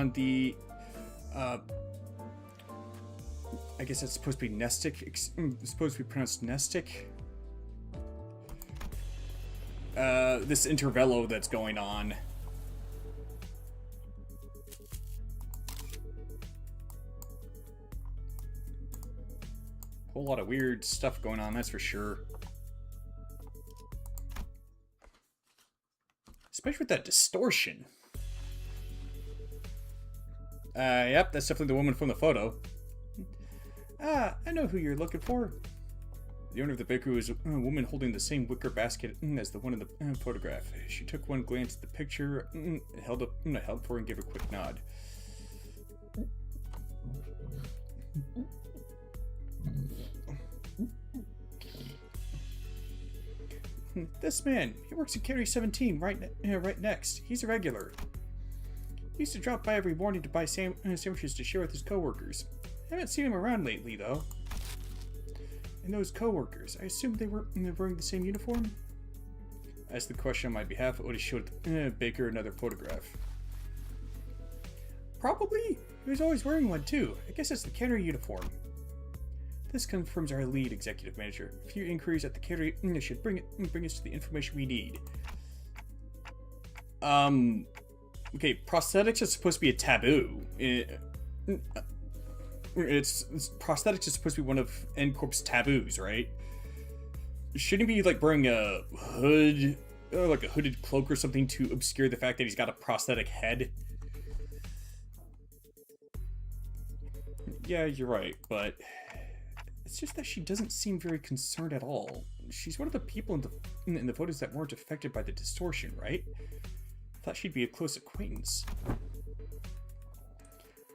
on the, I guess that's supposed to be Nestic. It's supposed to be pronounced Nestic. This intervello that's going on. Whole lot of weird stuff going on, that's for sure. Especially with that distortion. Yep, that's definitely the woman from the photo. Ah, I know who you're looking for. The owner of the bakery was a woman holding the same wicker basket as the one in the photograph. She took one glance at the picture, held for her and gave a quick nod. This man, he works at Carry 17, right next. He's a regular. He used to drop by every morning to buy sandwiches to share with his coworkers. I haven't seen him around lately, though. And those coworkers, I assume they were wearing the same uniform? I asked the question on my behalf. Otis showed Baker another photograph. Probably. He was always wearing one, too. I guess it's the cannery uniform. This confirms our lead, executive manager. A few inquiries at the cannery should bring us to the information we need. Okay, prosthetics is supposed to be a taboo. Prosthetics is supposed to be one of N-Corp's taboos, right? Shouldn't he be like wearing a hood, or like a hooded cloak or something to obscure the fact that he's got a prosthetic head? Yeah, you're right, but it's just that she doesn't seem very concerned at all. She's one of the people in the photos that weren't affected by the distortion, right? Thought she'd be a close acquaintance.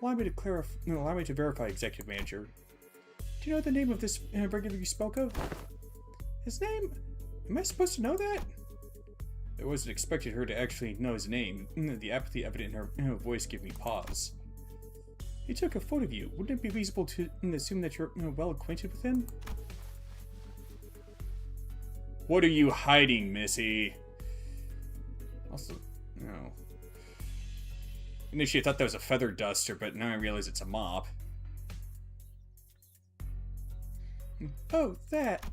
Allow me to verify, executive manager. Do you know the name of this regular you spoke of? His name? Am I supposed to know that? I wasn't expecting her to actually know his name. The apathy evident in her voice gave me pause. He took a photo of you. Wouldn't it be reasonable to assume that you're well acquainted with him? What are you hiding, Missy? Also, no. Initially, I thought that was a feather duster, but now I realize it's a mop. Oh, that!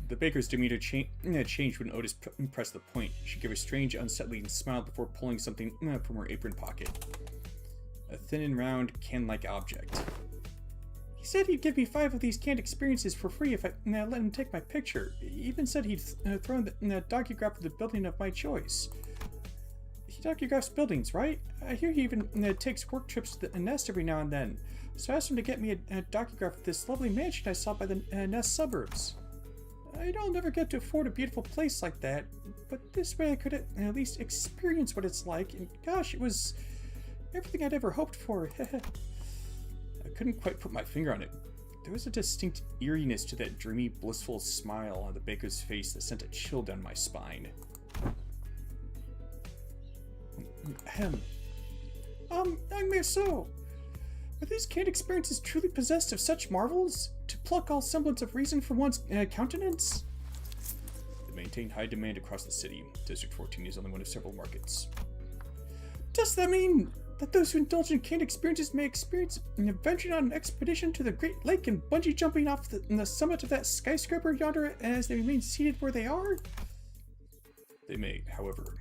The baker's demeanor changed when Otis pressed the point. She gave a strange, unsettling smile before pulling something from her apron pocket. A thin and round, can-like object. He said he'd give me 5 of these canned experiences for free if I let him take my picture. He even said he'd thrown the docograph of the building of my choice. He docugraphs buildings, right? I hear he even takes work trips to the Nest every now and then. So I asked him to get me a docograph of this lovely mansion I saw by the Nest suburbs. I know I'll never get to afford a beautiful place like that, but this way I could at least experience what it's like, and gosh, it was everything I'd ever hoped for. I couldn't quite put my finger on it. There was a distinct eeriness to that dreamy, blissful smile on the baker's face that sent a chill down my spine. Young Merceau, are these canned experiences truly possessed of such marvels? To pluck all semblance of reason from one's countenance? They maintain high demand across the city. District 14 is only one of several markets. Does that mean that those who indulge in canned experiences may experience venturing on an expedition to the Great Lake and bungee jumping off the summit of that skyscraper yonder as they remain seated where they are? They may, however.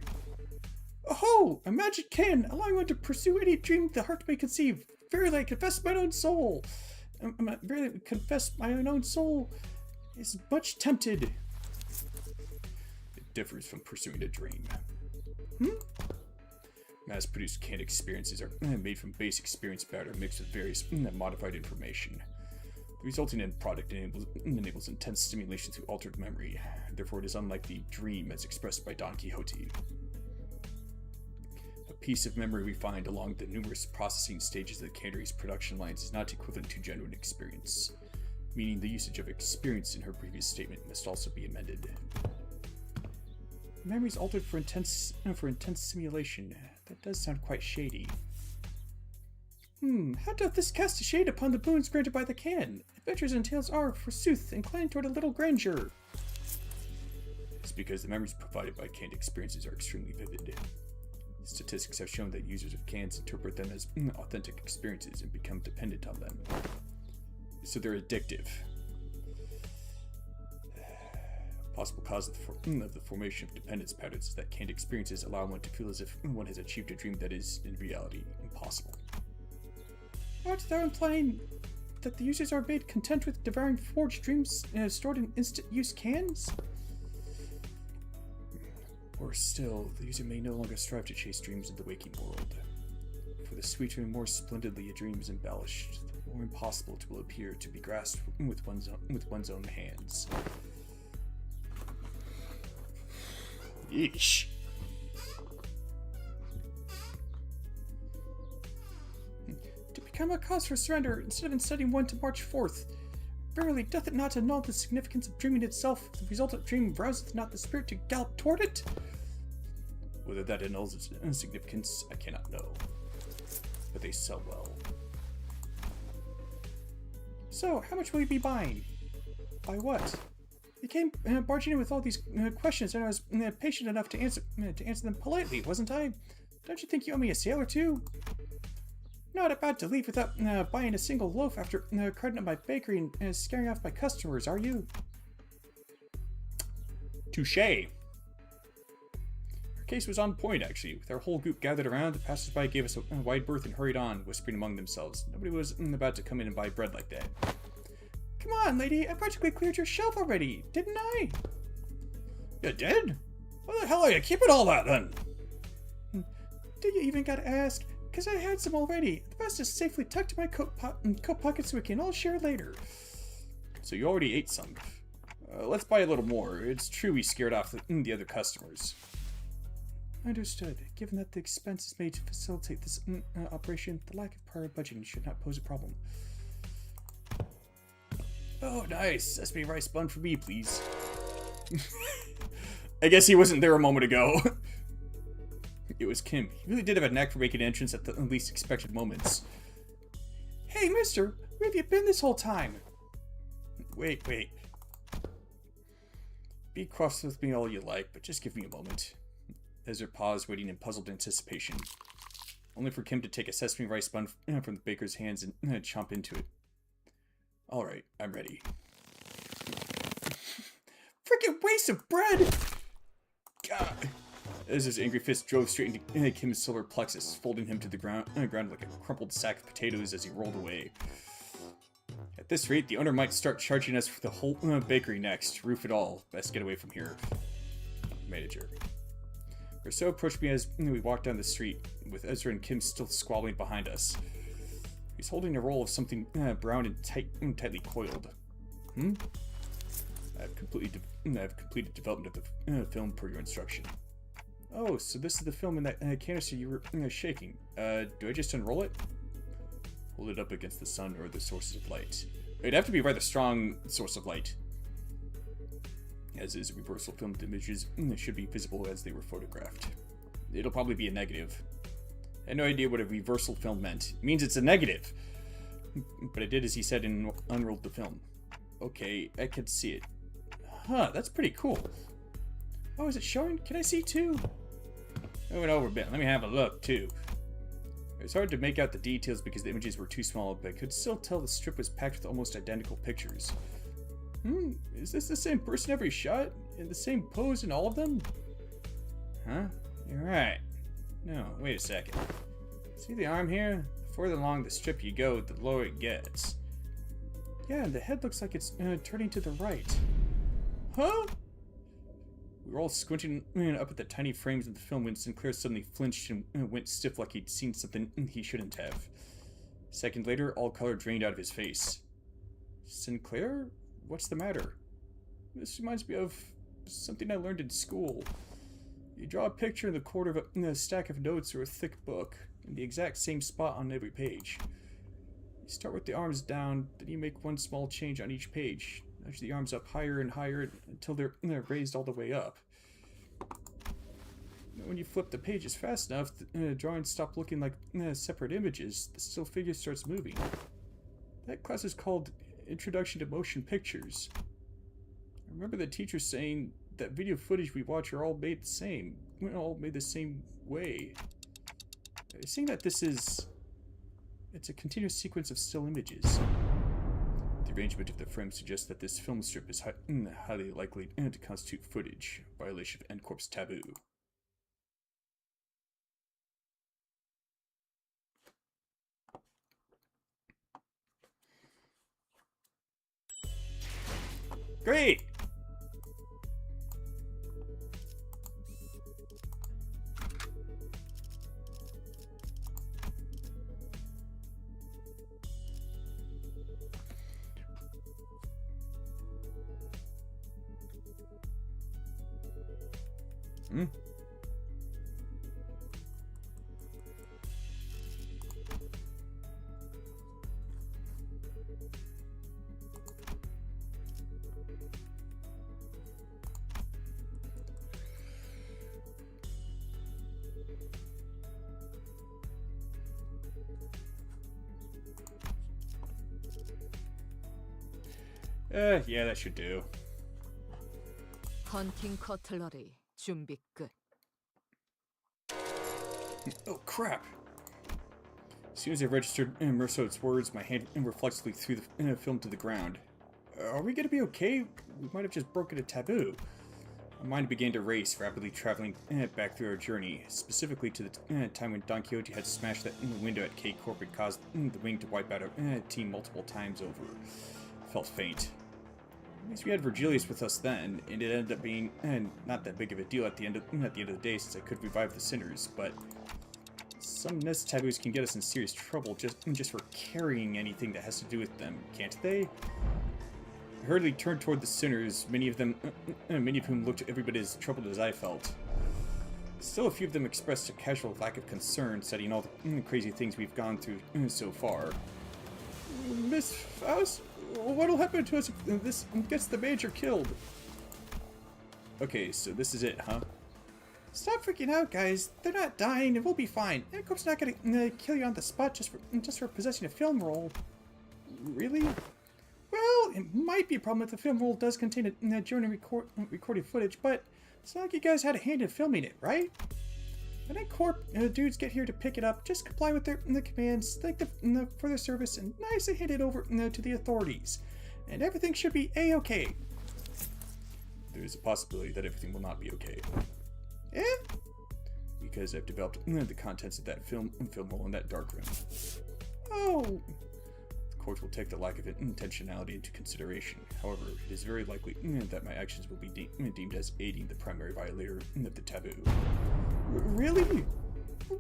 Oh, a magic can, allowing one to pursue any dream the heart may conceive. Verily, I confess my own soul. Verily, confess my own soul is much tempted. It differs from pursuing a dream. Mass-produced canned experiences are made from base experience matter mixed with various modified information. The resulting end product enables intense stimulation through altered memory. Therefore, it is unlike the dream as expressed by Don Quixote. A piece of memory we find along the numerous processing stages of the cannery's production lines is not equivalent to genuine experience, meaning the usage of experience in her previous statement must also be amended. Memories altered for intense simulation. That does sound quite shady. How doth this cast a shade upon the boons granted by the can? Adventures and tales are, forsooth, inclined toward a little grandeur. It's because the memories provided by canned experiences are extremely vivid. Statistics have shown that users of cans interpret them as authentic experiences and become dependent on them. So they're addictive. A possible cause of the formation of dependence patterns is that canned experiences allow one to feel as if one has achieved a dream that is, in reality, impossible. What? They're implying that the users are made content with devouring forged dreams stored in instant-use cans? Or still, the user may no longer strive to chase dreams in the waking world. For the sweeter and more splendidly a dream is embellished, the more impossible it will appear to be grasped with one's own hands. Yeesh. To become a cause for surrender, instead of inciting one to march forth. Verily, doth it not annul the significance of dreaming itself? The result of dream rouseth not the spirit to gallop toward it? Whether that annuls its significance, I cannot know. But they sell well. So, how much will you be buying? Buy what? You came barging in with all these questions, and I was patient enough to answer them politely, wasn't I? Don't you think you owe me a sale or two? Not about to leave without buying a single loaf after carting up my bakery and scaring off my customers, are you? Touché. Her case was on point, actually. With our whole group gathered around, the passers-by gave us a wide berth and hurried on, whispering among themselves. Nobody was about to come in and buy bread like that. Come on, lady, I practically cleared your shelf already, didn't I? You did? Why the hell are you keeping all that, then? Do you even gotta ask? Because I had some already. The rest is safely tucked in my coat pocket so we can all share later. So you already ate some. Let's buy a little more. It's true we scared off the other customers. Understood. Given that the expense is made to facilitate this operation, the lack of prior budgeting should not pose a problem. Oh, nice. Sesame rice bun for me, please. I guess he wasn't there a moment ago. It was Kim. He really did have a knack for making an entrance at the least expected moments. Hey, mister! Where have you been this whole time? Wait. Be cross with me all you like, but just give me a moment. Ezra paused, waiting in puzzled anticipation. Only for Kim to take a sesame rice bun from the baker's hands and chomp into it. Alright, I'm ready. Freaking waste of bread! God. As his angry fist drove straight into Kim's solar plexus, folding him to the ground like a crumpled sack of potatoes as he rolled away. At this rate, the owner might start charging us for the whole bakery next. Roof it all. Best get away from here. Manager. Rousseau approached me as we walked down the street, with Ezra and Kim still squabbling behind us. He's holding a roll of something brown and tightly coiled. I've completed development of the film per your instruction. Oh, so this is the film in that canister you were shaking. Do I just unroll it? Hold it up against the sun or the sources of light. It'd have to be a rather strong source of light. As is, reversal filmed images should be visible as they were photographed. It'll probably be a negative. I had no idea what a reversal film meant. It means it's a negative. But I did as he said and unrolled the film. Okay, I can see it. Huh, that's pretty cool. Oh, is it showing? Can I see too? I went over a bit. Let me have a look too. It was hard to make out the details because the images were too small, but I could still tell the strip was packed with almost identical pictures. Is this the same person every shot? In the same pose in all of them? Huh? You're right. No, wait a second. See the arm here? The further along the strip you go, the lower it gets. Yeah, and the head looks like it's turning to the right. Huh? We were all squinting up at the tiny frames of the film when Sinclair suddenly flinched and went stiff like he'd seen something he shouldn't have. A second later, all color drained out of his face. Sinclair? What's the matter? This reminds me of something I learned in school. You draw a picture in the corner of a stack of notes or a thick book, in the exact same spot on every page. You start with the arms down, then you make one small change on each page. Nudge the arms up higher and higher until they're raised all the way up. When you flip the pages fast enough, the drawings stop looking like separate images. The still figure starts moving. That class is called Introduction to Motion Pictures. I remember the teacher saying that video footage we watch are all made the same. We're all made the same way. Seeing that this is... It's a continuous sequence of still images. The arrangement of the frame suggests that this film strip is highly likely to constitute footage, violation of N-Corp's taboo. Great! Hmm? Yeah, that should do. 헌팅 커틀러리 준비 끝. Oh, crap! As soon as I registered Mersault's words, my hand reflexively threw the film to the ground. Are we gonna be okay? We might have just broken a taboo. My mind began to race, rapidly traveling back through our journey, specifically to the time when Don Quixote had smashed that window at K-Corp and caused the wing to wipe out our team multiple times over. I felt faint. At least we had Virgilius with us then, and it ended up being not that big of a deal at the end of the day, since I could revive the sinners. But some nest taboos can get us in serious trouble just for carrying anything that has to do with them, can't they? I hurriedly turned toward the sinners, many of whom looked every bit as troubled as I felt. Still, a few of them expressed a casual lack of concern, citing all the crazy things we've gone through so far. Miss Faust? What'll happen to us if this gets the major killed? Okay, so this is it, huh? Stop freaking out, guys. They're not dying, and we'll be fine. N-Corp's not gonna kill you on the spot just for possessing a film roll. Really? Well, it might be a problem if the film roll does contain a journey recorded footage, but it's not like you guys had a hand in filming it, right? When N-Corp dudes get here to pick it up, just comply with the commands, thank them for their service, and nicely hand it over to the authorities. And everything should be A-okay. There is a possibility that everything will not be okay. Eh? Because I've developed the contents of that film roll in that dark room. Oh! The court will take the lack of intentionality into consideration. However, it is very likely that my actions will be deemed as aiding the primary violator of the taboo. Really?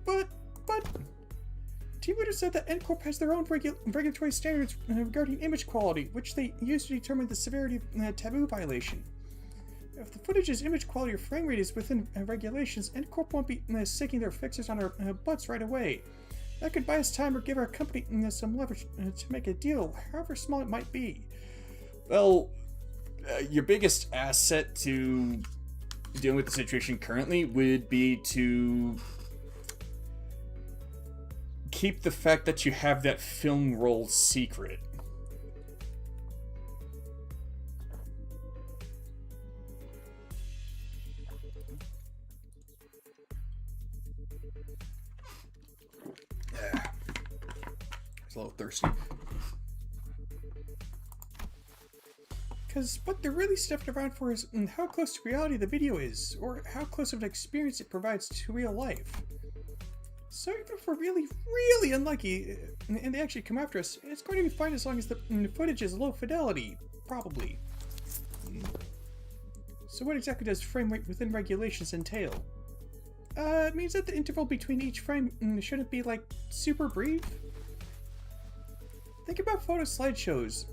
But... Team Leader said that N-Corp has their own regulatory standards regarding image quality, which they use to determine the severity of taboo violation. If the footage's image quality or frame rate is within regulations, N-Corp won't be sticking their fixers on our butts right away. That could buy us time or give our company some leverage to make a deal, however small it might be. Well, your biggest asset to dealing with the situation currently would be to keep the fact that you have that film roll secret. It's a little thirsty. Because what they're really sniffing around for is how close to reality the video is, or how close of an experience it provides to real life. So even if we're really, really unlucky, and they actually come after us, it's going to be fine as long as the footage is low fidelity, probably. So what exactly does frame rate within regulations entail? It means that the interval between each frame shouldn't be, like, super brief. Think about photo slideshows.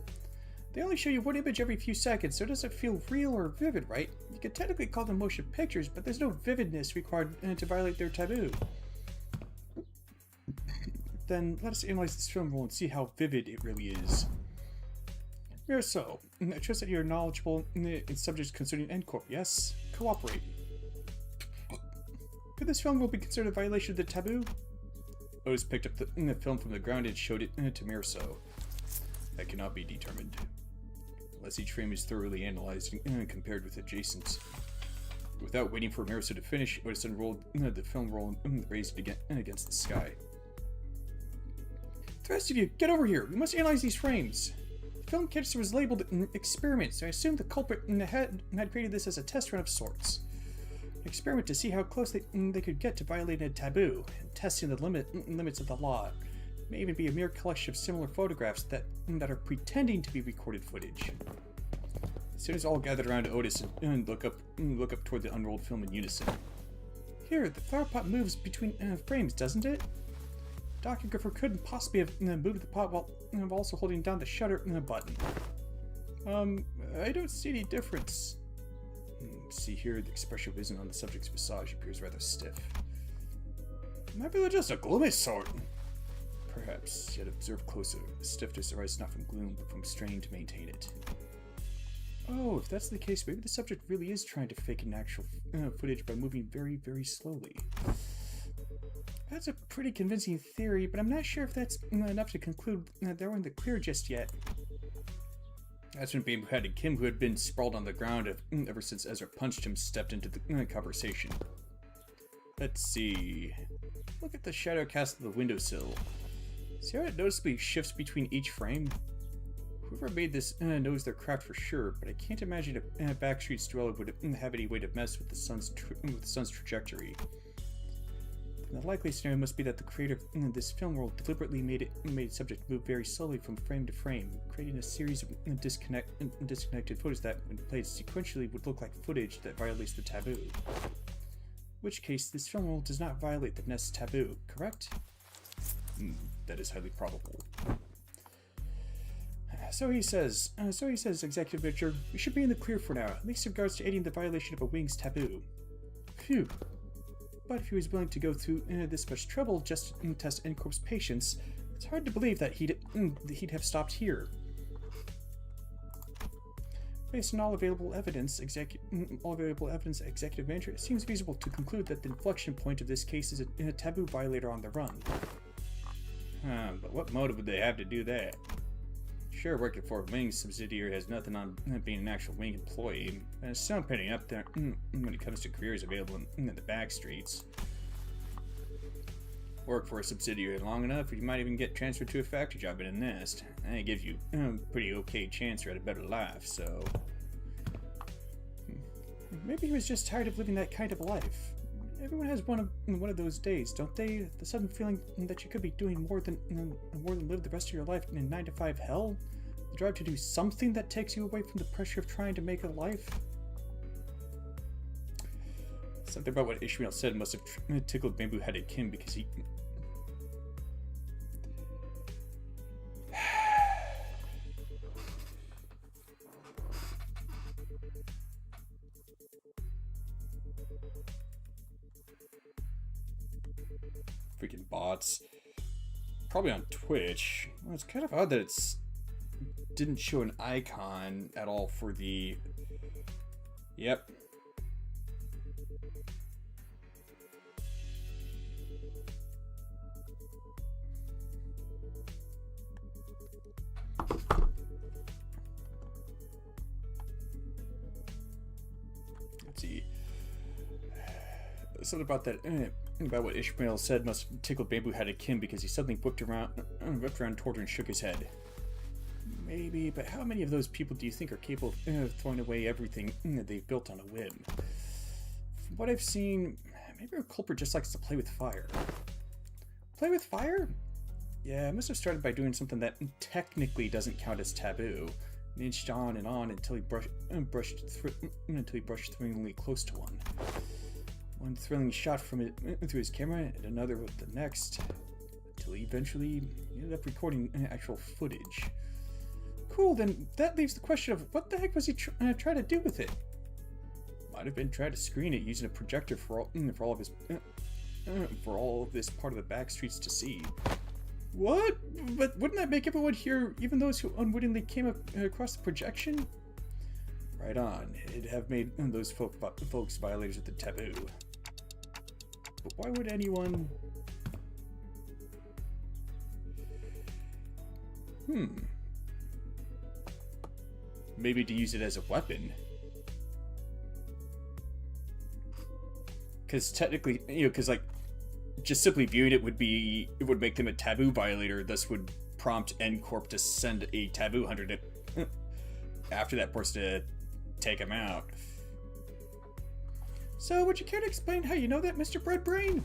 They only show you one image every few seconds, so it doesn't feel real or vivid, right? You could technically call them motion pictures, but there's no vividness required to violate their taboo. Then let us analyze this film roll and see how vivid it really is. So, I trust that you're knowledgeable in subjects concerning N-Corp, yes? Cooperate. Could this film roll be considered a violation of the taboo? Otis picked up the film from the ground and showed it to Mirso. That cannot be determined, unless each frame is thoroughly analyzed and compared with adjacent. Without waiting for Mariso to finish, Otis unrolled the film roll and raised it against the sky. The rest of you, get over here! We must analyze these frames! The film canister was labeled experiment, so I assumed the culprit had created this as a test run of sorts. An experiment to see how close they could get to violating a taboo, and testing the limits of the law. It may even be a mere collection of similar photographs that are pretending to be recorded footage. As soon as all gathered around Otis and look up toward the unrolled film in unison. Here, the flower pot moves between frames, doesn't it? Dr. Griffer couldn't possibly have moved the pot while also holding down the shutter button. I don't see any difference. See here, the expression of vision on the subject's visage appears rather stiff. Maybe they're just a gloomy sort. Perhaps, yet observe closer. The stiffness arises not from gloom, but from strain to maintain it. Oh, if that's the case, maybe the subject really is trying to fake an actual footage by moving very, very slowly. That's a pretty convincing theory, but I'm not sure if that's enough to conclude they're in the clear just yet. That's when Bamboo-Head and Kim, who had been sprawled on the ground ever since Ezra punched him, stepped into the conversation. Let's see. Look at the shadow cast of the windowsill. See how it noticeably shifts between each frame? Whoever made this knows their craft for sure, but I can't imagine a Backstreet's dweller would have any way to mess with the sun's trajectory. The likely scenario must be that the creator of this film world deliberately made subject move very slowly from frame to frame, creating a series of disconnected footage that, when played sequentially, would look like footage that violates the taboo. In which case, this film world does not violate the Nest taboo, correct? That is highly probable. So he says, Executive Victor, we should be in the clear for now, at least in regards to aiding the violation of a wing's taboo. Phew. But if he was willing to go through this much trouble just to test N-Corp's patience, it's hard to believe that he'd have stopped here. Based on all available evidence, Executive Manager, it seems feasible to conclude that the inflection point of this case is a taboo violator on the run. But what motive would they have to do that? Sure, working for a Wing subsidiary has nothing on being an actual Wing employee, and it's still pretty up there when it comes to careers available in the back streets. Work for a subsidiary long enough, you might even get transferred to a factory job in a Nest. And it gives you a pretty okay chance at a better life, so... Maybe he was just tired of living that kind of life. Everyone has one of those days, don't they? The sudden feeling that you could be doing more than live the rest of your life in 9-to-5 hell? The drive to do something that takes you away from the pressure of trying to make a life? Something about what Ishmael said must have tickled Bamboo-Headed Kim, because he... Freaking bots. Probably on Twitch. Well, it's kind of odd that it's didn't show an icon at all for the... Yep. Let's see. Something about that... about what Ishmael said must have tickled Bamboo-Headed Kim, because he suddenly whipped around toward her and shook his head. Maybe, but how many of those people do you think are capable of throwing away everything that they've built on a whim? From what I've seen, maybe our culprit just likes to play with fire. Play with fire? Yeah, it must have started by doing something that technically doesn't count as taboo, and inched on until he brushed thrillingly close to one. One thrilling shot from it through his camera, and another with the next, until he eventually ended up recording actual footage. Cool, then that leaves the question of what the heck was he trying to do with it? Might have been trying to screen it using a projector for all of this part of the back streets to see. What? But wouldn't that make everyone here, even those who unwittingly came across the projection? Right on. It'd have made those folks violators of the taboo. But why would anyone... Maybe to use it as a weapon. because technically, because like just simply viewing it would make them a taboo violator. Thus would prompt N Corp to send a taboo hunter to after that person to take him out. So, would you care to explain how you know that, Mr. Breadbrain?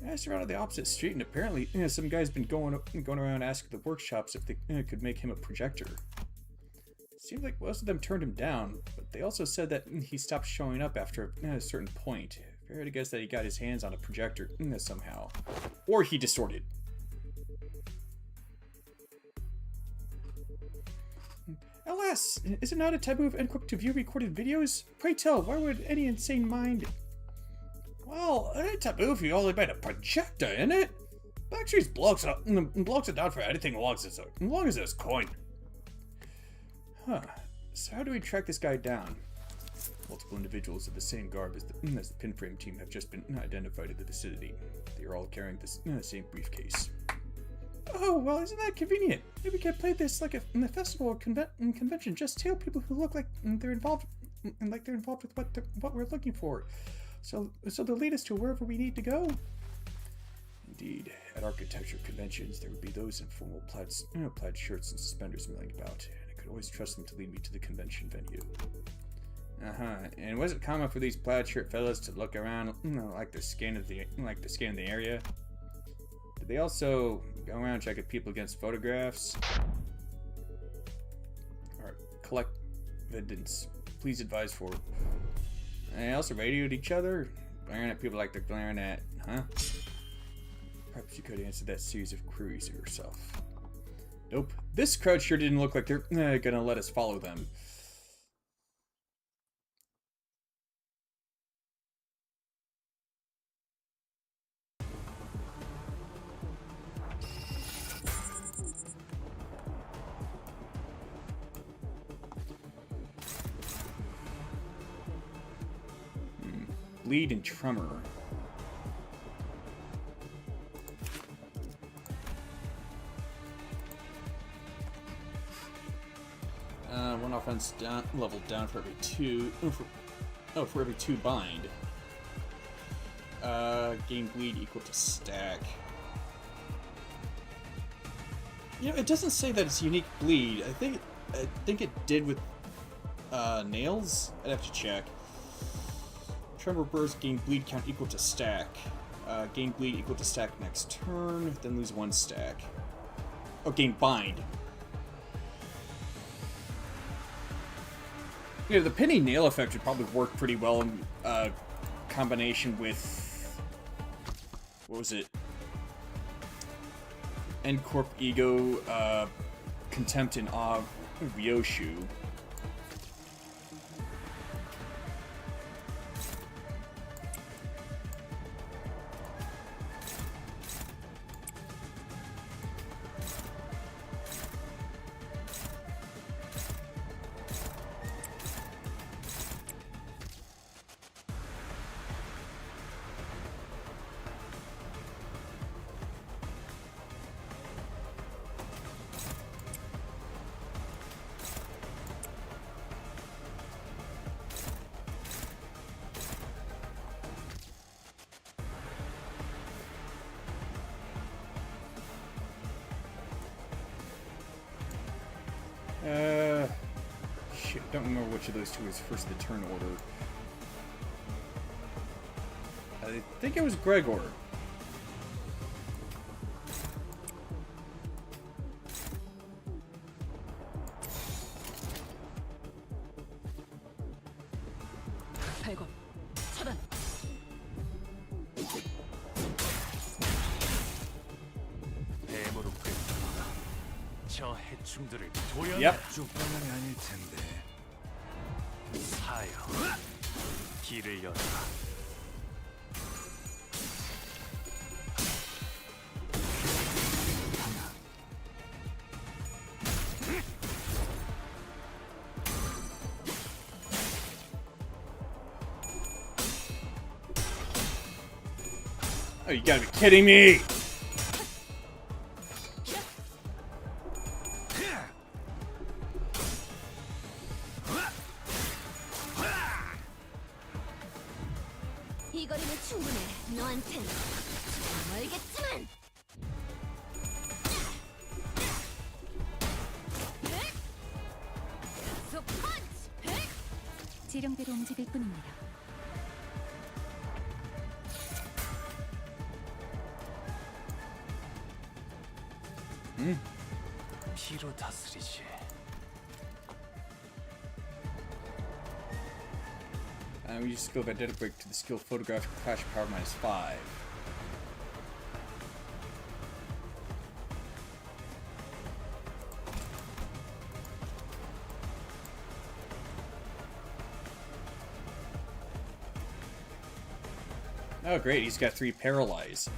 I surrounded the opposite street, and apparently, some guy's been going around asking the workshops if they could make him a projector. Seems like most of them turned him down, but they also said that he stopped showing up after a certain point. Fair to guess that he got his hands on a projector somehow, or he distorted. Alas, is it not a taboo of NCorp to view recorded videos? Pray tell, why would any insane mind... Well, it ain't taboo if you only made a projector, isn't it? Backstreet's blocks it down for anything as long as there's coin. Huh. So how do we track this guy down? Multiple individuals of the same garb as the pinframe team have just been identified in the vicinity. They are all carrying this same briefcase. Oh, well, isn't that convenient? Maybe we could play this like in the festival or convention. Just tell people who look like they're involved, with what we're looking for. So they'll lead us to wherever we need to go. Indeed, at architecture conventions, there would be those in formal plaid shirts and suspenders milling about, and I could always trust them to lead me to the convention venue. And was it common for these plaid shirt fellas to look around, like the scan of the area? Did they also go around checking people against photographs? Or collect evidence? Please advise for. And they also radioed each other, glaring at people like they're glaring at, huh? Perhaps you could answer that series of queries yourself. Nope. This crowd sure didn't look like they're gonna let us follow them. Bleed and tremor. One offense level down for every 2. For every 2 bind. Gain bleed equal to stack. It doesn't say that it's unique bleed. I think it did with nails. I'd have to check. Tremor burst, gain bleed count equal to stack. Gain bleed equal to stack next turn, then lose 1 stack. Oh, gain bind. The penny nail effect would probably work pretty well in combination with... What was it? NCorp Ego, Contempt and Awe, Ryoshu. Shit, don't remember which of those two was first in the turn order. I think it was Gregor. Yep. Oh, you gotta be kidding me! 충분해. 너한텐 멀겠지만. 속 펀치. 지령대로 움직일 뿐입니다. 피로 다스리지. We use skill of identical break to the skill photographic crash power -5. Oh great, he's got 3 paralyze.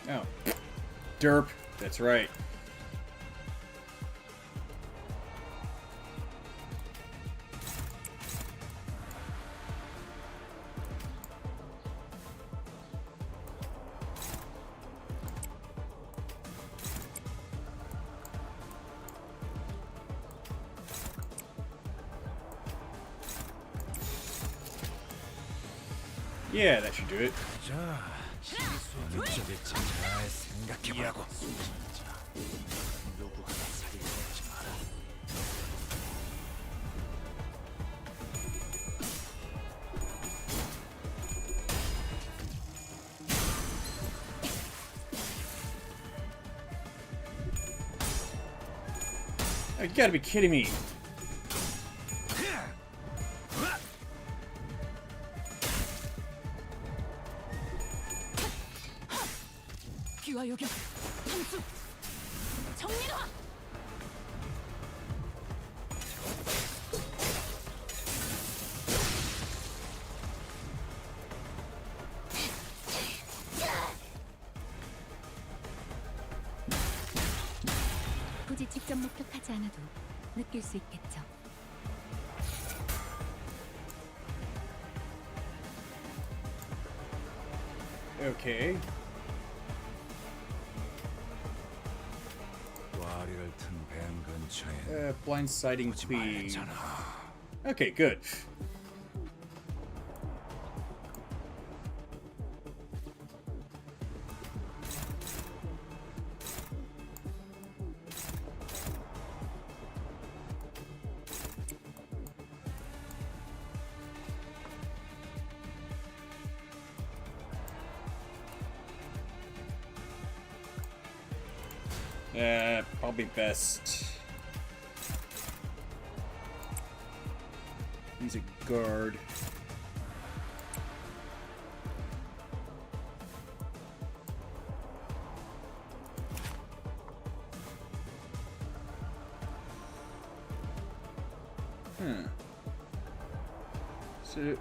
Oh. Derp. That's right. Yeah, that should do it. 자, 어느 쪽일지 잘 생각해보라고. 누구가 나 살리려 하지 마라. Oh, you gotta be kidding me. 귀와 요격. 함수. 정리로와. 굳이 직접 목격하지 않아도 느낄 수 있겠죠. Okay. 와리를 튼 뱀 근처에 Blindsiding 오지 Queen. 말랬잖아. Okay, good. Probably best. Use a guard. So,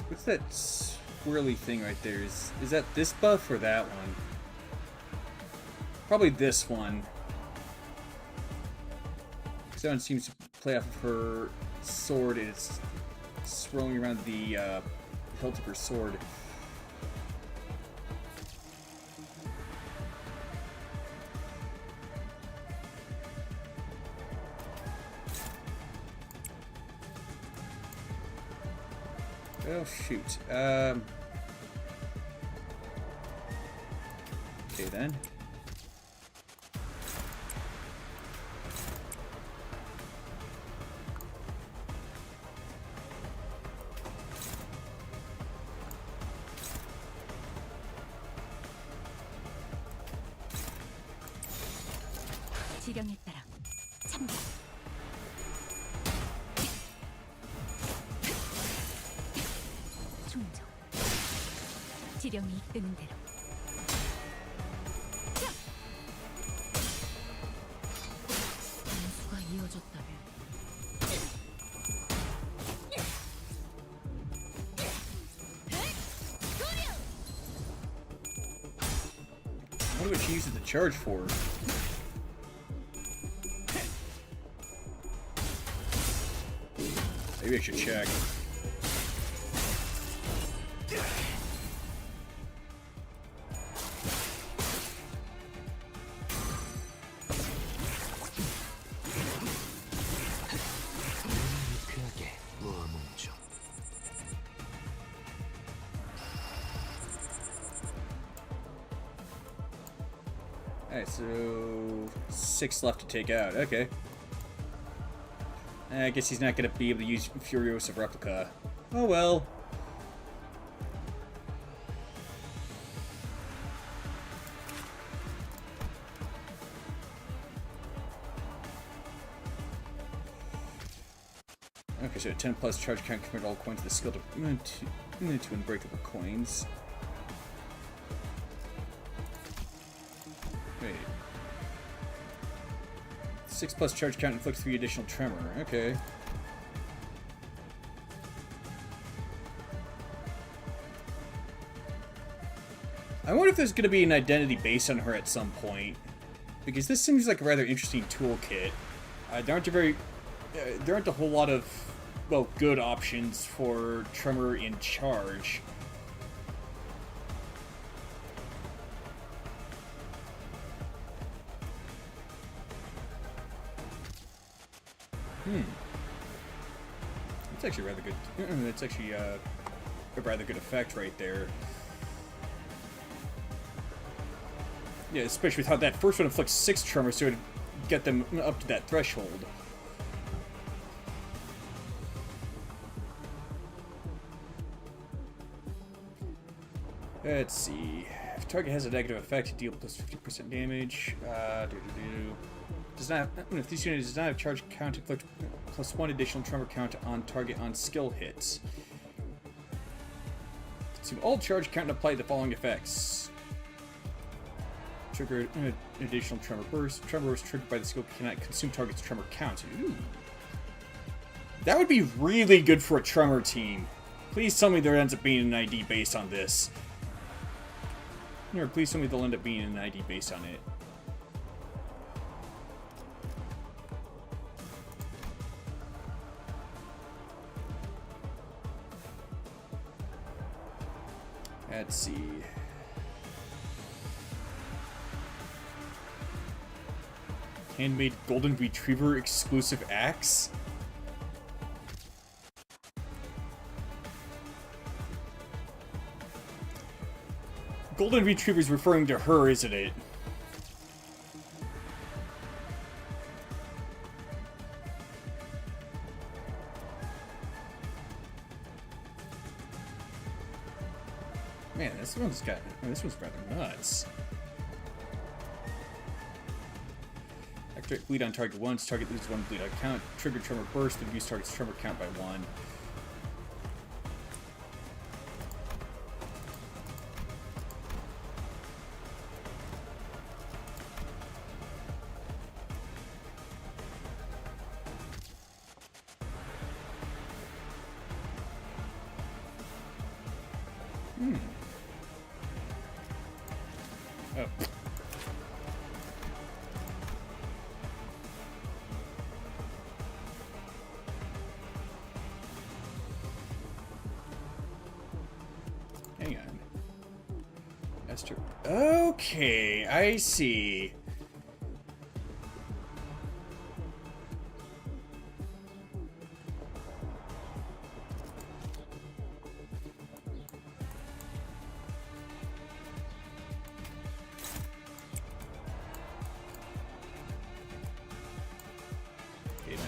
what's that swirly thing right there? Is that this buff or that one? Probably this one. That one seems to play off of her sword, and it's swirling around the hilt of her sword. Oh shoot. Okay then. 지령에 따라 참가. 충족. 지령이 이끄는 대로. 무너졌다면 I wonder what she uses the charge for. Maybe I should check. 유쾌하게 모아뭉쳐. Alright, so 6 left to take out. Okay. I guess he's not going to be able to use Furiosa Replica. Oh well. Okay, so 10 plus charge count, commit all coins to the skill to unbreakable coins. Wait. 6 plus charge count inflicts 3 additional tremor. Okay. I wonder if there's going to be an identity based on her at some point, because this seems like a rather interesting toolkit. There aren't a whole lot of, well, good options for tremor in charge. That's actually rather good. That's actually a rather good effect right there. Yeah, especially with how that first one inflicts 6 tremors, so it'd get them up to that threshold. Let's see. If target has a negative effect, deal plus 50% damage. Does not. If this unit does not have charge count, inflict plus 1 additional tremor count on target on skill hits. Consume all charge count and apply the following effects. Trigger an additional tremor burst. Tremor burst triggered by the skill cannot consume target's tremor count. Ooh. That would be really good for a tremor team. Please tell me there ends up being an ID based on this. Or please tell me there'll end up being an ID based on it. Let's see. Handmade Golden Retriever exclusive axe? Golden Retriever's referring to her, isn't it? Man, this one's rather nuts. Activate bleed on target once. Target loses 1 bleed on count. Trigger tremor burst. Reduce target's tremor count by 1. Oh. Hang on. Esther. Okay, I see.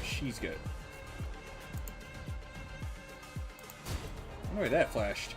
She's good. I wonder why that flashed.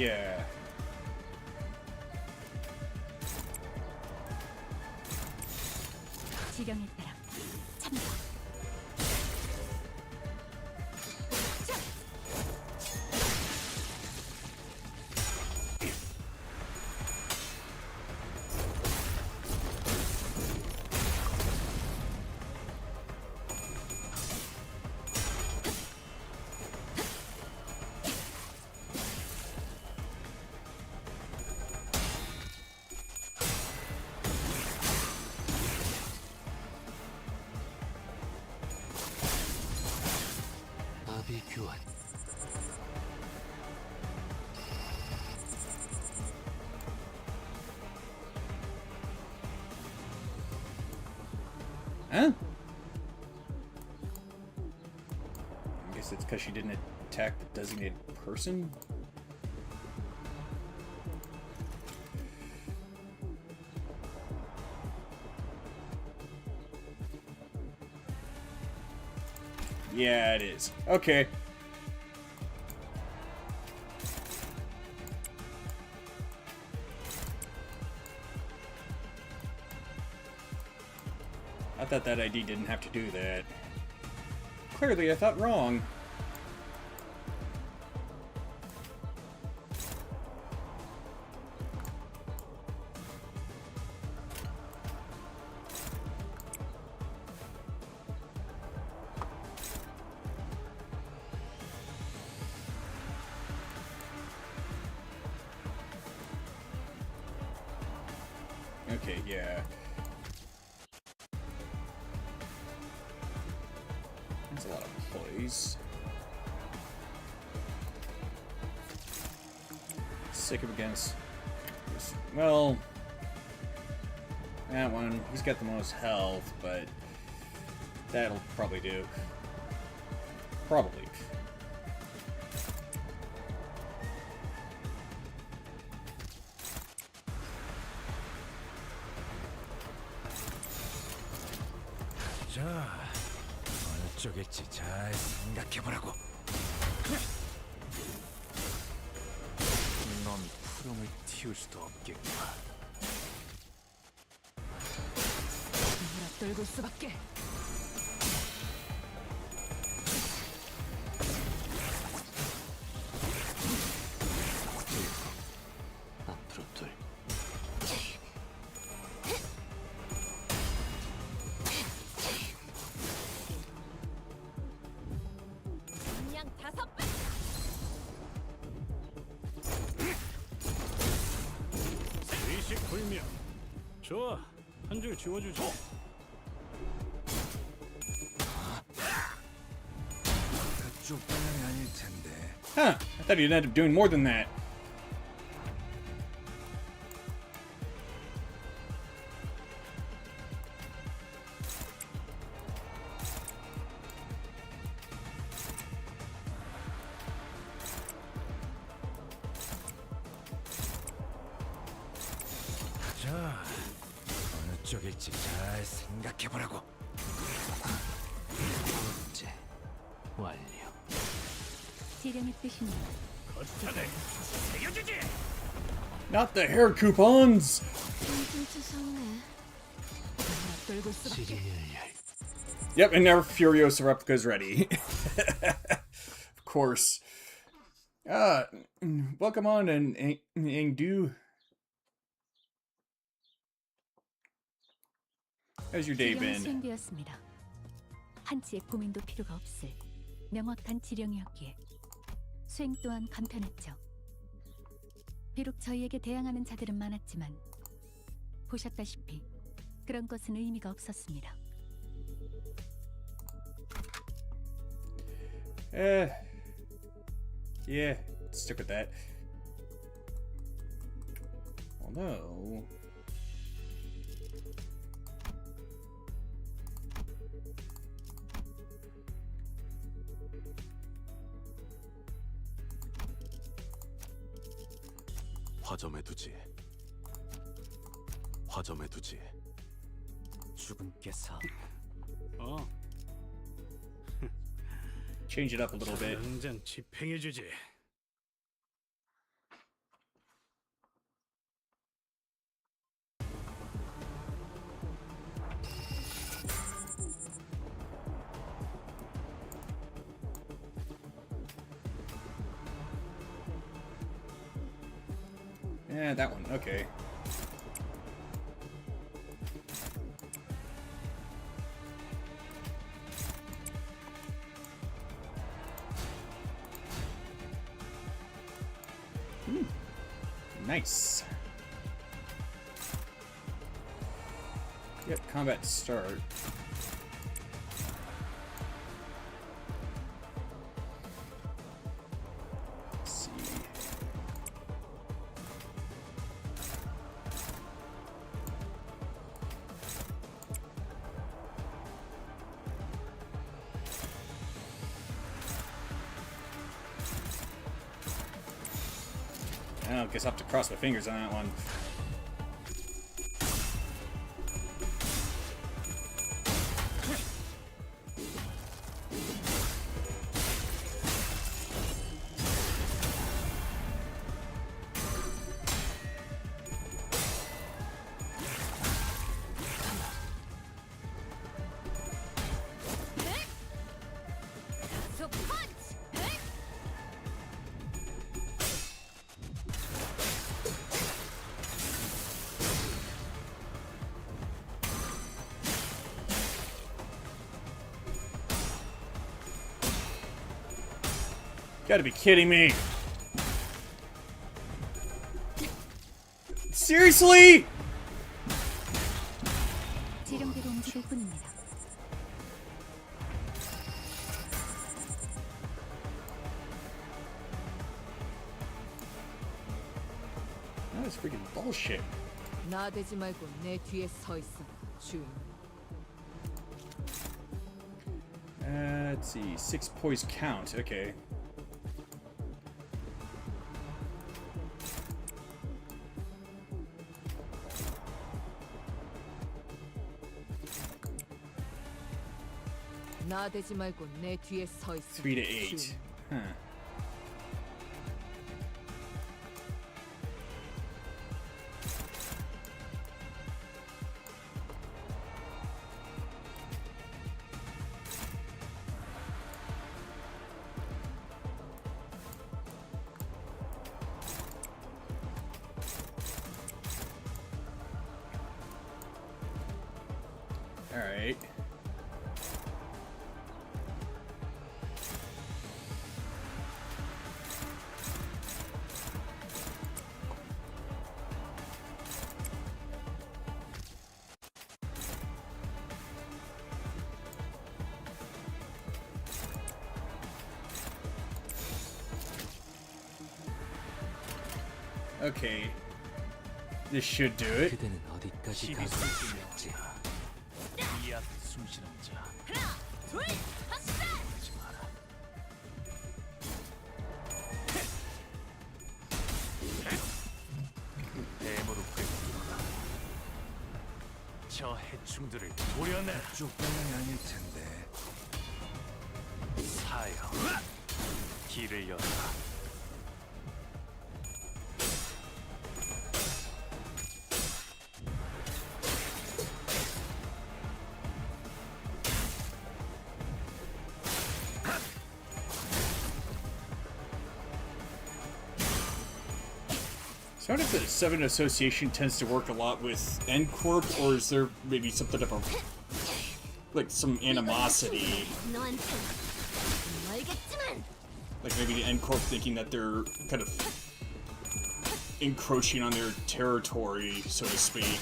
Yeah. 지령에 따라 참가. 나비 교환. Huh? I guess it's because she didn't attack the designated person? Yeah, it is. Okay. I thought that ID didn't have to do that. Clearly, I thought wrong. Okay, yeah. That's a lot of employees. Sick of against. Well, that one, he's got the most health, but that'll probably do. Probably. 자, 어느 쪽일지 잘 생각해보라고. 넌 푸름을 틔울 수도 없겠구나. 물어떨굴 수밖에. 앞으로 둘. 그냥 5배. 의식 불명. 좋아, 한 줄 지워주지. 그쪽 방향이 아닐 텐데. Huh, I thought he'd end up doing more than that. 자, 어느 쪽일지 잘 생각해보라고. 문제 완료. 지령의 뜻이니 거쳐내. 새겨주지. Not the hair coupons! 좀 추상네. 물어떨굴 수밖에. 지리일렬. Yep, and now Furiosa replica's ready. Of course. Welcome on and do. How's your day 지령이 been? 수행되었습니다. 한치의 고민도 필요가 없을 명확한 지령이었기에 수행 또한 간편했죠. 비록 저희에게 대항하는 자들은 많았지만 보셨다시피 그런 것은 의미가 없었습니다. Yeah, stick with that. Although, 화점에 두지. 화점에 두지. 죽음께서 어, change it up a little bit. 당장 집행해주지. Yeah, that one. Okay. Nice. Yep, combat start. Let's see. I guess I'll have to cross my fingers on that one. So punch! Gotta be kidding me. Seriously? 지름대로 움직일 뿐입니다. That is freaking bullshit. 나대지 말고 내 뒤에 서 있어, 주인. Let's see. 6 poise count. Okay. 나대지 말고 내 뒤에 서 있어. 3 to 8. 주인. Huh. All right. Okay. This should do it. 그대는 어디까지 가고 있을지 이 앞에 숨쉬는 자. 하나, 둘, 핫살! 하지 마라. 대무로 꿰뚫어라. 저 해충들을 도려내. 쪽방이 아닐 텐데. 사여. 길을 열어라. So I wonder if the 7 Association tends to work a lot with N Corp, or is there maybe something of a, like some animosity? 너한테 알겠지만 Like maybe the N Corp thinking that they're kind of encroaching on their territory, so to speak.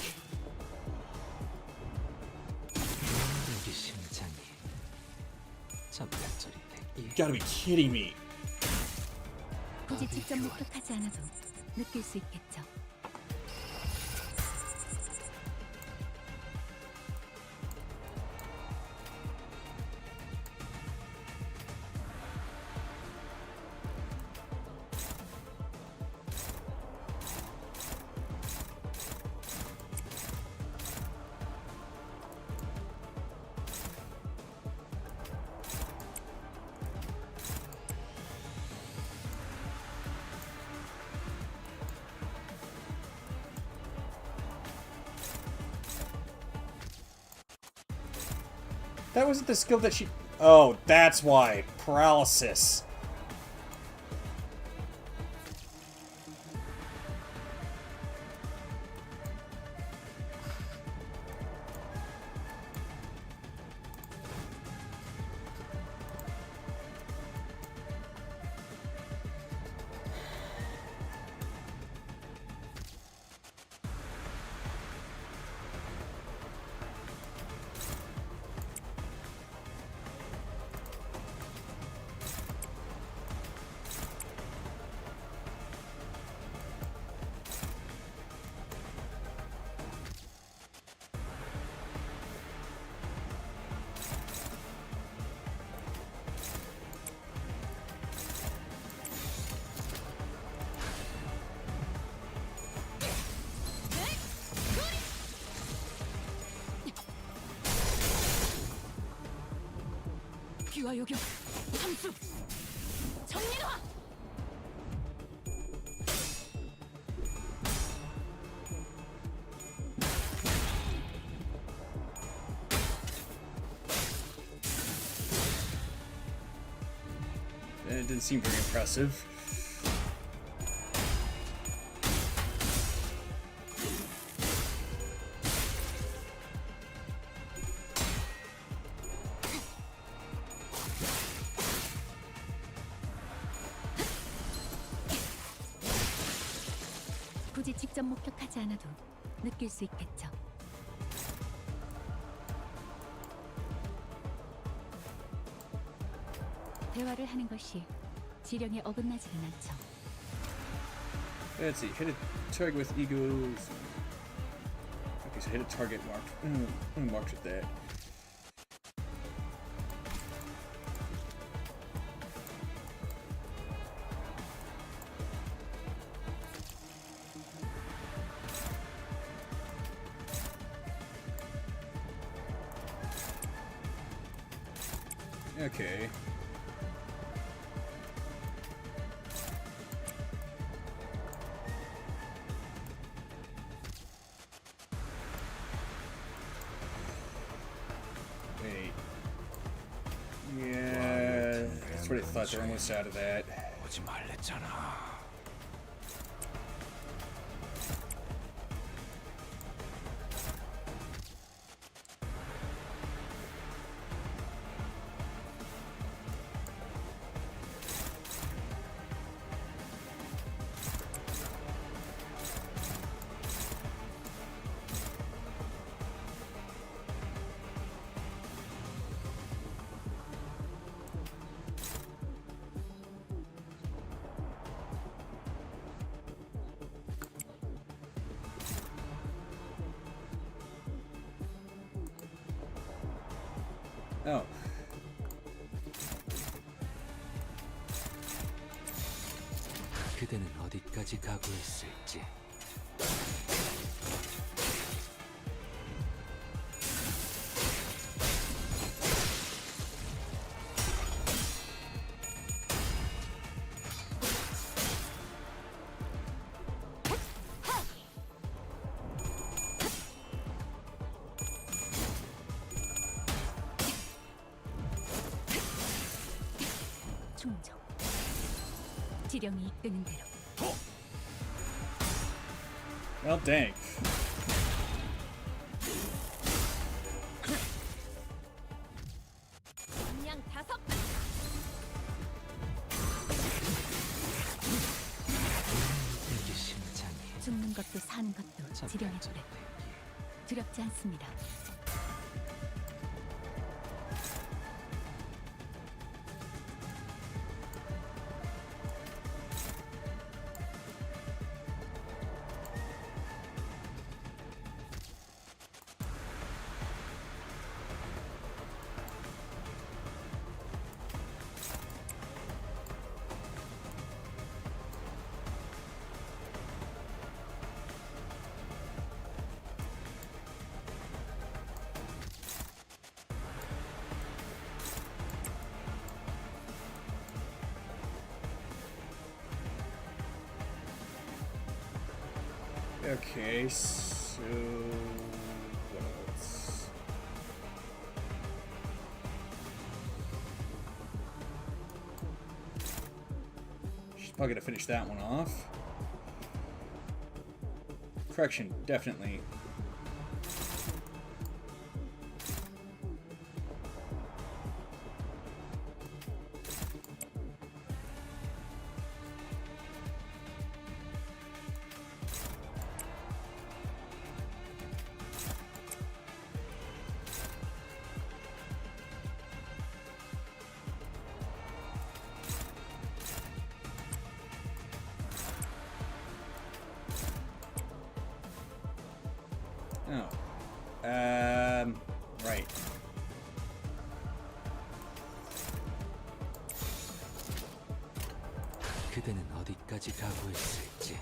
여기 심장이 잠깐짜리 You gotta be kidding me. 굳이 직접 목격하지 않아도 느낄 수 있겠죠. That wasn't the skill that she... Oh, that's why. Paralysis. 기와 요격 함수 정리로와. It didn't seem very impressive. 굳이 직접 목격하지 않아도 느낄 수 있겠죠. 대화를 하는 것이 지령에 어긋나지는 않죠. Let's see. Hit a target with egos. Okay, so hit a target marked. Marked with that. Okay. Wait. Yeah, that's what I thought. They're almost out of that. 오지 말랬잖아. Oh. 그대는 어디까지 각오했을지. 충정. 지령이 이끄는 대로. Well, dang. 그냥 다섯. 이게 심장이. 죽는 것도 사는 것도 지령의 노래. 두렵지 않습니다. Okay, so what else? She's probably gonna finish that one off. Correction, definitely. Oh. Right. 그대는 어디까지 각오했을지.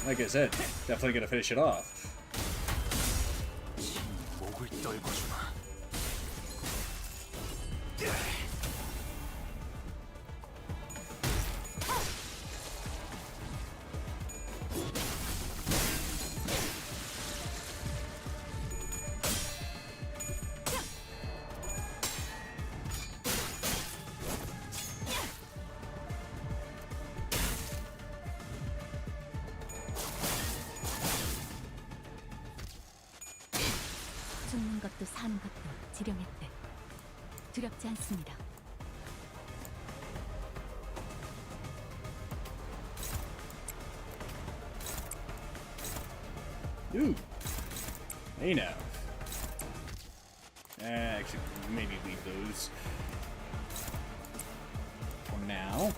Like I said, definitely gonna finish it off. 목을 떨궈주마. 죽는 것도 사는 것도 지령의 뜻. 두렵지 않습니다. Ooh. Hey now. Actually, maybe leave those for now.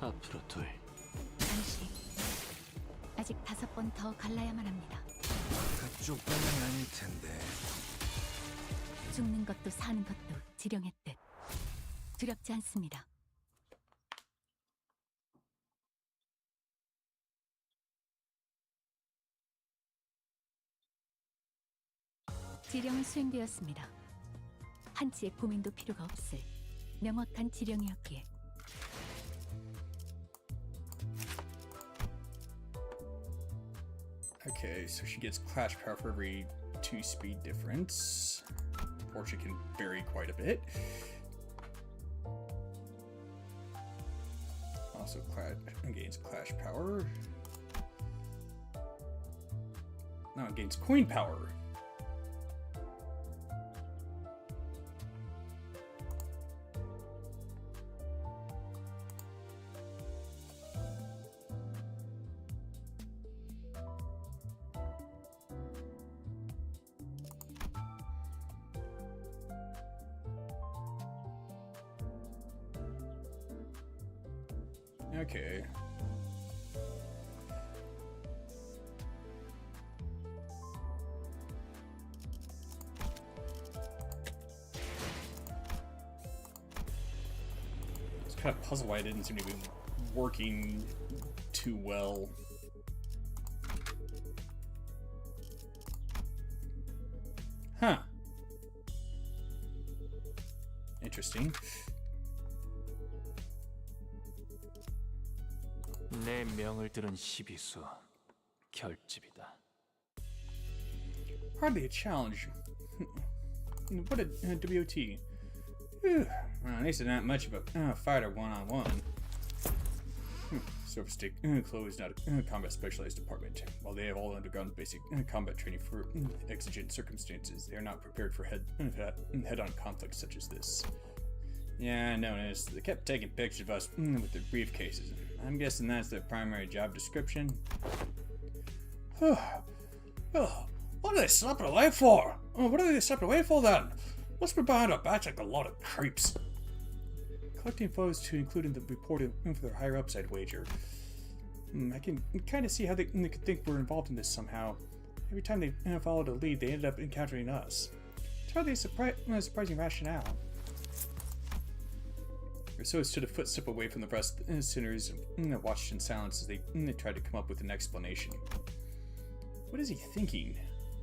앞으로 둘. 잠시. 아직 5번 더 갈라야만 합니다. 그쪽 방향이 아닐 텐데. 죽는 것도 사는 것도 지령의 뜻. 두렵지 않습니다. 지령은 수행되었습니다. 한치의 고민도 필요가 없을 명확한 지령이었기에. Okay, so she gets clash power for every 2 speed difference. Fortune can vary quite a bit. Also gains clash power. No, it gains coin power. Okay. It's kind of puzzled why it didn't seem to be working too well. Huh. Interesting. 내 명을 들은 시비수 결집이다. Hardly a challenge. What a WOT. Whew. At least not much of a fighter one-on-one. Surface Stick Chloe is not a combat specialized department. While they have all undergone basic combat training for exigent circumstances, they are not prepared for head-on conflicts such as this. Yeah, I noticed. They kept taking pictures of us with their briefcases. I'm guessing that's their primary job description. What are they slapping away for? What are they slapping away for then? What's behind our backs like a lot of creeps? Collecting photos to include in the report for their higher upside wager. I can kind of see how they could think we're involved in this somehow. Every time they followed a lead, they ended up encountering us. It's hardly a surprising rationale. So stood a footstep away from the rest sinners and watched in silence as they tried to come up with an explanation. What is he thinking?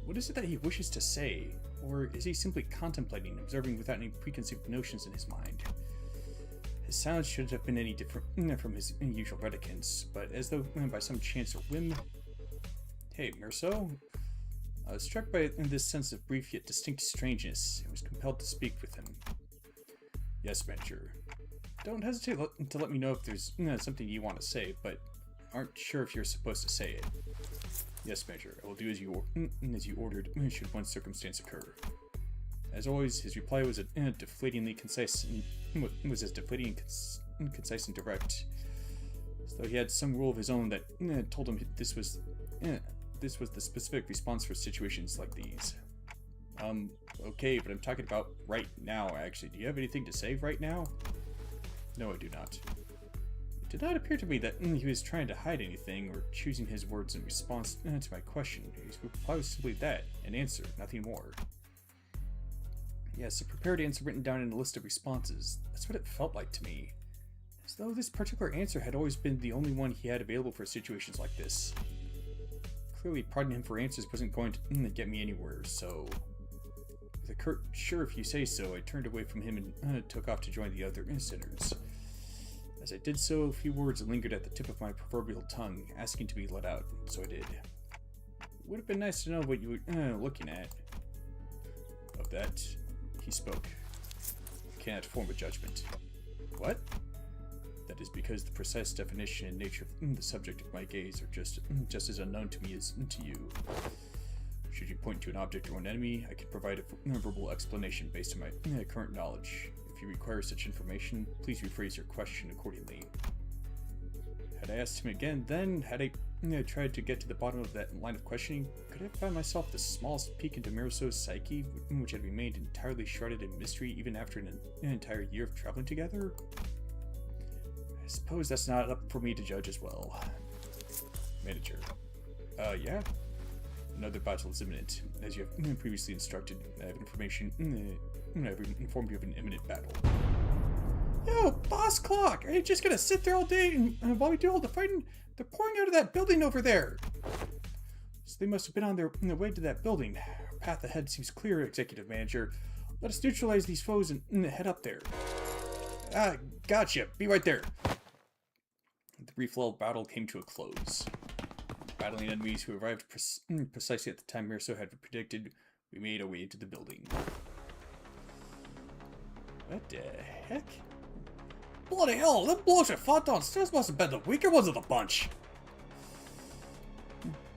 What is it that he wishes to say? Or is he simply contemplating, observing without any preconceived notions in his mind? His silence shouldn't have been any different from his usual reticence, but as though by some chance or whim... Hey, Merceau? I was struck by this sense of brief yet distinct strangeness, and was compelled to speak with him. Yes, Venture. Don't hesitate to let me know if there's something you want to say, but aren't sure if you're supposed to say it. Yes, Major. I will do as you ordered should one circumstance occur. As always, his reply was deflatingly concise and was as deflating and concise and direct, as though he had some rule of his own that told him this was the specific response for situations like these. Okay, but I'm talking about right now. Actually, do you have anything to say right now? No, I do not. It did not appear to me that he was trying to hide anything or choosing his words in response to my question. His reply was simply that, an answer, nothing more. Yes, a prepared answer written down in a list of responses. That's what it felt like to me. As though this particular answer had always been the only one he had available for situations like this. Clearly, prodding him for answers wasn't going to get me anywhere, so... With a curt, "Sure, if you say so," I turned away from him and took off to join the other sinners. As I did so, a few words lingered at the tip of my proverbial tongue, asking to be let out, so I did. It would have been nice to know what you were looking at. Of that, he spoke. I cannot form a judgment. What? That is because the precise definition and nature of the subject of my gaze are just as unknown to me as to you. Should you point to an object or an enemy, I can provide a verbal explanation based on my current knowledge. If you require such information, please rephrase your question accordingly. Had I asked him again then, had I tried to get to the bottom of that line of questioning, could I have found myself the smallest peek into Mariso's psyche, which had remained entirely shrouded in mystery even after an entire year of traveling together? I suppose that's not up for me to judge as well. Manager. Yeah? Another battle is imminent. As you have previously instructed, I have I've informed you of an imminent battle. Yo, Boss Clock! Are you just gonna sit there all day and while we do all the fighting? They're pouring out of that building over there! So they must have been on their way to that building. Our path ahead seems clear, Executive Manager. Let us neutralize these foes and head up there. Gotcha. Be right there. The brief lull battle came to a close. Battling enemies who arrived precisely at the time Mariso had predicted, we made our way into the building. What the heck? Bloody hell, them blokes that fought downstairs must have been the weaker ones of the bunch.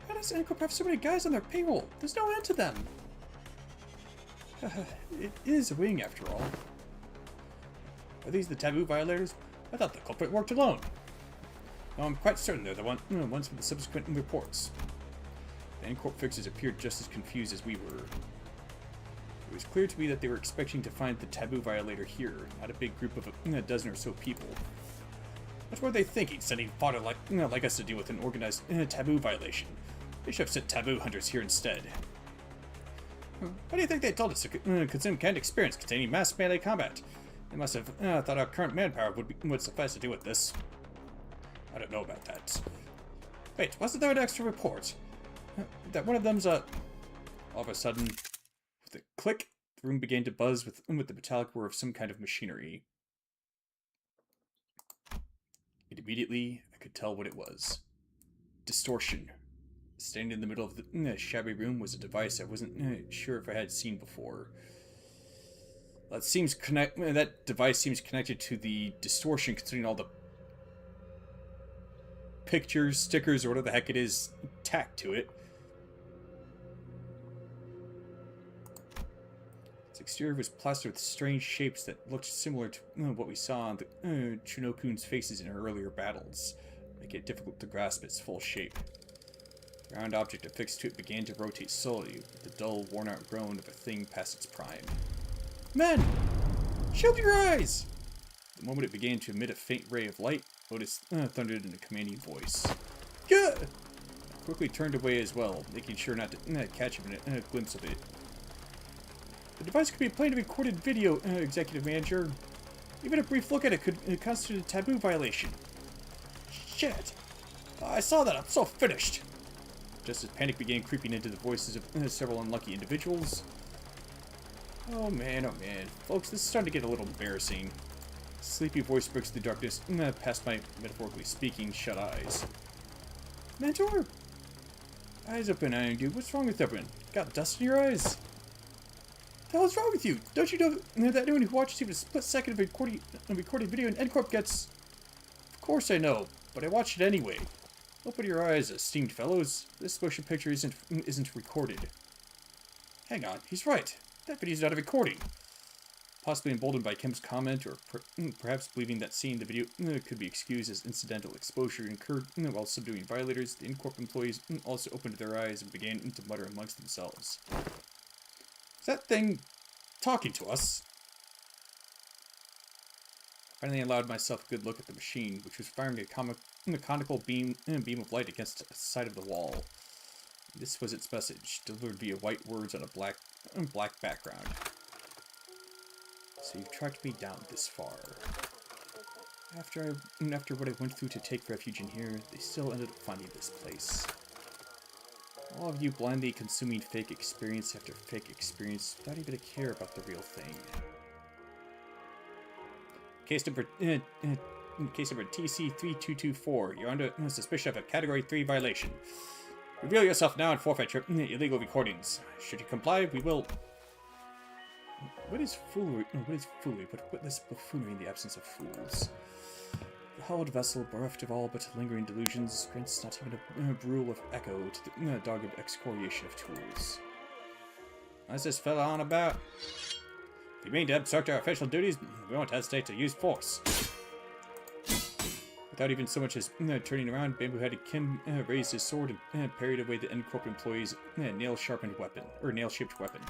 How does Anchor have so many guys on their payroll? There's no end to them. It is a wing, after all. Are these the taboo violators? I thought the culprit worked alone. No, I'm quite certain they're the ones with the subsequent reports. The N-Corp fixers appeared just as confused as we were. It was clear to me that they were expecting to find the taboo violator here, not a big group of a dozen or so people. What were they thinking, sending fodder like us to deal with an organized taboo violation? They should have sent taboo hunters here instead. What do you think they told us to consume canned experience containing mass melee combat? They must have thought our current manpower would suffice to deal with this. I don't know about that. Wait, wasn't there an extra report? That one of them's All of a sudden, with a click, the room began to buzz with the metallic whir of some kind of machinery. And immediately, I could tell what it was. Distortion. Standing in the middle of the shabby room was a device I wasn't sure if I had seen before. That device seems connected to the distortion, considering all the pictures, stickers, or whatever the heck it is, tacked to it. Its exterior was plastered with strange shapes that looked similar to what we saw on the Chunokun's faces in her earlier battles, making it difficult to grasp its full shape. The round object affixed to it began to rotate slowly, with the dull, worn-out groan of a thing past its prime. Men! Shield your eyes! The moment it began to emit a faint ray of light, Otis thundered in a commanding voice. Good! I quickly turned away as well, making sure not to catch even a glimpse of it. The device could be playing a recorded video, Executive Manager. Even a brief look at it could constitute a taboo violation. Shit! I saw that, I'm so finished! Just as panic began creeping into the voices of several unlucky individuals. Oh man, folks, this is starting to get a little embarrassing. Sleepy voice breaks the darkness past my, metaphorically speaking, shut eyes. Mentor? Eyes open, iron dude. What's wrong with everyone? Got dust in your eyes? What the hell is wrong with you? Don't you know that anyone who watches even a split second of a recorded video in N-Corp gets... Of course I know, but I watched it anyway. Open your eyes, esteemed fellows. This motion picture isn't recorded. Hang on, he's right. That video's not a recording. Possibly emboldened by Kim's comment, or perhaps believing that seeing the video could be excused as incidental exposure incurred while subduing violators, the N-Corp employees also opened their eyes and began to mutter amongst themselves. Is that thing talking to us? Finally allowed myself a good look at the machine, which was firing a conical beam of light against the side of the wall. This was its message, delivered via white words on a black background. So you've tracked me down this far. After what I went through to take refuge in here, they still ended up finding this place. All of you blindly consuming fake experience after fake experience without even a care about the real thing. Case number TC3224. You're under suspicion of a Category 3 violation. Reveal yourself now and forfeit your illegal recordings. Should you comply, we will... What is foolery? No, what is foolery? What is buffoonery in the absence of fools? The hallowed vessel, bereft of all but lingering delusions, grants not even a rule of echo to the dog of excoriation of tools. What's this fella on about? If you mean to obstruct our official duties, we won't hesitate to use force. Without even so much as turning around, bamboo-headed Kim raised his sword and parried away the N-Corp employee's nail-shaped weapon.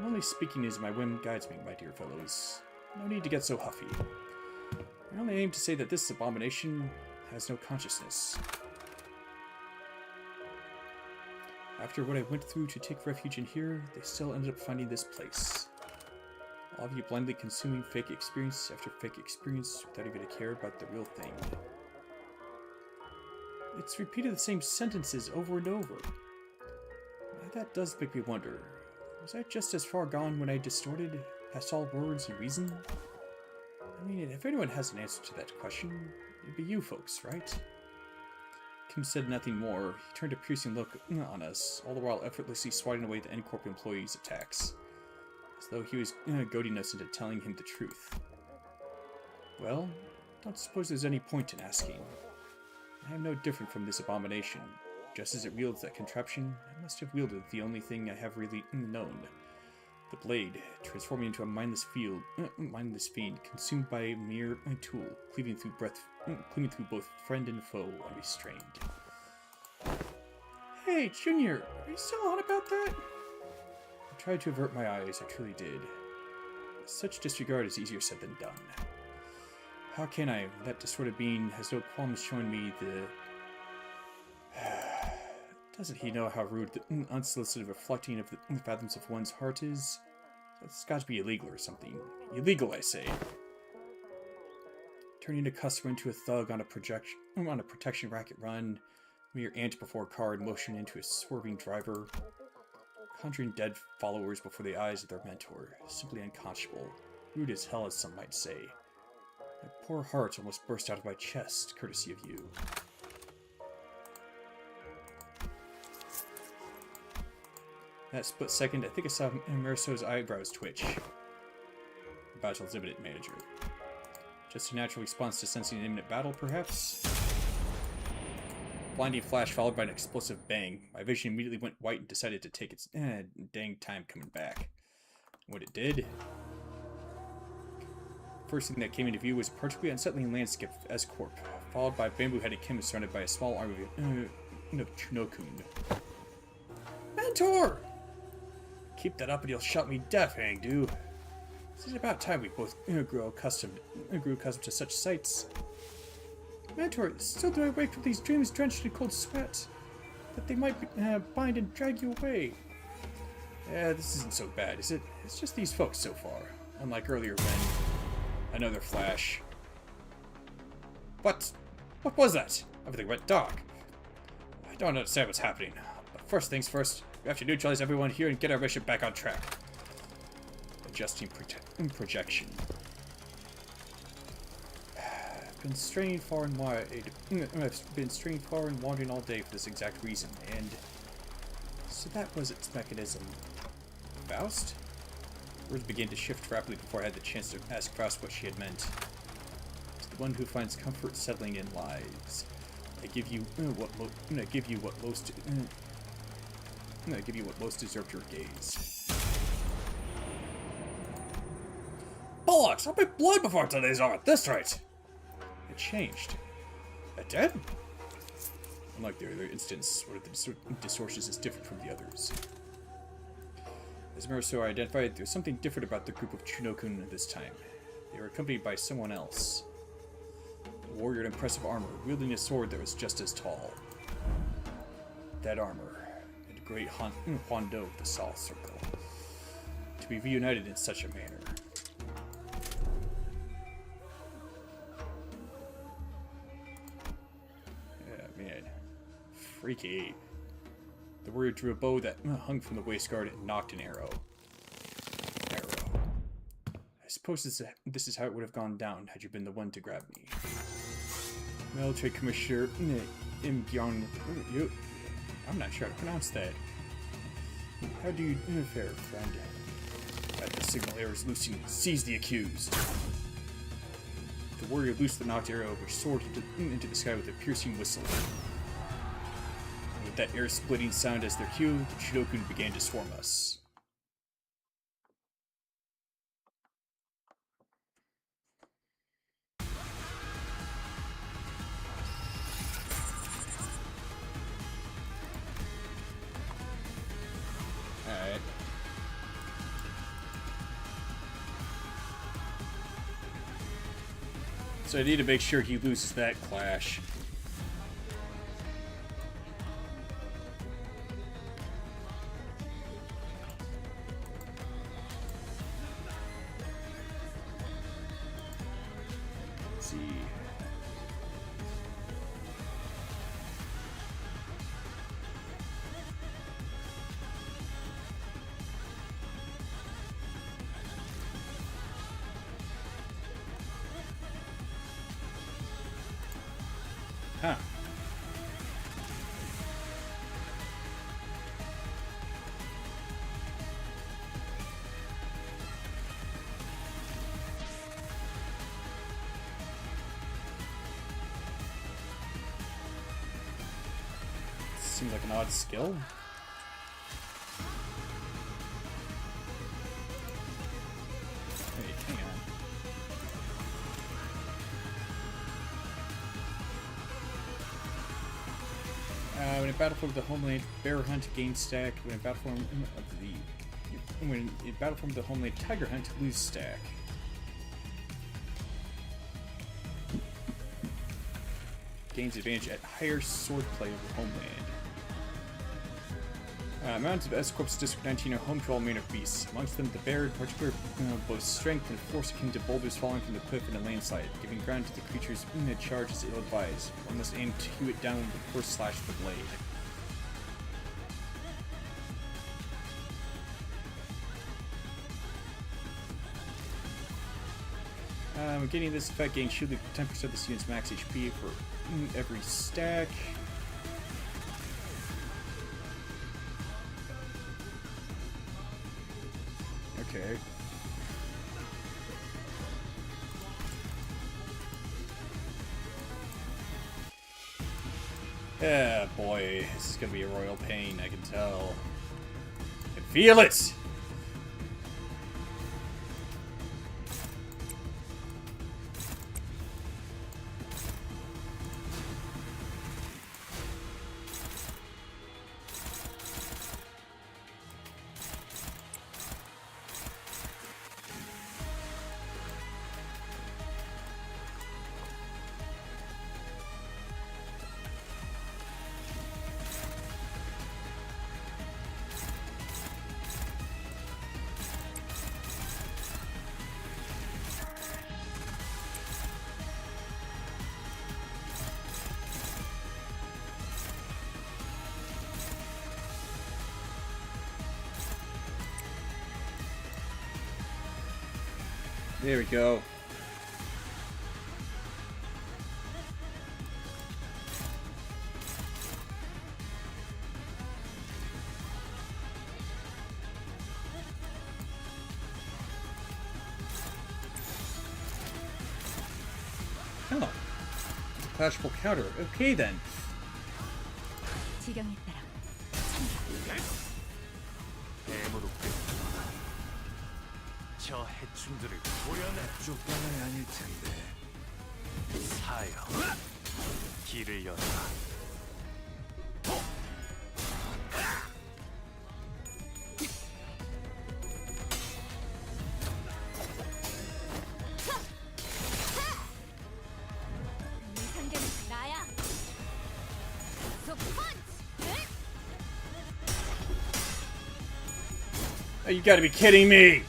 Only speaking as my whim guides me, my dear fellows. No need to get so huffy. I only aim to say that this abomination has no consciousness. After what I went through to take refuge in here, they still ended up finding this place. All of you blindly consuming fake experience after fake experience without even a care about the real thing. It's repeated the same sentences over and over. That does make me wonder. Was I just as far gone when I distorted past all words and reason? I mean, if anyone has an answer to that question, it'd be you folks, right? Kim said nothing more. He turned a piercing look on us, all the while effortlessly swatting away the N-Corp employee's attacks, as though he was goading us into telling him the truth. Well, don't suppose there's any point in asking. I am no different from this abomination. Just as it wields that contraption, I must have wielded the only thing I have really known. The blade, transforming into a mindless fiend, consumed by a mere tool, cleaving through both friend and foe, unrestrained. Hey, Junior, are you still on about that? I tried to avert my eyes, I truly did. Such disregard is easier said than done. How can I, when that distorted being has no qualms showing me the... Doesn't he know how rude the unsolicited reflecting of the fathoms of one's heart is? That's got to be illegal or something. Illegal, I say. Turning a customer into a thug on a protection racket run, mere ant before a car in motion into a swerving driver, conjuring dead followers before the eyes of their mentor, simply unconscionable, rude as hell, as some might say. My poor heart almost burst out of my chest, courtesy of you. That split second, I think I saw Mariso's eyebrows twitch. Battle's imminent, manager. Just a natural response to sensing an imminent battle, perhaps? Blinding flash followed by an explosive bang. My vision immediately went white and decided to take its dang time coming back. What it did? First thing that came into view was a particularly unsettling landscape of S-Corp, followed by bamboo-headed Kim surrounded by a small army of Chunokun. Mentor! Keep that up and you'll shut me deaf, Hangdu. This is about time we both grew accustomed to such sights. Mentor, still do I wake from these dreams drenched in cold sweat, that they might bind and drag you away. Yeah, this isn't so bad, is it? It's just these folks so far, unlike earlier when... Another flash. What? What was that? Everything went dark. I don't understand what's happening, but first things first, we have to neutralize everyone here and get our mission back on track. Adjusting projection. I've been straying far and wide. I've been straying far and wandering all day for this exact reason, and so that was its mechanism. Faust? Words began to shift rapidly before I had the chance to ask Faust what she had meant. To the one who finds comfort settling in lies, I give you what most deserved your gaze. Bollocks! I'll be blood before today's over at this rate! It changed. It did? Unlike the other instance, one of the distortions is different from the others. As Mariso identified, there was something different about the group of Chunokun this time. They were accompanied by someone else. A warrior in impressive armor, wielding a sword that was just as tall. That armor, and great Huando of the South Circle. To be reunited in such a manner. freaky. The warrior drew a bow that hung from the waist guard and knocked an arrow. I suppose this is how it would have gone down had you been the one to grab me. Military Commissioner Im Byung. I'm not sure how to pronounce that. How do you fare, friend? At the signal, arrows loosing, seize the accused. The warrior loosed the knocked arrow, which soared into the sky with a piercing whistle. And with that air-splitting sound as their cue, the Chidokun began to swarm us. Alright. So I need to make sure he loses that clash. Let's see. Huh. Seems like an odd skill. Wait, hang on. When in battle form of the homeland, bear hunt gain stack. When in battle form of the homeland, tiger hunt lose stack. Gains advantage at higher swordplay of the homeland. Mountains of S-Corp's District 19 are home to all manner of beasts. Amongst them, the bear in particular boasts strength and force akin to boulders falling from the cliff in a landslide, giving ground to the creature's charge is ill-advised. One must aim to hew it down with the first slash of the blade. Getting this effect gains shielded 10% of the student's max HP for every stack. Okay. Ah, boy, this is gonna be a royal pain, I can tell. I can feel it! There we go. Oh. Clashable counter. Okay then. 지령에 따라 애무로 저 해충들을 보려내. 쪽방이 아닐 텐데. 사여, 길을 열어라. 네 상대는 나야. 속 펀치. Oh, you gotta be kidding me!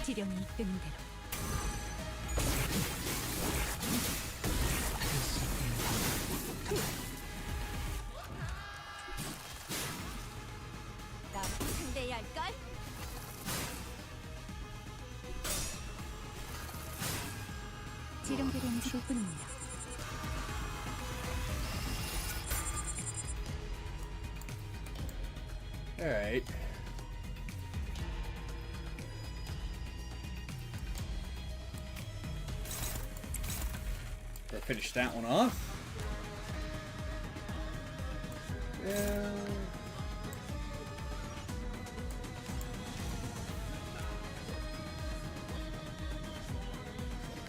지령이 이끄는 대로. 나 상대해야 할걸? 지령대로 움직일 뿐입니다. Alright. Gotta finish that one off.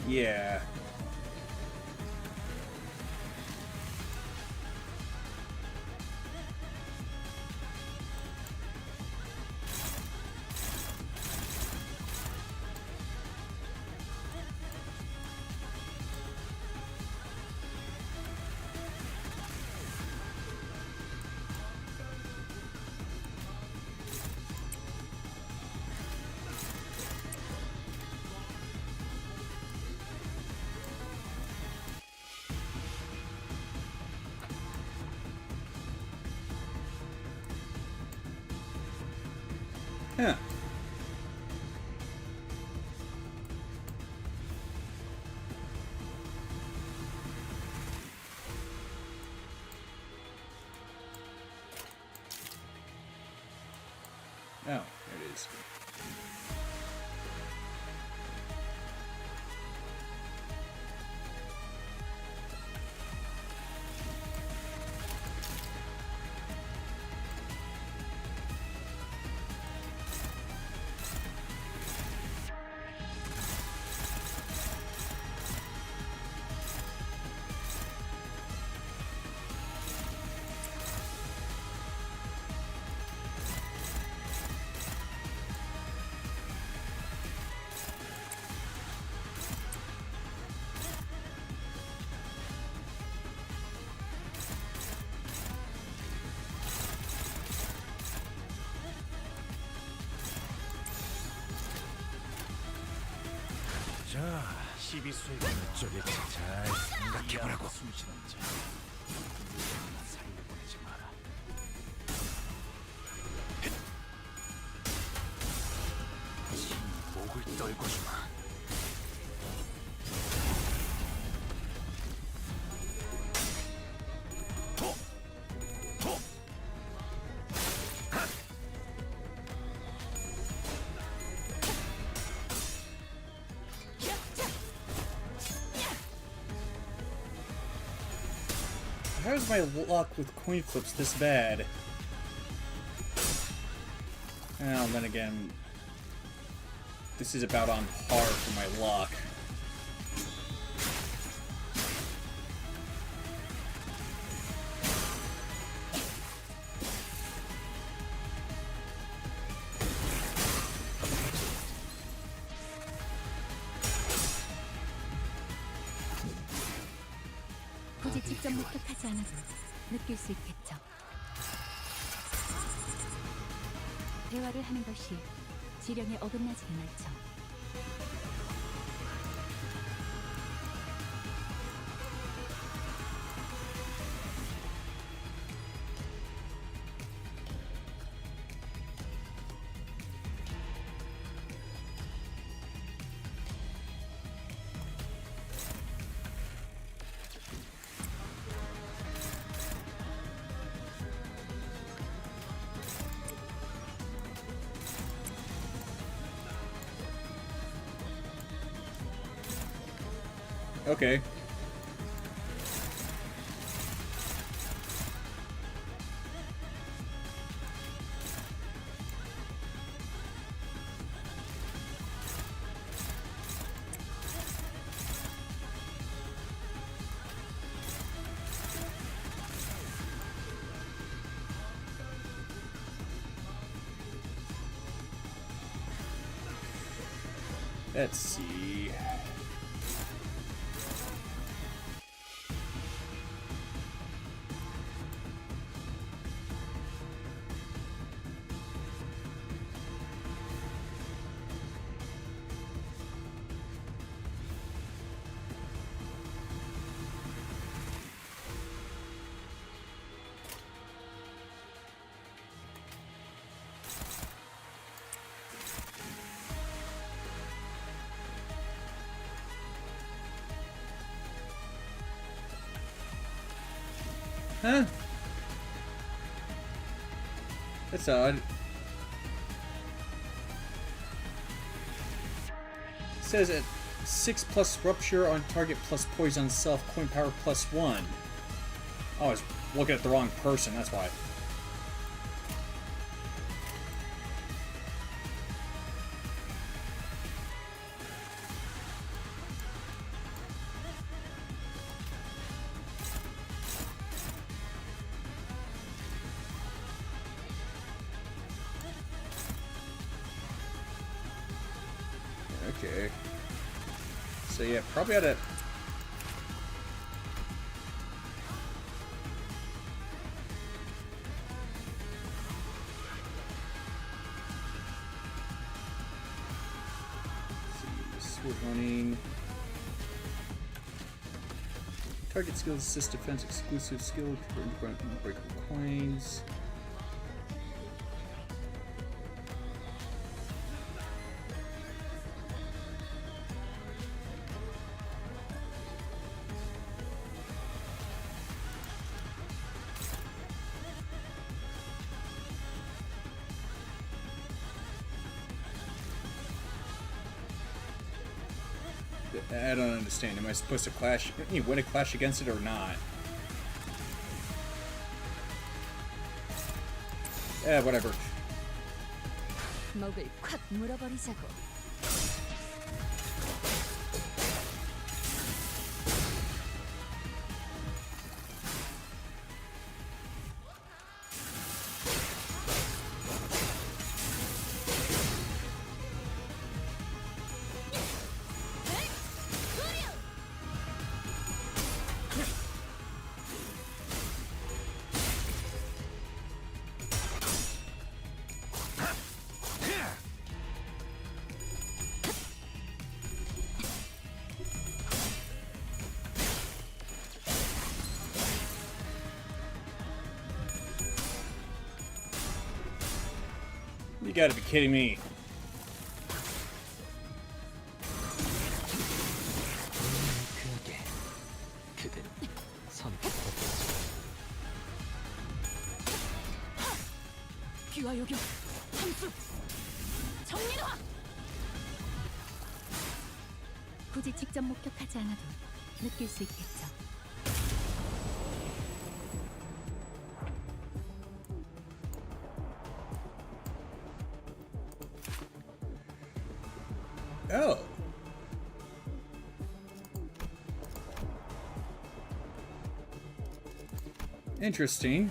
Yeah. Huh. Oh, there it is. 자, 12수의 저기 잘 생각해보라고. 숨쉬는 자. 하나 살려보내지 마라. 진 목을 떨고 주마. How's my luck with coin flips this bad? Well, then again, this is about on par for my luck. 굳이 직접 목격하지 않아도 느낄 수 있겠죠. 대화를 하는 것이 지령에 어긋나지가 않죠. Okay. Let's see. Huh? That's odd. It says at 6 plus rupture on target plus poison on self, coin power plus 1. Oh, I was looking at the wrong person, that's why. Okay. So yeah, probably ought to... Sword running. Target skills, assist defense, exclusive skill for unbreakable coins. I don't understand. Am I supposed to clash? Win a clash against it or not? Whatever. 목을 콱 물어버리자고. You gotta be kidding me. 그대 선택했지. 귀와 요격, 함수, 정리화. 굳이 직접 목격하지 않아도 느낄 수 있겠죠. Oh. Interesting.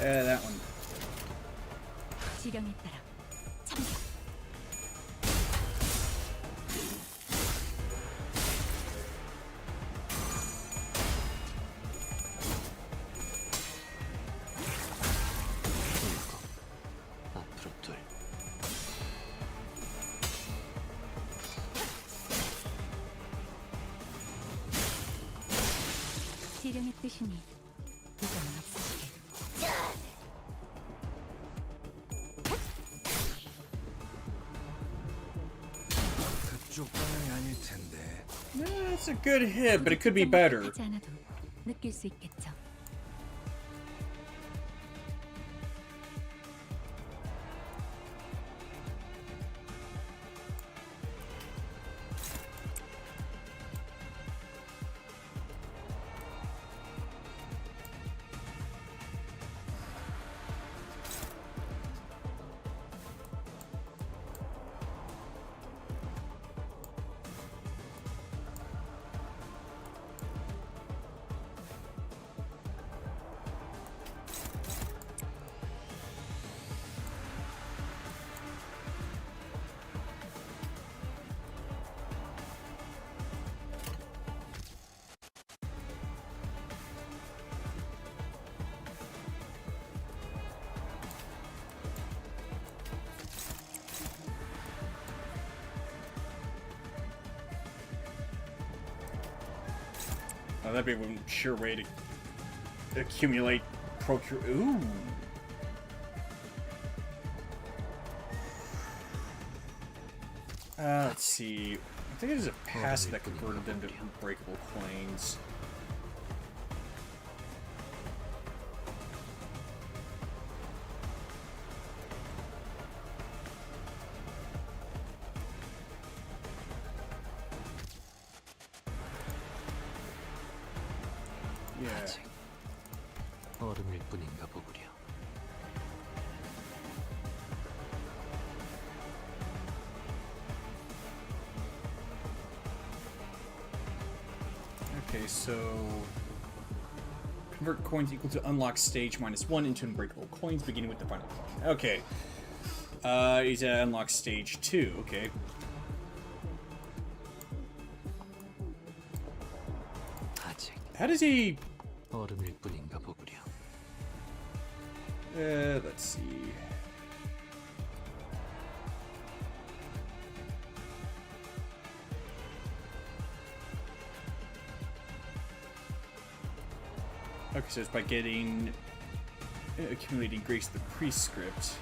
That one. 지령에 따라 참격. 앞으로 둘. 지령의 뜻이니 부정은 없으시게. 그쪽 방향이 아닐 텐데. That's a good hit, but it could be better. 하지 않아도 느낄 수 있겠죠. Oh, that'd be one sure way to accumulate procure. Ooh. Let's see. I think there's a passive that converted them to unbreakable coins. Yeah. 아직 얼음일 뿐인가 보구려. Okay, so convert coins equal to unlock stage -1 into unbreakable coins, beginning with the final coin. Okay. He's at unlock stage 2. Okay. 아직 How does he? 얼음일 뿐인가 보구려. Let's see. Okay, so it's by getting accumulating grace the prescript.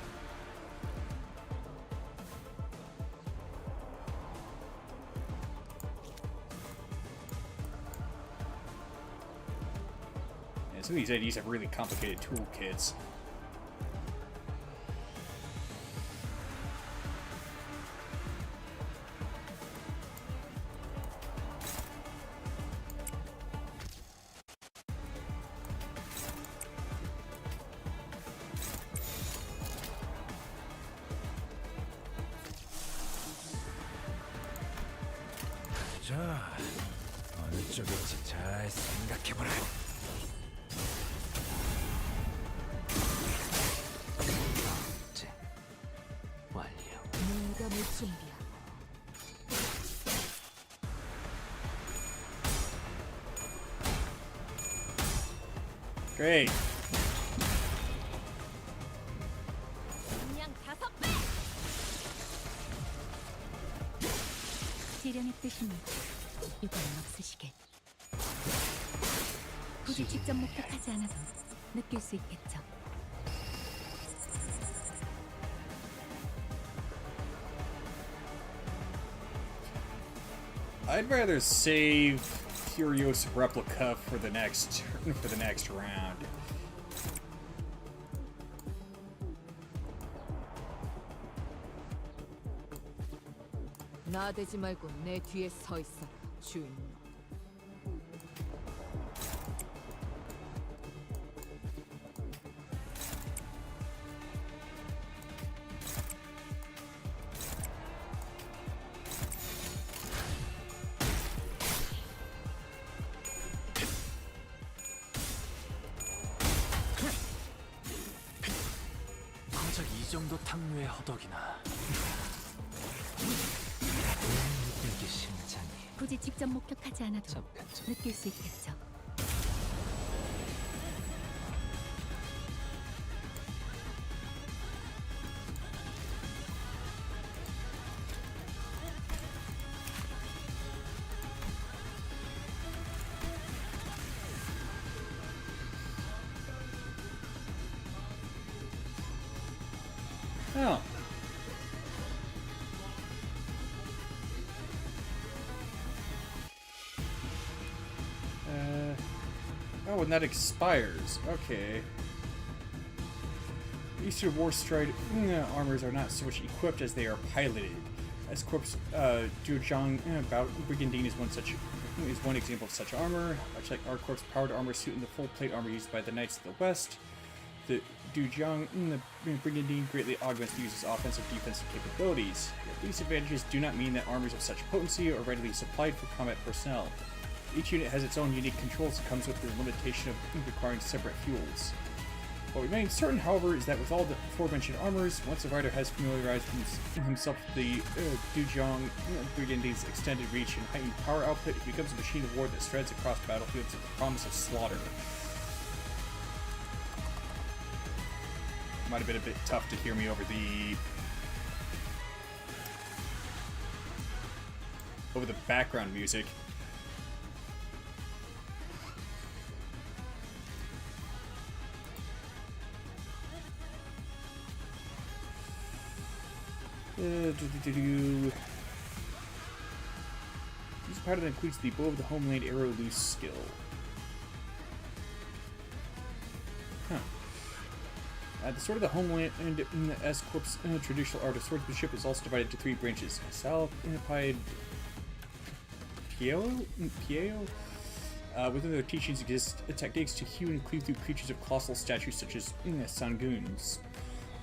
Yeah, some of these IDs have really complicated toolkits. 자, 어느 쪽일지 잘 생각해보라고. 이제 완료. 무감을 준비하고 Great. 그냥 5배. 시련의 뜻입니다. 이건 없으시게. 굳이 직접 목격하지 않아도 느낄 수 있겠죠. I'd rather save Curious Replica for the next round. 나대지 말고 내 뒤에 서 있어, 주인. 고작 이 정도 탕류의 허덕이나. 이게 심장이 굳이 직접 목격하지 않아도 잠깐 좀 느낄 수 있겠죠. Oh. Oh, and that expires. Okay. Eastern War Stride armors are not so much equipped as they are piloted. As Corp's Duojang Brigandine is one example of such armor. Much like our Corp's powered armor suit and the full plate armor used by the Knights of the West, the Duojang Brigandine greatly augments the user's offensive defensive capabilities. Yet these advantages do not mean that armors of such potency are readily supplied for combat personnel. Each unit has its own unique controls that comes with the limitation of requiring separate fuels. What remains certain, however, is that with all the aforementioned armors, once a rider has familiarized himself with the Duojang Brigandine's extended reach and heightened power output, it becomes a machine of war that spreads across battlefields with the promise of slaughter. Might have been a bit tough to hear me over the background music. Use pattern includes the Bow of the Homeland Arrow Loose skill. Huh. The Sword of the Homeland and the S Corp's traditional art of swordsmanship is also divided into 3 branches. Salpied Pieo? Within their teachings exist techniques to hew and cleave through creatures of colossal stature such as Sanguns.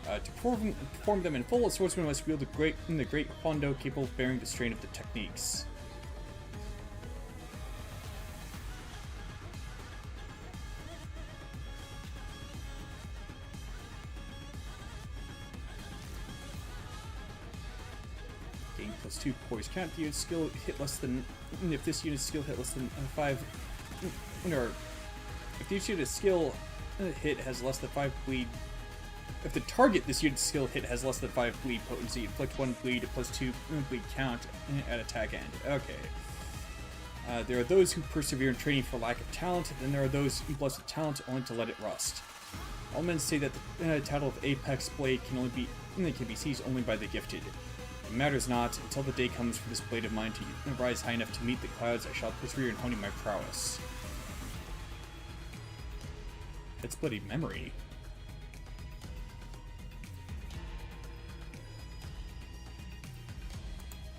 To perform them in full, a swordsman must wield the great Hondo capable of bearing the strain of the techniques. Gain +2 poise count. The unit's skill hit less than. If this unit's skill hit less than 5, or if this unit's skill hit has less than 5 bleed. If the target this unit's skill hit has less than 5 bleed potency, inflict 1 bleed at +2 bleed count at attack end. Okay. There are those who persevere in training for lack of talent, and there are those who bless with talent only to let it rust. All men say that the title of Apex Blade can be seized only by the gifted. It matters not, until the day comes for this blade of mine to rise high enough to meet the clouds, I shall persevere in honing my prowess. It's bloody memory.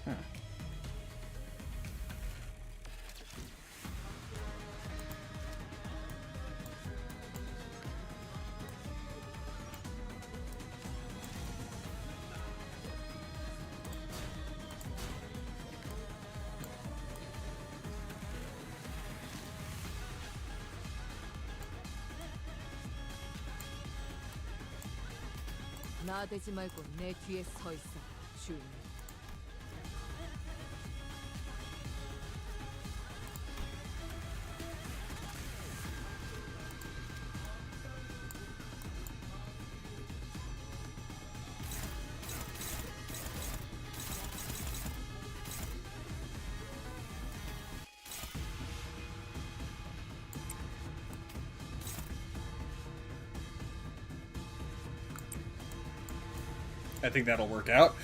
Huh. 나대지 말고 내 뒤에 서 있어, 주인. I think that'll work out.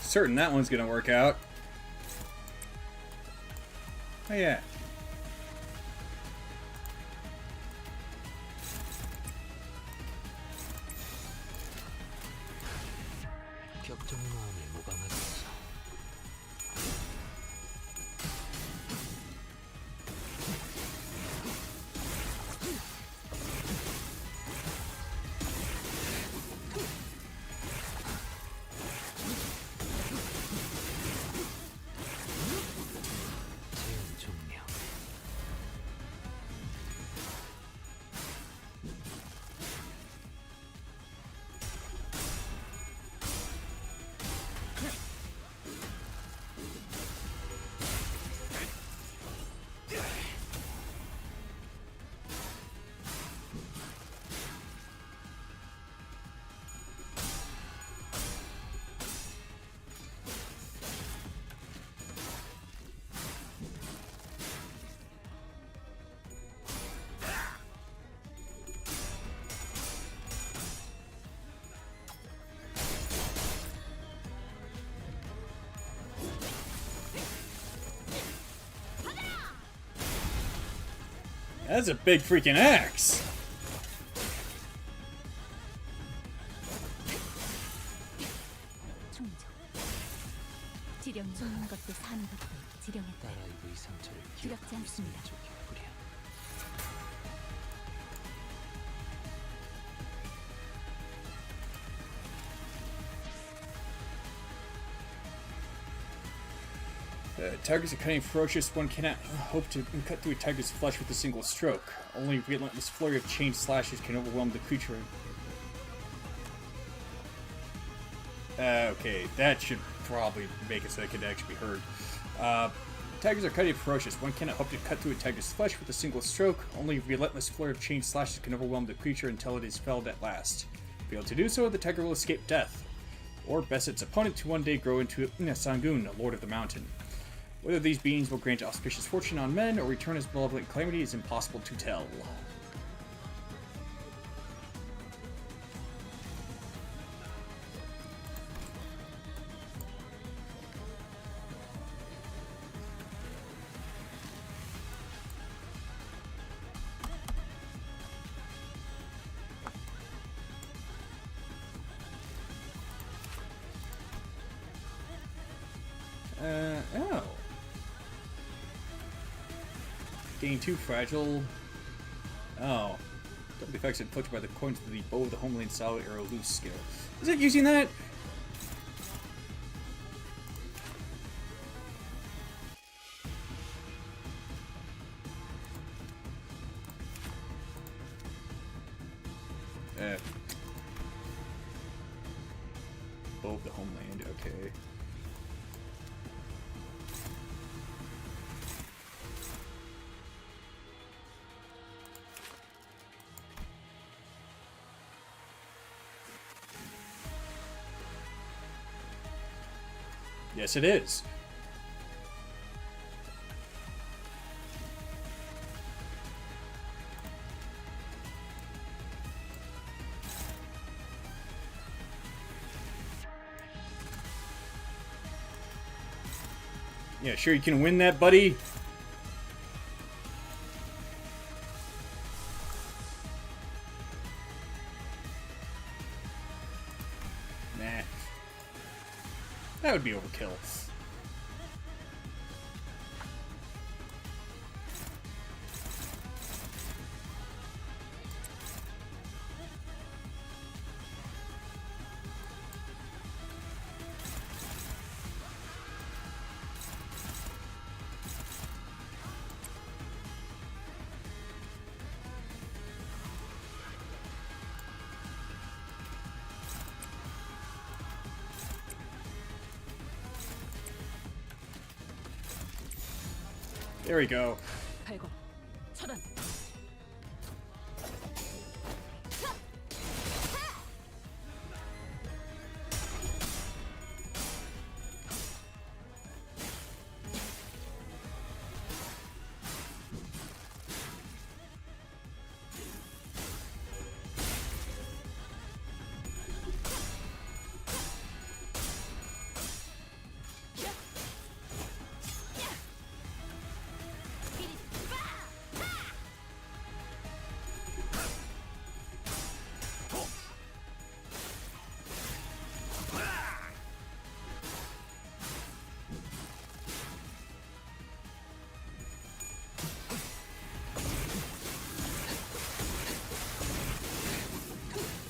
Certain that one's gonna work out. Oh yeah. 격정의 마음을 모방하겠어. 체험 종료. That's a big freaking axe. 충족. 지령 죽는 것도 사는 것도 지령에 따라 나라이브의 상처를 두렵지 않습니다. 쪽이 뿌려. Tigers are cunning, ferocious. One cannot hope to cut through a tiger's flesh with a single stroke. Only a relentless flurry of chained slashes can overwhelm the creature. Okay, that should probably make it so it can actually be heard. Tigers are cunning and ferocious. One cannot hope to cut through a tiger's flesh with a single stroke. Only a relentless flurry of chained slashes can overwhelm the creature until it is felled at last. Fail to do so, the tiger will escape death, or best its opponent to one day grow into a Sangun, a lord of the mountain. Whether these beings will grant auspicious fortune on men or return as malevolent calamity is impossible to tell. Oh. Getting too fragile. Oh. Double effects inflicted by the coins of the bow of the homeland style arrow loose skill. Is it using that? Bow of the homeland, okay. Yes, it is. Yeah, sure you can win that, buddy. Nah. That would be overkill. There we go. 발광. 차단.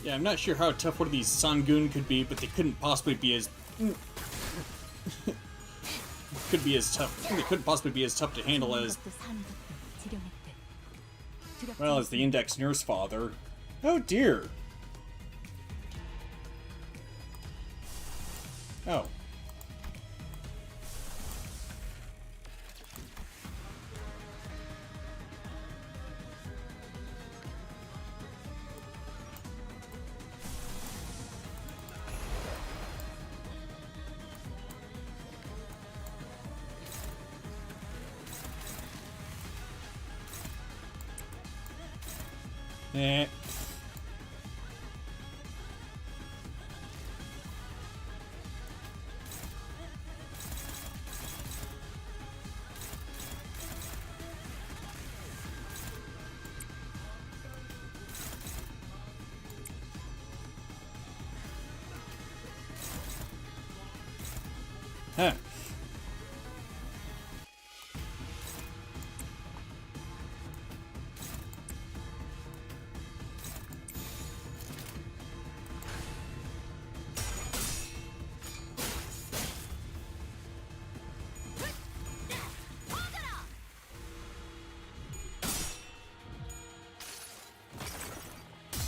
Yeah, I'm not sure how tough one of these Sangun could be, but they couldn't possibly be as... could be as tough. They couldn't possibly be as tough to handle as... well, as the Index Nurse Father. Oh dear. Oh. Eh. Huh.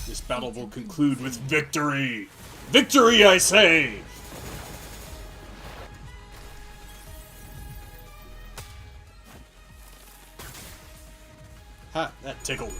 This battle will conclude with victory! Victory, I say! Ha, that tickled.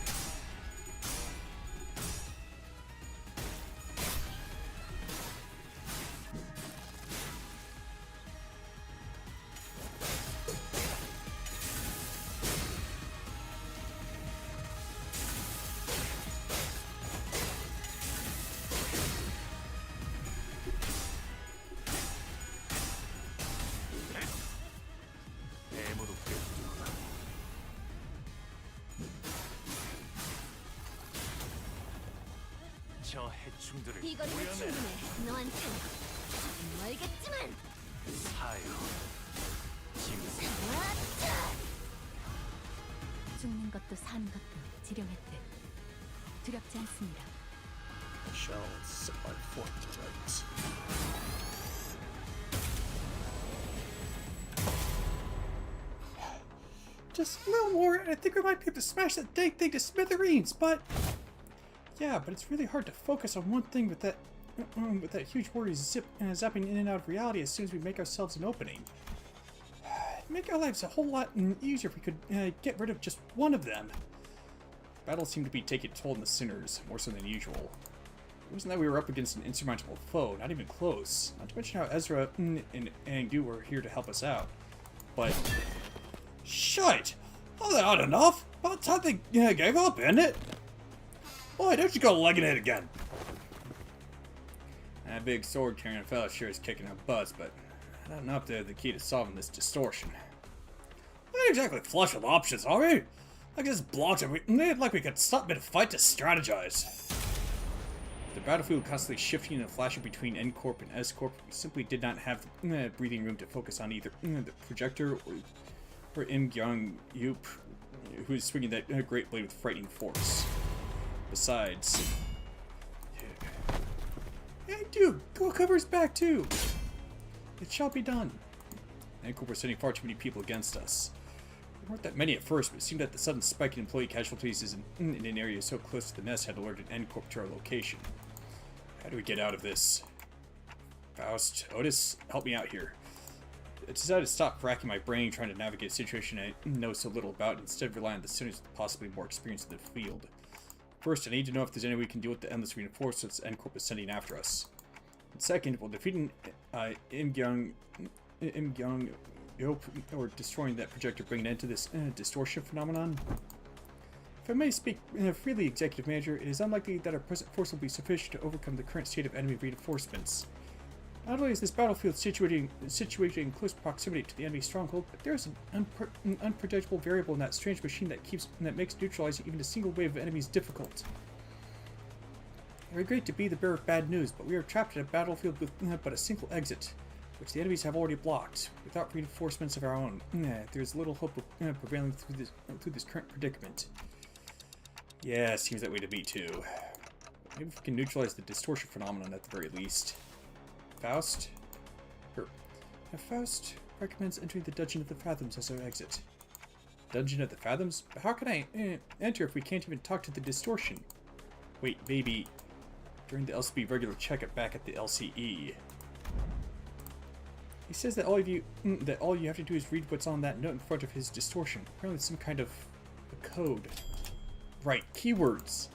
저 해충들을 이거는 구해내 충분해. 너한텐 멀겠지만. 사요. 짐승 왔다. 죽는 것도 사는 것도 지령했듯 두렵지 않습니다. I shall set my foot right. Just a little more, and I think we might be able to smash that dang thing to smithereens, but... Yeah, but it's really hard to focus on one thing with that huge warrior zapping in and out of reality as soon as we make ourselves an opening. It'd make our lives a whole lot easier if we could get rid of just one of them. Battle seemed to be taking a toll on the sinners, more so than usual. It wasn't that we were up against an insurmountable foe, not even close. Not to mention how Ezra and Angdu were here to help us out. But... Shite! Oh, that not enough! About time they gave up, isn't it? Boy, don't you go legging it again! That big sword-carrying fella sure is kicking our butts, but I don't know if they're the key to solving this distortion. We ain't exactly flush with options, are we? Like this blocks it, like we could stop mid-fight to strategize. The battlefield constantly shifting and flashing between N Corp and S Corp, we simply did not have breathing room to focus on either the projector or Im Gyong Yup, who is swinging that great blade with frightening force. Besides... Hey dude, go cover his back too! It shall be done. N Corp were sending far too many people against us. There weren't that many at first, but it seemed that the sudden spike in employee casualties in an area so close to the nest had alerted N Corp to our location. How do we get out of this? Faust, Otis, help me out here. I decided to stop racking my brain trying to navigate a situation I know so little about and instead rely on the sinners possibly more experienced in the field. First, I need to know if there's any way we can deal with the endless reinforcements N Corp is sending after us. And second, while defeating Im Gyong or destroying that projector bring an end to this distortion phenomenon? If I may speak freely, Executive Manager, it is unlikely that our present force will be sufficient to overcome the current state of enemy reinforcements. Not only is this battlefield situated in close proximity to the enemy stronghold, but there is an unpredictable variable in that strange machine that makes neutralizing even a single wave of enemies difficult. I regret to be the bearer of bad news, but we are trapped in a battlefield with but a single exit, which the enemies have already blocked. Without reinforcements of our own, there is little hope of prevailing through this current predicament. Yeah, it seems that way to me too. Maybe if we can neutralize the distortion phenomenon at the very least. Faust? Faust recommends entering the Dungeon of the Fathoms as our exit. Dungeon of the Fathoms? But how can I enter if we can't even talk to the distortion? Wait, maybe during the LCB regular checkup back at the LCE. He says that all you have to do is read what's on that note in front of his distortion. Apparently some kind of a code. Right, keywords.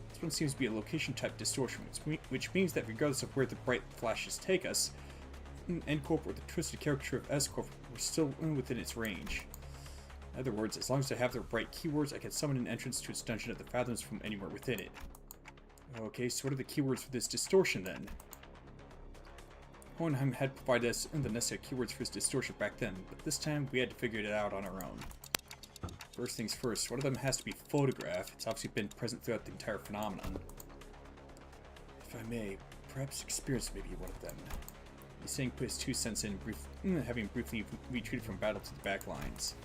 This one seems to be a location type distortion, which means that regardless of where the bright flashes take us, N Corp or the twisted caricature of S Corp we're still within its range. In other words, as long as I have the right keywords, I can summon an entrance to its Dungeon of the Fathoms from anywhere within it. Okay, so what are the keywords for this distortion then? Hohenheim had provided us the necessary keywords for his distortion back then, but this time we had to figure it out on our own. First things first, one of them has to be photograph. It's obviously been present throughout the entire phenomenon. If I may, perhaps experience may be one of them. You saying put his 2 cents in, having briefly retreated from battle to the back lines.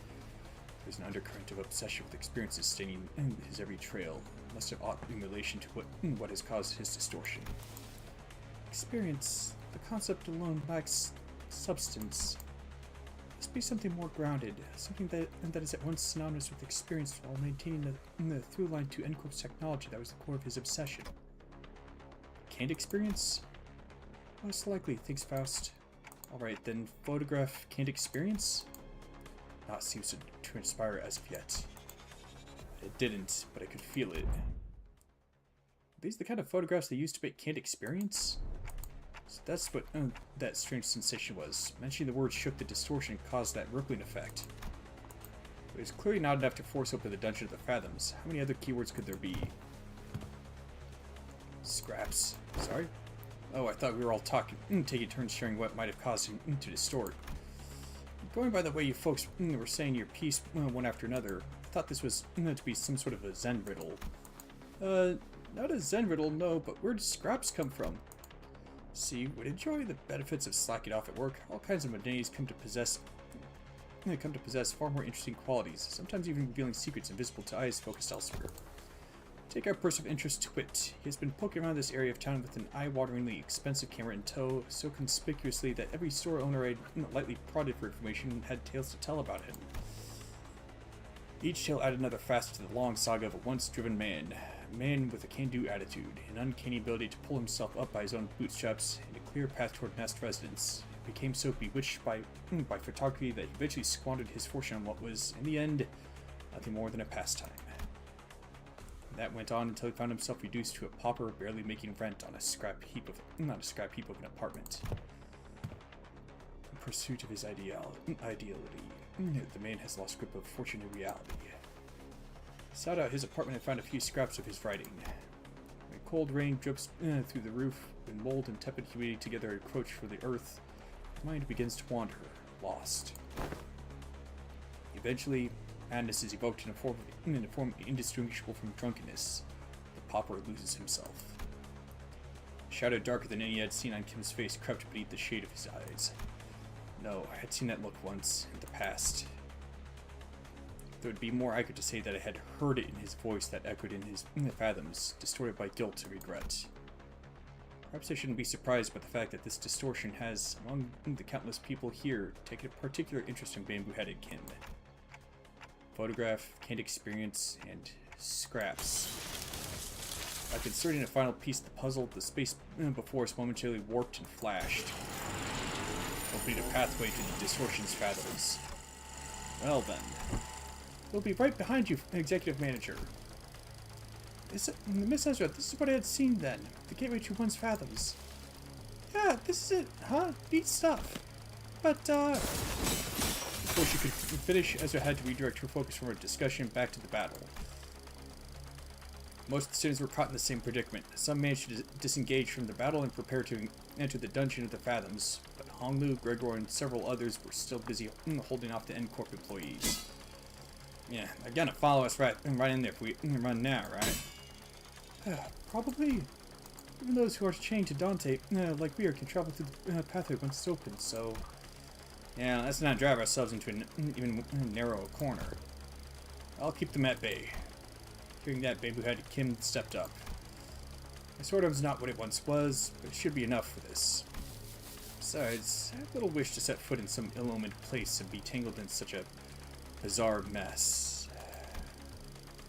There's an undercurrent of obsession with experiences staining his every trail, must have ought in relation to what has caused his distortion. Experience, the concept alone lacks substance. Must be something more grounded, something that is at once synonymous with experience while maintaining the through line to N-Corp's technology that was the core of his obsession. Can't experience? Most likely, thinks Faust. Alright, then photograph can't experience? Not seems to transpire as of yet. It didn't, but I could feel it. Are these the kind of photographs they used to make can't experience? So that's what that strange sensation was. Mentioning the word shook the distortion and caused that rippling effect. It was clearly not enough to force open the Dungeon of the Fathoms. How many other keywords could there be? Scraps. Sorry? Oh, I thought we were all taking turns sharing what might have caused him to distort. Going by the way you folks were saying your piece one after another, I thought this was to be some sort of a Zen riddle. Not a Zen riddle, no, but where do scraps come from? See, would enjoy the benefits of slacking off at work. All kinds of mundanities come to possess far more interesting qualities, sometimes even revealing secrets invisible to eyes focused elsewhere. Take our person of interest to wit. He has been poking around this area of town with an eye-wateringly expensive camera in tow, so conspicuously that every store owner I'd lightly prodded for information had tales to tell about him. Each tale added another facet to the long saga of a once-driven man. A man with a can-do attitude, an uncanny ability to pull himself up by his own bootstraps, and a clear path toward nest residence. He became so bewitched by photography that he eventually squandered his fortune on what was, in the end, nothing more than a pastime. That went on until he found himself reduced to a pauper, barely making rent on a scrap heap of an apartment. In pursuit of his ideality, the man has lost grip of fortune and reality. He sought out his apartment and found a few scraps of his writing. When cold rain drips through the roof, when mold and tepid humidity together encroach for the earth, the mind begins to wander, lost. Eventually, madness is evoked in a form indistinguishable from drunkenness. The pauper loses himself. A shadow darker than any I had seen on Kim's face crept beneath the shade of his eyes. No, I had seen that look once, in the past. There would be more I could to say that I had heard it in his voice that echoed in the fathoms, distorted by guilt and regret. Perhaps I shouldn't be surprised by the fact that this distortion has, among the countless people here, taken a particular interest in bamboo-headed Kim. Photograph, can't experience, and scraps. After inserting a final piece of the puzzle, the space before us momentarily warped and flashed, opening a pathway to the distortion's fathoms. Well then, we'll be right behind you, Executive Manager. Miss Ezra, this is what I had seen then. The gateway to one's fathoms. Yeah, this is it, huh? Neat stuff. But, before she could finish, Ezra had to redirect her focus from her discussion back to the battle. Most of the students were caught in the same predicament. Some managed to disengage from the battle and prepare to enter the Dungeon of the Fathoms, but Honglu, Gregor, and several others were still busy holding off the N-Corp employees. Yeah, they're gonna follow us right in there if we run now, right? Probably. Even those who are chained to Dante, like we are, can travel through the pathway once it's open, so... Yeah, let's not drive ourselves into an even narrow corner. I'll keep them at bay. Hearing that, bamboo-headed Kim stepped up. My sword arm's not what it once was, but it should be enough for this. Besides, I have little wish to set foot in some ill-omened place and be tangled in such a bizarre mess.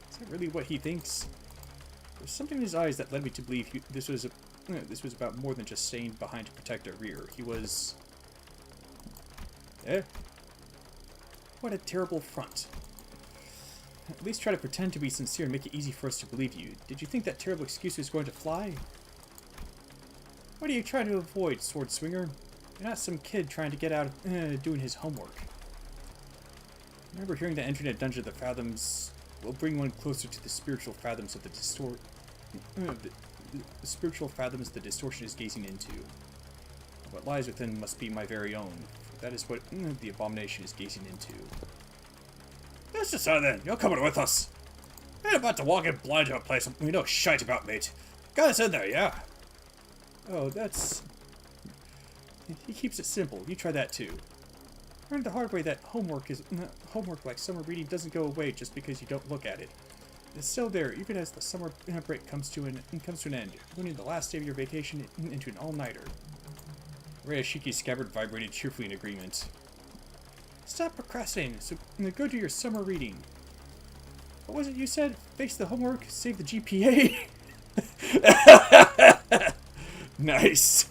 Is that really what he thinks? There's something in his eyes that led me to believe this was about more than just staying behind to protect our rear. He was... What a terrible front. At least try to pretend to be sincere and make it easy for us to believe you. Did you think that terrible excuse was going to fly? What are you trying to avoid, sword swinger? You're not some kid trying to get out of doing his homework. I remember hearing that entering a Dungeon of the Fathoms will bring one closer to the spiritual fathoms of the the spiritual fathoms the distortion is gazing into. What lies within must be my very own. That is what the abomination is gazing into. Let's decide then. You're coming with us. Ain't about to walk in blind to a place we know shite about, mate. Got us in there, yeah? Oh, that's... He keeps it simple. You try that too. Learned the hard way that homework like summer reading doesn't go away just because you don't look at it. It's still there, even as the summer break comes to an end, ruining the last day of your vacation into an all-nighter. Rayashiki's scabbard vibrated cheerfully in agreement. Stop procrastinating, so go do your summer reading. What was it you said? Face the homework, save the GPA? Nice.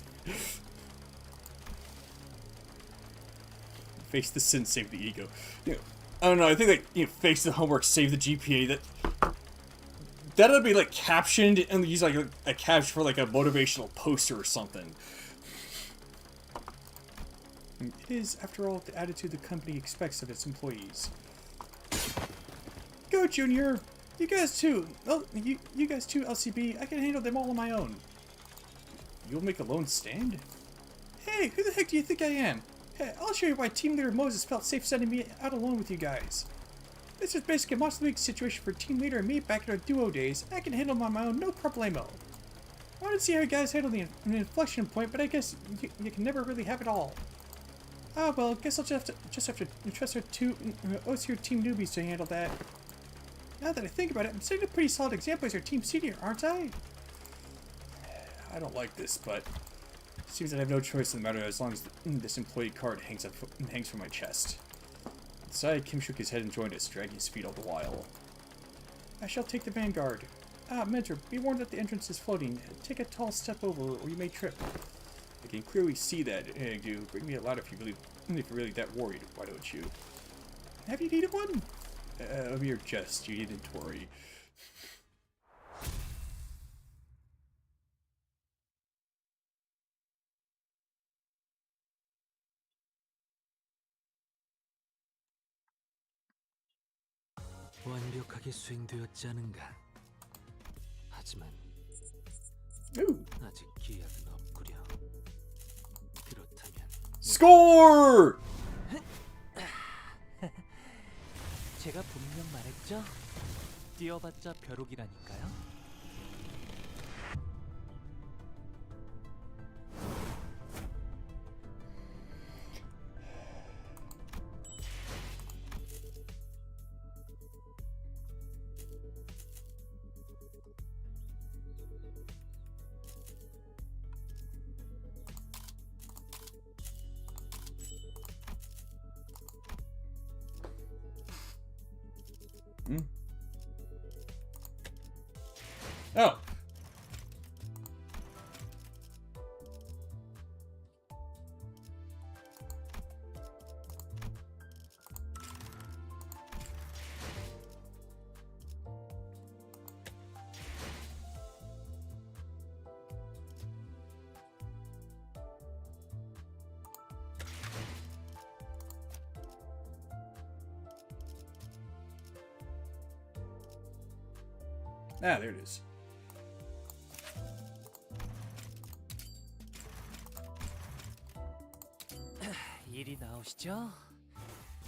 Face the sin, save the ego. I don't know. I think like face the homework, save the GPA. That'll be like captioned and use like a caption for like a motivational poster or something. It is, after all, the attitude the company expects of its employees. Go, Junior. You guys too. Oh, you guys too, LCB. I can handle them all on my own. You'll make a lone stand? Hey, who the heck do you think I am? Hey, I'll show you why Team Leader Moses felt safe sending me out alone with you guys. This is basically a Monster League situation for Team Leader and me back in our duo days. I can handle them on my own, no problemo. I wanted to see how you guys handle the inflection point, but I guess you can never really have it all. Ah, well, guess I'll just have to trust our two OCR Team newbies to handle that. Now that I think about it, I'm setting a pretty solid example as our Team Senior, aren't I? I don't like this, but it seems I have no choice in the matter as long as this employee card hangs from my chest. Inside, Kim shook his head and joined us, dragging his feet all the while. I shall take the vanguard. Ah, Mentor, be warned that the entrance is floating. Take a tall step over, or you may trip. I can clearly see that. Do bring me a ladder if you're really that worried. Why don't you? Have you needed one? A mere jest. You needn't worry. 완벽하게 수행되었지 않은가? 하지만 Ooh. 아직 기약은 없구려. 그렇다면 Score! 제가 분명 말했죠? 뛰어봤자 벼룩이라니까요. Oh. Ah, there it is. 이리 나오시죠.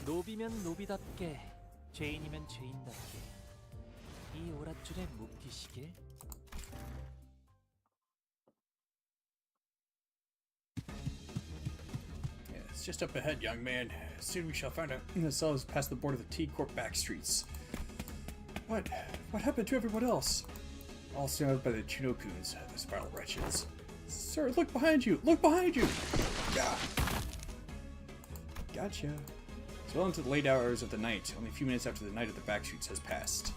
노비면 노비답게, 죄인이면 죄인답게. 이 오랏줄에 묶이시길. Yeah, it's just up ahead, young man. Soon we shall find ourselves past the border of the T-Corp back streets. What happened to everyone else? All surrounded by the Chinokuns, those vile wretches. Sir, look behind you! Look behind you! Yeah. Gotcha. It's well into the late hours of the night, only a few minutes after the night of the backstreets has passed.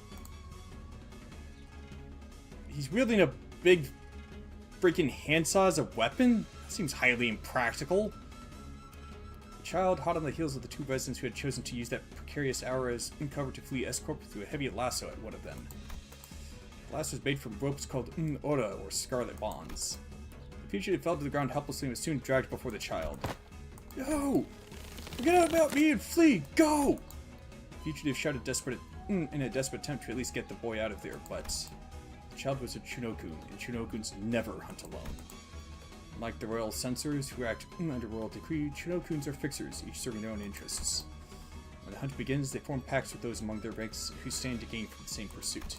He's wielding a big freaking handsaw as a weapon? That seems highly impractical. The child, hot on the heels of the two residents who had chosen to use that precarious hour as cover to flee escort, threw a heavy lasso at one of them. The lasso was made from ropes called ora, or scarlet bonds. The fugitive fell to the ground helplessly and was soon dragged before the child. Yo! Get out about me and flee! Go! The fugitive shouted in a desperate attempt to at least get the boy out of there, but the child was a Chinokun, and Chinokuns never hunt alone. Unlike the royal censors, who act under royal decree, Chinokuns are fixers, each serving their own interests. When the hunt begins, they form pacts with those among their ranks who stand to gain from the same pursuit.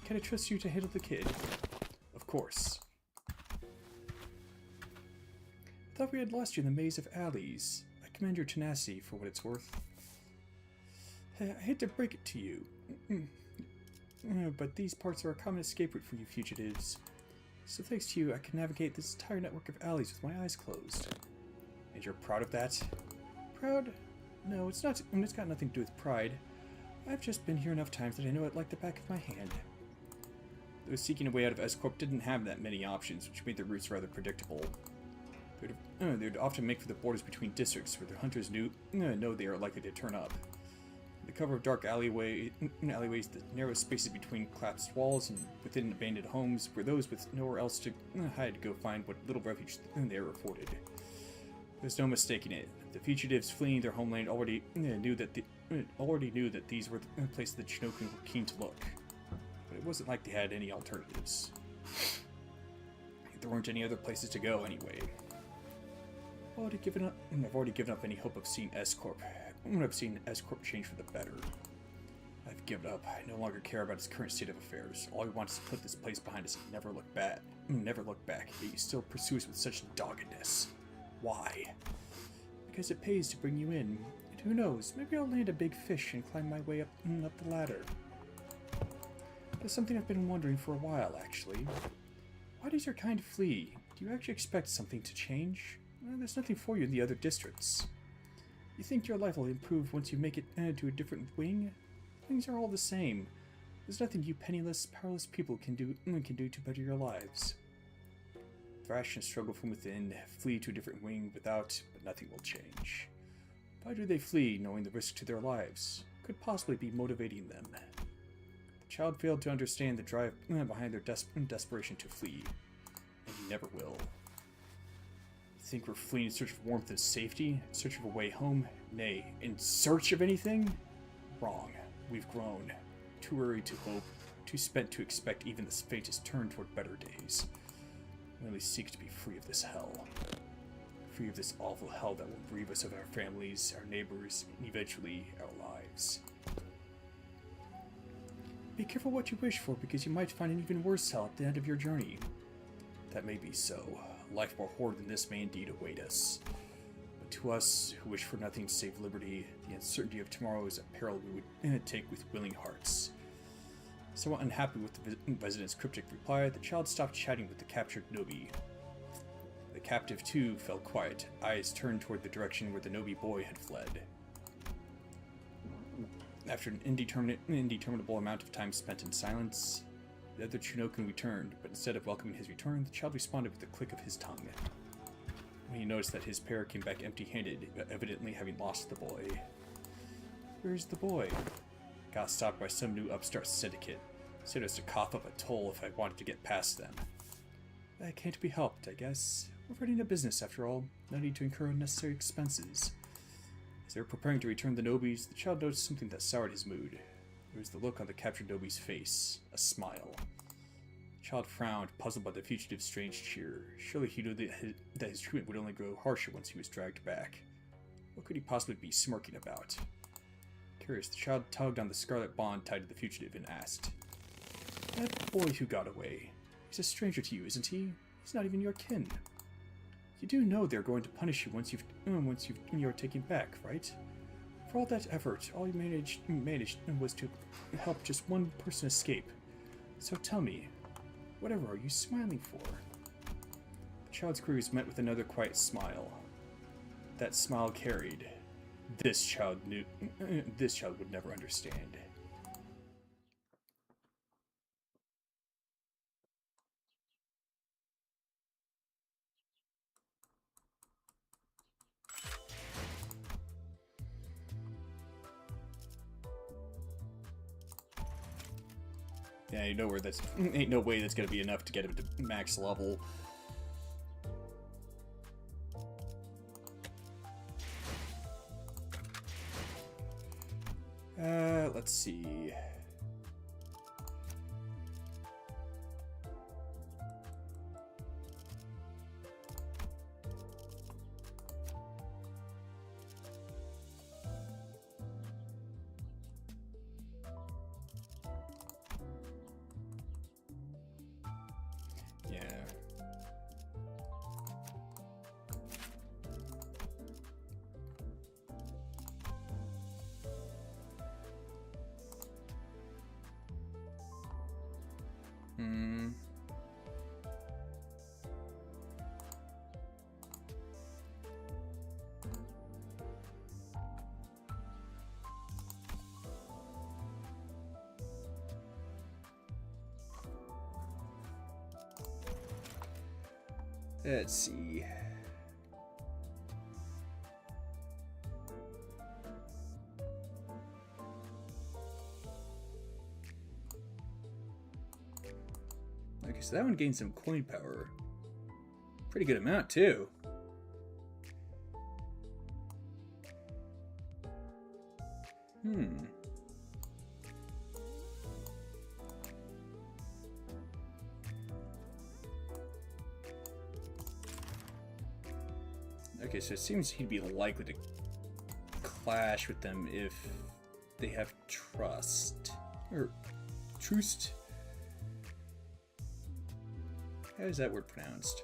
Can I trust you to handle the kid? Of course. thought we had lost you in the maze of alleys. I commend your tenacity for what it's worth. I hate to break it to you, but these parts are a common escape route for you fugitives. So thanks to you, I can navigate this entire network of alleys with my eyes closed. And you're proud of that? Proud? No, it's not. It's got nothing to do with pride. I've just been here enough times that I know it like the back of my hand. Those seeking a way out of S-Corp didn't have that many options, which made their routes rather predictable. They'd often make for the borders between districts where their hunters know they are likely to turn up. The cover of dark alleyways, the narrow spaces between collapsed walls and within abandoned homes were those with nowhere else to hide to go find what little refuge they were afforded. There's no mistaking it. The fugitives fleeing their homeland already knew that these were the places the Chinookan were keen to look. But it wasn't like they had any alternatives. There weren't any other places to go anyway. I've already given up any hope of seeing S-Corp. When I've seen S-Corp change for the better. I've given up. I no longer care about its current state of affairs. All we want is to put this place behind us and never look back. Yet you still pursue us with such doggedness. Why? Because it pays to bring you in. And who knows, maybe I'll land a big fish and climb my way up the ladder. That's something I've been wondering for a while, actually. Why does your kind flee? Do you actually expect something to change? Well, there's nothing for you in the other districts. You think your life will improve once you make it to a different wing? Things are all the same. There's nothing you penniless, powerless people can do to better your lives. Thrash and struggle from within, flee to a different wing but nothing will change. Why do they flee, knowing the risk to their lives? Could possibly be motivating them. The child failed to understand the drive behind their desperation to flee, and he never will. Think we're fleeing in search of warmth and safety, in search of a way home? Nay, in search of anything? Wrong. We've grown. Too weary to hope, too spent to expect even the faintest turn toward better days. We only seek to be free of this hell. Free of this awful hell that will bereave us of our families, our neighbors, and eventually our lives. Be careful what you wish for, because you might find an even worse hell at the end of your journey. That may be so. Life more horrid than this may indeed await us. But to us, who wish for nothing save liberty, the uncertainty of tomorrow is a peril we would take with willing hearts. Somewhat unhappy with the resident's cryptic reply, the child stopped chatting with the captured Nobi. The captive, too, fell quiet, eyes turned toward the direction where the Nobi boy had fled. After an indeterminable amount of time spent in silence, the other Chinookan returned, but instead of welcoming his return, the child responded with a click of his tongue. When he noticed that his pair came back empty-handed, evidently having lost the boy. Where's the boy? Got stopped by some new upstart syndicate. Said it was to cough up a toll if I wanted to get past them. That can't be helped, I guess. We're running a business, after all. No need to incur unnecessary expenses. As they were preparing to return the Nobis, the child noticed something that soured his mood. There was the look on the captured Nobi's face, a smile. The child frowned, puzzled by the fugitive's strange cheer. Surely he knew that his treatment would only grow harsher once he was dragged back. What could he possibly be smirking about? Curious, the child tugged on the scarlet bond tied to the fugitive and asked, "That boy who got away, he's a stranger to you, isn't he? He's not even your kin. You do know they're going to punish you once you're taken back, right? For all that effort, all you managed was to help just one person escape. So tell me, whatever are you smiling for?" The child's query was met with another quiet smile. That smile carried. This child would never understand. Yeah, ain't no way that's gonna be enough to get him to max level. Let's see. Let's see. Okay, so that one gained some coin power. Pretty good amount, too. Okay, so it seems he'd be likely to clash with them if they have trust. Or trust? How is that word pronounced?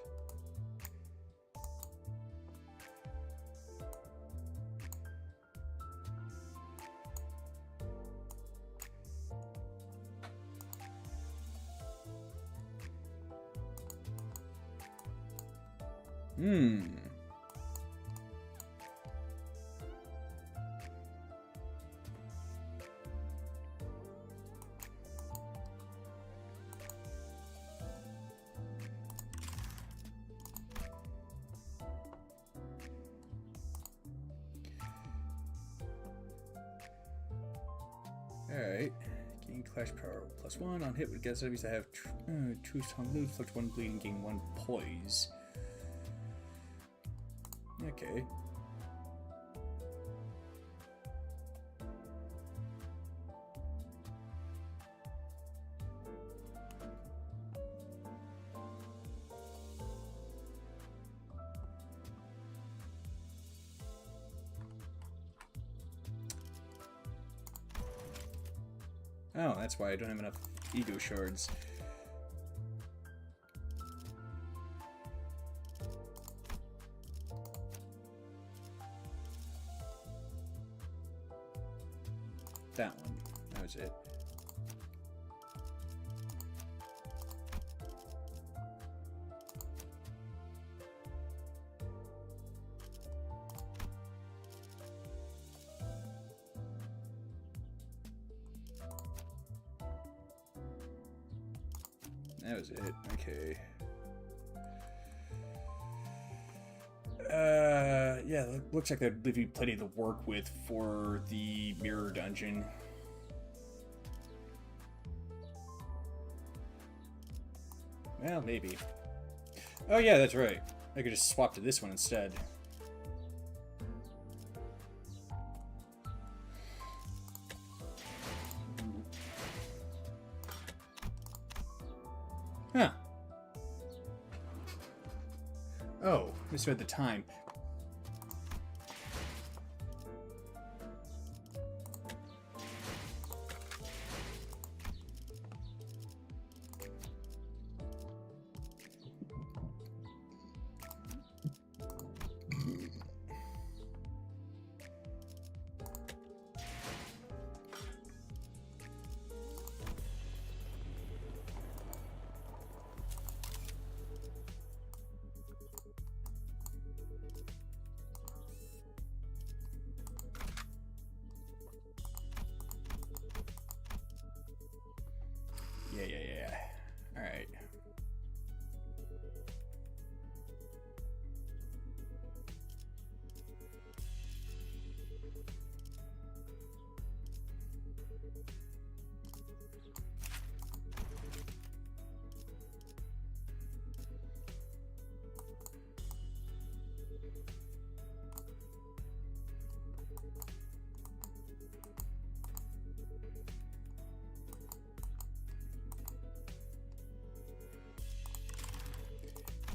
Alright. Gain clash power +1 on hit with against enemies that have true strong loot, fluctuate 1 bleed, and gain 1 poise. Okay. Oh, that's why I don't have enough ego shards. That one. That was it. That was it. Okay. Yeah, looks like there'd leave you plenty to work with for the mirror dungeon. Well, maybe. Oh yeah, that's right. I could just swap to this one instead. Huh. Oh, misread the time. Yeah. Alright.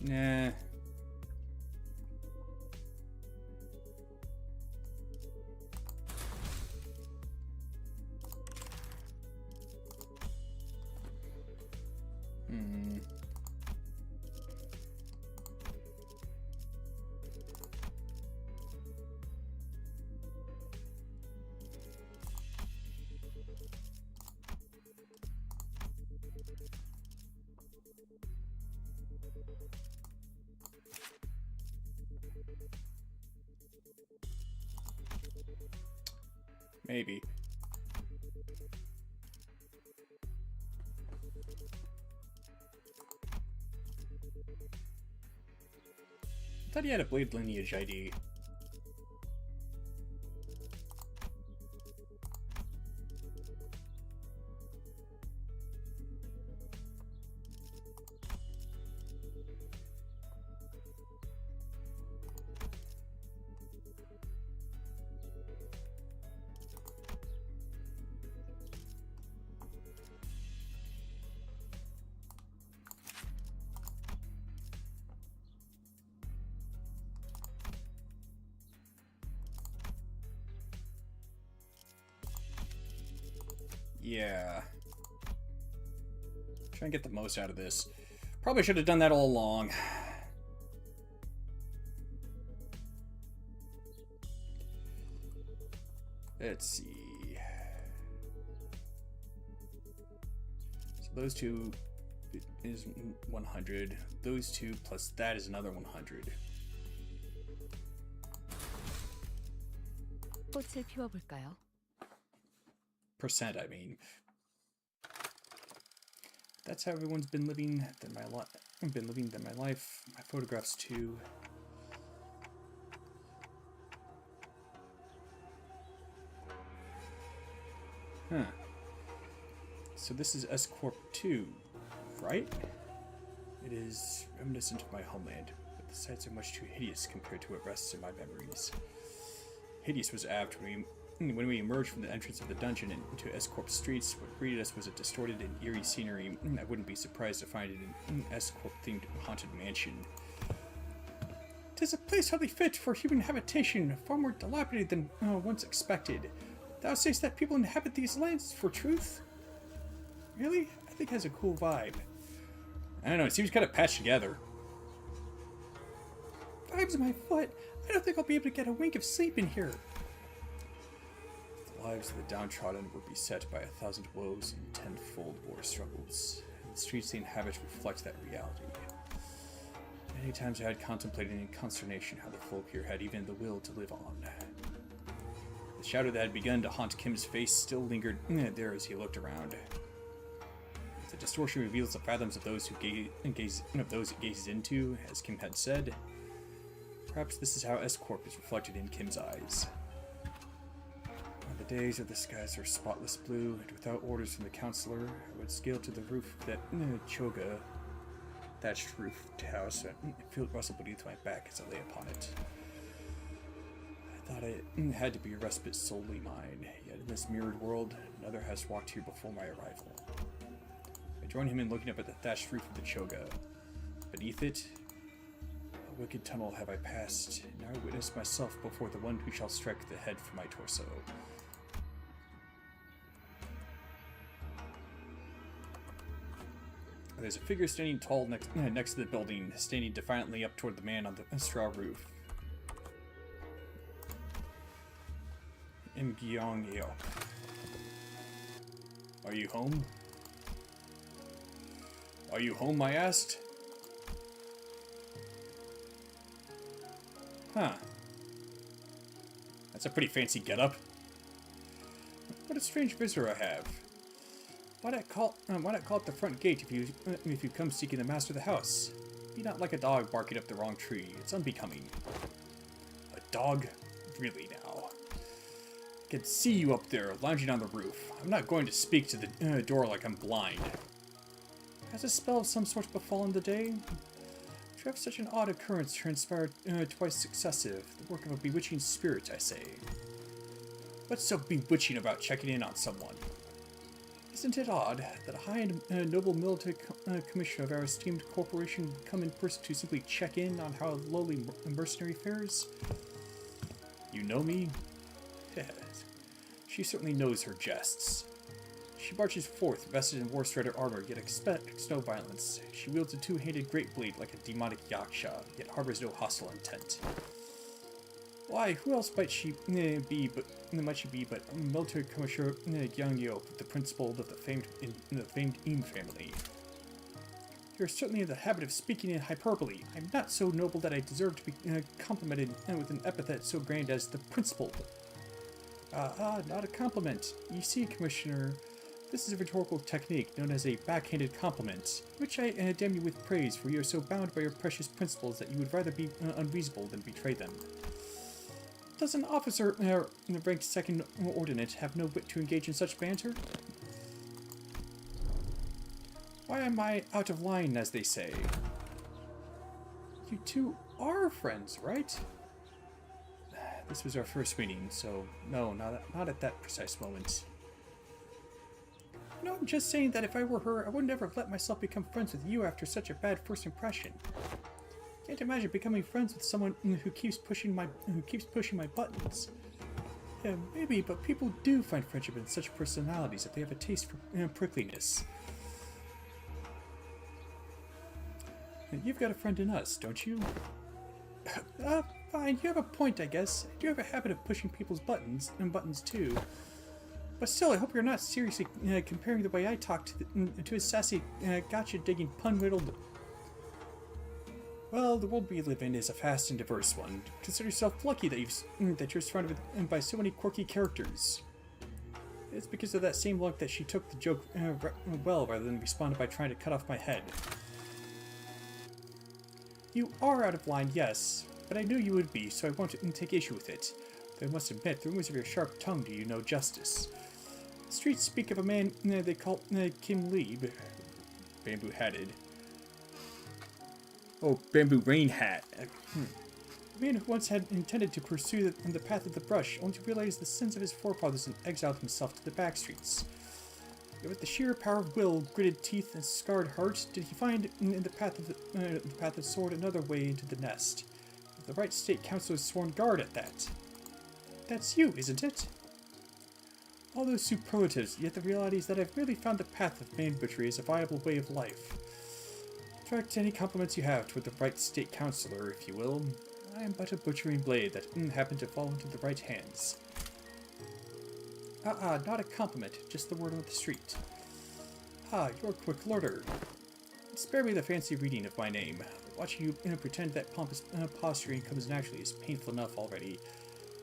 Nah. Maybe. I thought he had a blade lineage ID. Yeah. Try and get the most out of this. Probably should have done that all along. Let's see. So those two is 100. Those two plus that is another 100. 꽃을 피워볼까요? Percent, I mean. That's how everyone's been living my life. My photographs too. Huh. So this is S Corp 2, right? It is reminiscent of my homeland, but the sights are much too hideous compared to what rests in my memories. Hideous was apt when we emerged from the entrance of the dungeon and into S Corp streets. What greeted us was a distorted and eerie scenery. I wouldn't be surprised to find it in an S Corp themed haunted mansion. 'Tis a place hardly fit for human habitation, far more dilapidated than once expected. Thou sayest that people inhabit these lands for truth? Really? I think it has a cool vibe. I don't know, it seems kind of patched together. Vibes my foot. I don't think I'll be able to get a wink of sleep in here. The lives of the downtrodden were beset by 1,000 woes and 10-fold war struggles. And the streets they inhabit reflect that reality. Many times I had contemplated in consternation how the folk here had even the will to live on. The shadow that had begun to haunt Kim's face still lingered there as he looked around. The distortion reveals the fathoms of those it gazes into, as Kim had said. Perhaps this is how S Corp is reflected in Kim's eyes. On the days of the skies are spotless blue, and without orders from the counselor, I would scale to the roof of that choga, thatched roofed house, and feel it rustle beneath my back as I lay upon it. I thought it had to be a respite solely mine, yet in this mirrored world, another has walked here before my arrival. I joined him in looking up at the thatched roof of the choga. Beneath it, a wicked tunnel have I passed, and now I witness myself before the one who shall strike the head from my torso. There's a figure standing tall next to the building, standing defiantly up toward the man on the straw roof. Imgyong-yeok. Are you home? Are you home, I asked? Huh. That's a pretty fancy getup. What a strange visitor I have. Why not call at the front gate if you come seeking the master of the house? Be not like a dog barking up the wrong tree. It's unbecoming. A dog? Really now? I can see you up there, lounging on the roof. I'm not going to speak to the door like I'm blind. Has a spell of some sort befallen the day? To have such an odd occurrence transpired twice successive, the work of a bewitching spirit, I say. What's so bewitching about checking in on someone? Isn't it odd that a high and noble military commissioner of our esteemed corporation would come in person to simply check in on how a lowly mercenary fares? You know me? Yes. She certainly knows her jests. She marches forth, vested in war strider armor, yet expects no violence. She wields a two-handed great blade like a demonic yaksha, yet harbors no hostile intent. Why, who else might she be but military commissioner Yang Yo, the principal of the famed Im family? You're certainly in the habit of speaking in hyperbole. I'm not so noble that I deserve to be complimented with an epithet so grand as the principled. Not a compliment. You see, Commissioner, this is a rhetorical technique known as a backhanded compliment, which I damn you with praise, for you are so bound by your precious principles that you would rather be unreasonable than betray them. Does an officer ranked second ordinate have no wit to engage in such banter? Why am I out of line, as they say? You two are friends, right? This was our first meeting, so no, not at that precise moment. No, I'm just saying that if I were her, I would never have let myself become friends with you after such a bad first impression. Can't imagine becoming friends with someone who keeps pushing my buttons. Yeah, maybe, but people do find friendship in such personalities if they have a taste for prickliness. You've got a friend in us, don't you? Fine, you have a point, I guess. I do have a habit of pushing people's buttons too. But still, I hope you're not seriously comparing the way I talk to a sassy, gotcha-digging, pun-riddled... Well, the world we live in is a vast and diverse one. Consider yourself lucky that you're surrounded by so many quirky characters. It's because of that same luck that she took the joke well, rather than responded by trying to cut off my head. You are out of line, yes, but I knew you would be, so I won't take issue with it. Though I must admit, the rumors of your sharp tongue do you no justice. The streets speak of a man they call Kim Lieb, bamboo-hatted. Oh, bamboo rain hat. A man who once had intended to pursue the path of the brush, only to realize the sins of his forefathers and exiled himself to the back streets. Yet with the sheer power of will, gritted teeth, and scarred heart, did he find in the path of sword another way into the nest. The right state council has sworn guard at that. That's you, isn't it? All those superlatives, yet the reality is that I've really found the path of man butchery as a viable way of life. Direct any compliments you have toward the right state councilor, if you will. I am but a butchering blade that happened to fall into the right hands. Not a compliment, just the word on the street. You're a quick learner. Spare me the fancy reading of my name. Watching you pretend that pompous posturing comes naturally is painful enough already.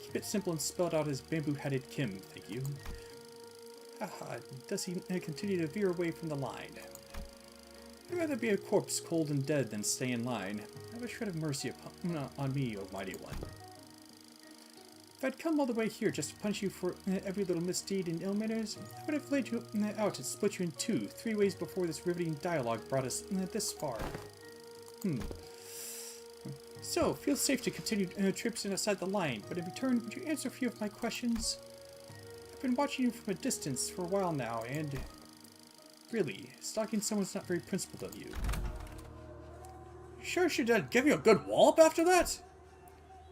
Keep it simple and spell it out as bamboo-hatted Kim, thank you. Does he continue to veer away from the line? I'd rather be a corpse cold and dead than stay in line. Have a shred of mercy on me, O mighty one. If I'd come all the way here just to punish you for every little misdeed and ill manners, I would have laid you out and split you in two, 3 ways before this riveting dialogue brought us this far. So, feel safe to continue traipsing outside the line, but in return, would you answer a few of my questions? I've been watching you from a distance for a while now, and... really, stalking someone's not very principled of you. Sure she did give you a good wallop after that?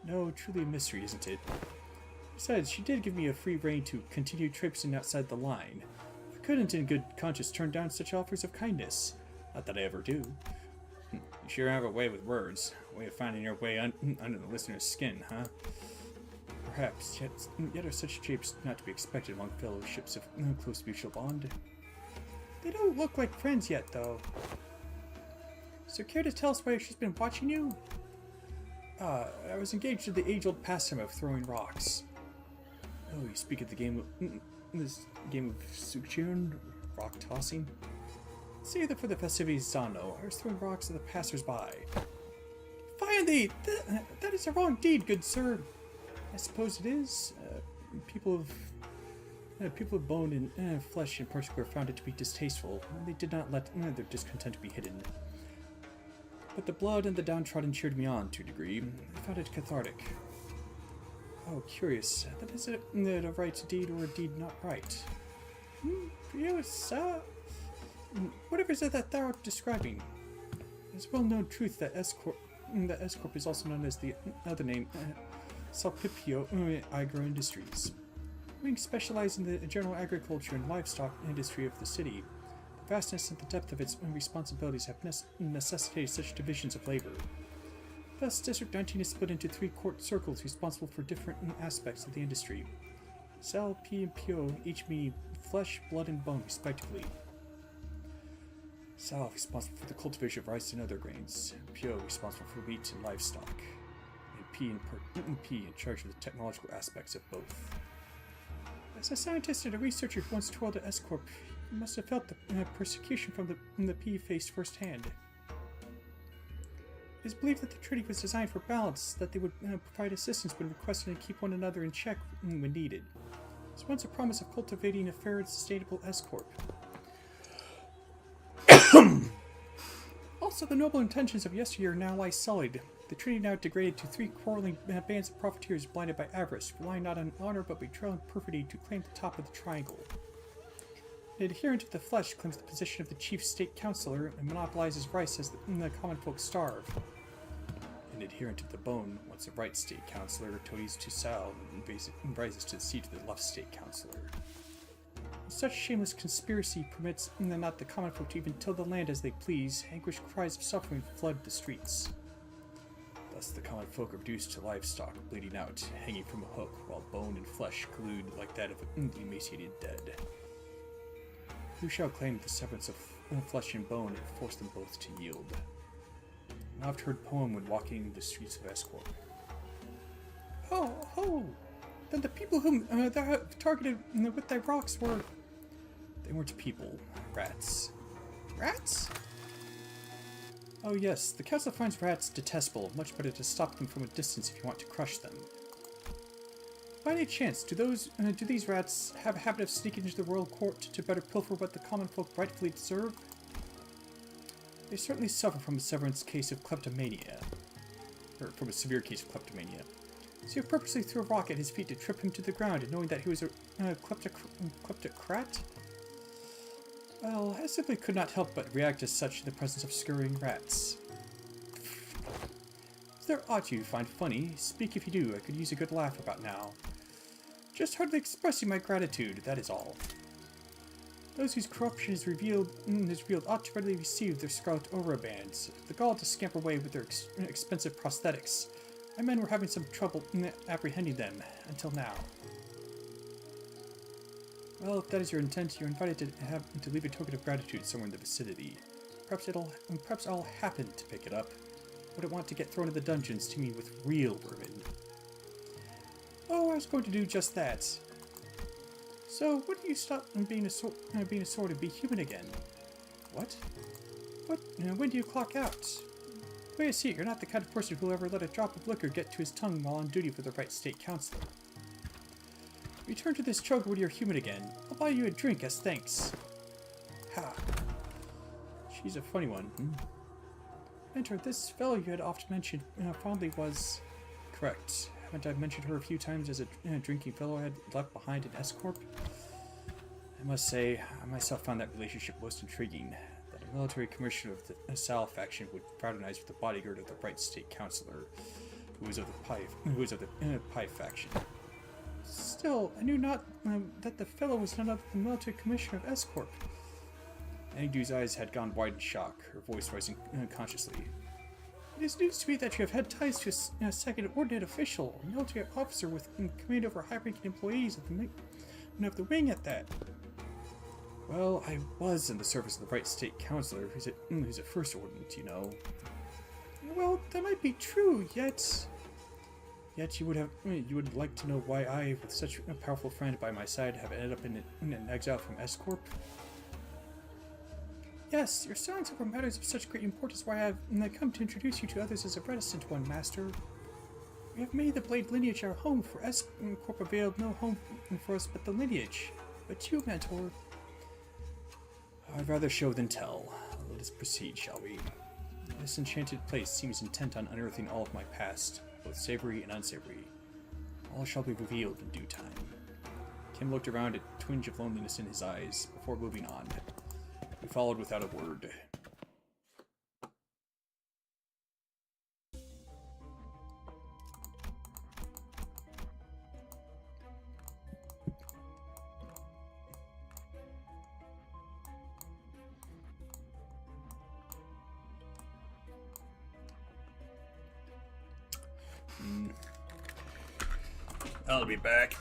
No, truly a mystery, isn't it? Besides, she did give me a free rein to continue traipsing outside the line. I couldn't in good conscience turn down such offers of kindness. Not that I ever do. You sure have a way with words. A way of finding your way under the listener's skin, huh? Perhaps, yet are such shapes not to be expected among fellowships of close mutual bond. They don't look like friends yet, though. So care to tell us why she's been watching you? I was engaged in the age-old pastime of throwing rocks. Oh, you speak of the game of... this game of Sukchun? Rock tossing? Say that for the festivities Zano, I was throwing rocks at the passers-by. Fie on thee! That is a wrong deed, good sir. I suppose it is. People of bone and flesh in particular found it to be distasteful, and they did not let their discontent be hidden. But the blood and the downtrodden cheered me on to a degree. I found it cathartic. Oh, curious. That is it a right deed or a deed not right? Yes, whatever is it that thou art describing? It's a well-known truth that S-Corp is also known as the other name, Salpipio Agro Industries. Being specialized in the general agriculture and livestock industry of the city, the vastness and the depth of its responsibilities have necessitated such divisions of labor. Thus, District 19 is split into 3 court circles responsible for different aspects of the industry. Sal, P, and Pio each meaning flesh, blood, and bone, respectively. Sal responsible for the cultivation of rice and other grains. Pio responsible for wheat and livestock. And P in charge of the technological aspects of both. As a scientist and a researcher who once toiled at S-Corp, you must have felt the persecution from the P faced firsthand. It is believed that the treaty was designed for balance, that they would provide assistance when requested and keep one another in check when needed. It was once a promise of cultivating a fair and sustainable S-Corp. Also, the noble intentions of yesteryear now lie sullied. The treaty now degraded to 3 quarreling bands of profiteers blinded by avarice, relying not on honor but betrayal and perfidy to claim the top of the triangle. An adherent of the flesh claims the position of the chief state councillor and monopolizes rice as the common folk starve. An adherent of the bone wants a right state councillor, toadies to Sal, and rises to the seat of the left state councillor. Such shameless conspiracy permits not the common folk to even till the land as they please. Anguished cries of suffering flood the streets. Thus the common folk are reduced to livestock, bleeding out, hanging from a hook, while bone and flesh glued like that of the emaciated dead. Who shall claim the severance of flesh and bone and force them both to yield? An oft-heard poem when walking the streets of Escort. Oh, oh! Then the people whom thou targeted with thy rocks were... They weren't people. Rats. Rats? Oh yes, the council finds rats detestable. Much better to stop them from a distance if you want to crush them. By any chance, do these rats have a habit of sneaking into the royal court to better pilfer what the common folk rightfully deserve? They certainly suffer from a severance case of kleptomania. Or from a severe case of kleptomania. So you purposely threw a rock at his feet to trip him to the ground, and knowing that he was a kleptocrat? Well, I simply could not help but react as such in the presence of scurrying rats. There ought you find funny. Speak if you do, I could use a good laugh about now. Just hardly expressing my gratitude, that is all. Those whose corruption is revealed ought to readily receive their scarlet aura bands, the gall to scamper away with their expensive prosthetics. My men were having some trouble apprehending them, until now. Well, if that is your intent, you're invited to leave a token of gratitude somewhere in the vicinity. Perhaps I'll happen to pick it up. Wouldn't want to get thrown in the dungeons teeming with real vermin. Oh, I was going to do just that. So, when do you stop being a sword and be human again? What? What? When do you clock out? Wait a see, you're not the kind of person who'll ever let a drop of liquor get to his tongue while on duty for the right state councilor. Return to this choker when you're human again. I'll buy you a drink as thanks. Ha. She's a funny one. Mentor, this fellow you had often mentioned fondly was... Correct. Haven't I mentioned her a few times as a drinking fellow I had left behind in S-Corp? I must say, I myself found that relationship most intriguing. That a military commissioner of the Sal faction would fraternize with the bodyguard of the right state councilor, who was of the Pi faction. Still, I knew not that the fellow was none other than the military commissioner of S-Corp. Enigdu's eyes had gone wide in shock, her voice rising consciously. It is news to me that you have had ties to a second ordinate official, a military officer with command over high-ranking employees of the wing at that. Well, I was in the service of the right state councilor, who's a first ordinate, you know. Well, that might be true, yet you would like to know why I, with such a powerful friend by my side, have ended up in an exile from S-Corp? Yes, your silence over matters of such great importance why I have come to introduce you to others as a reticent one, Master. We have made the Blade lineage our home, for S-Corp availed no home for us but the lineage. But you, Mentor... I'd rather show than tell. Let us proceed, shall we? This enchanted place seems intent on unearthing all of my past, both savory and unsavory. All shall be revealed in due time. Kim looked around, a twinge of loneliness in his eyes, before moving on. We followed without a word. I'll be back.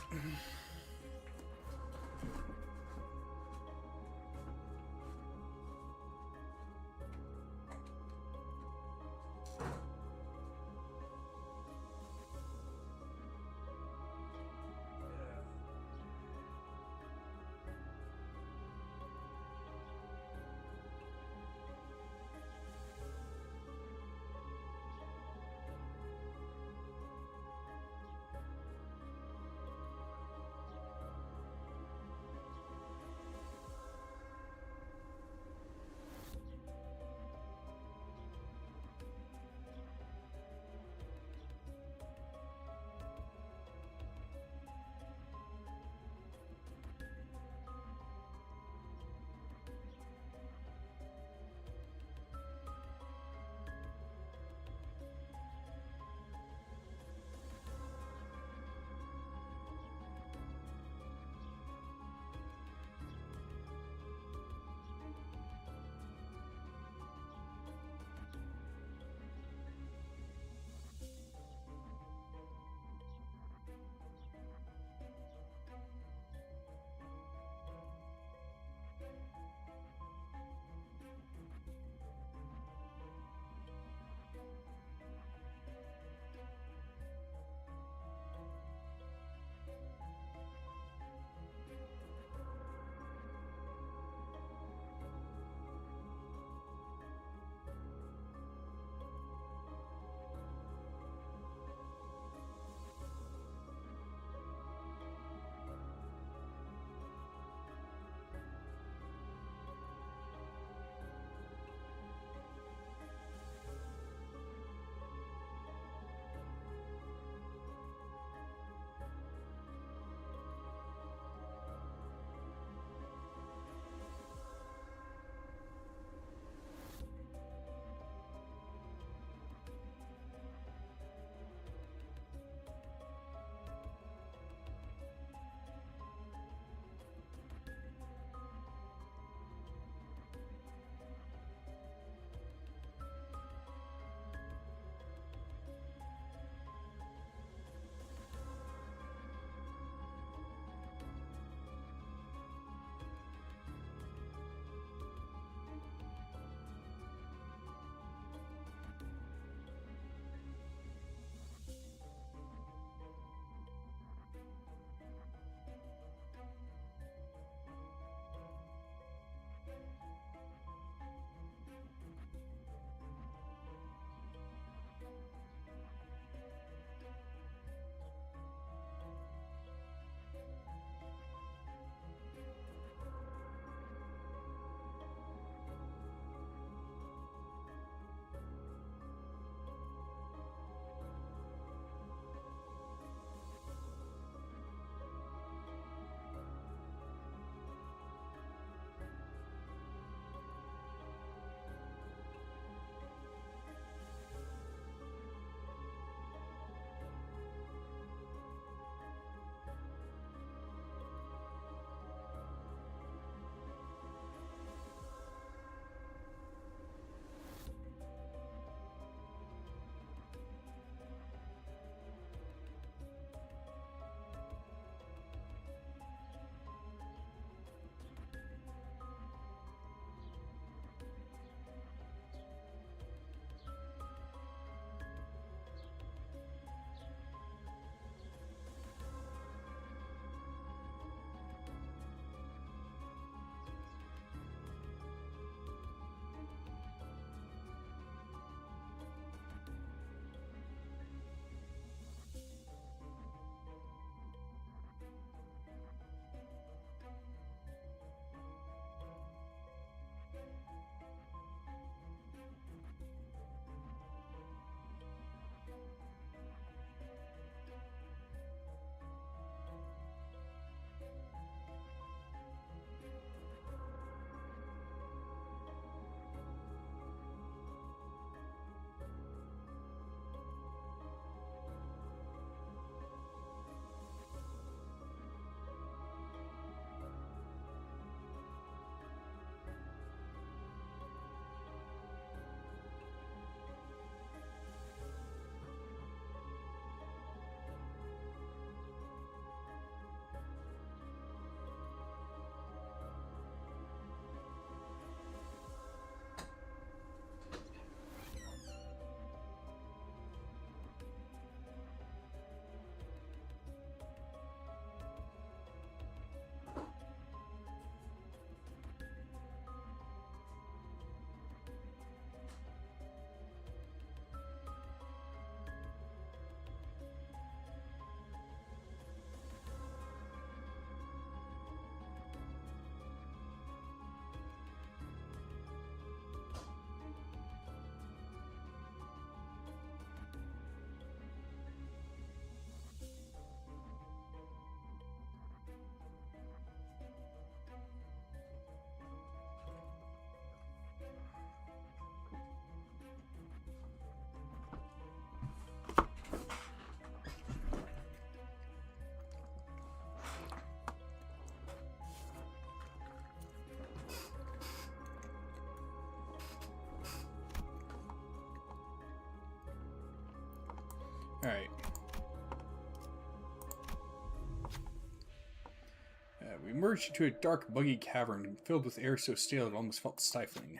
emerged into a dark, muggy cavern filled with air so stale it almost felt stifling.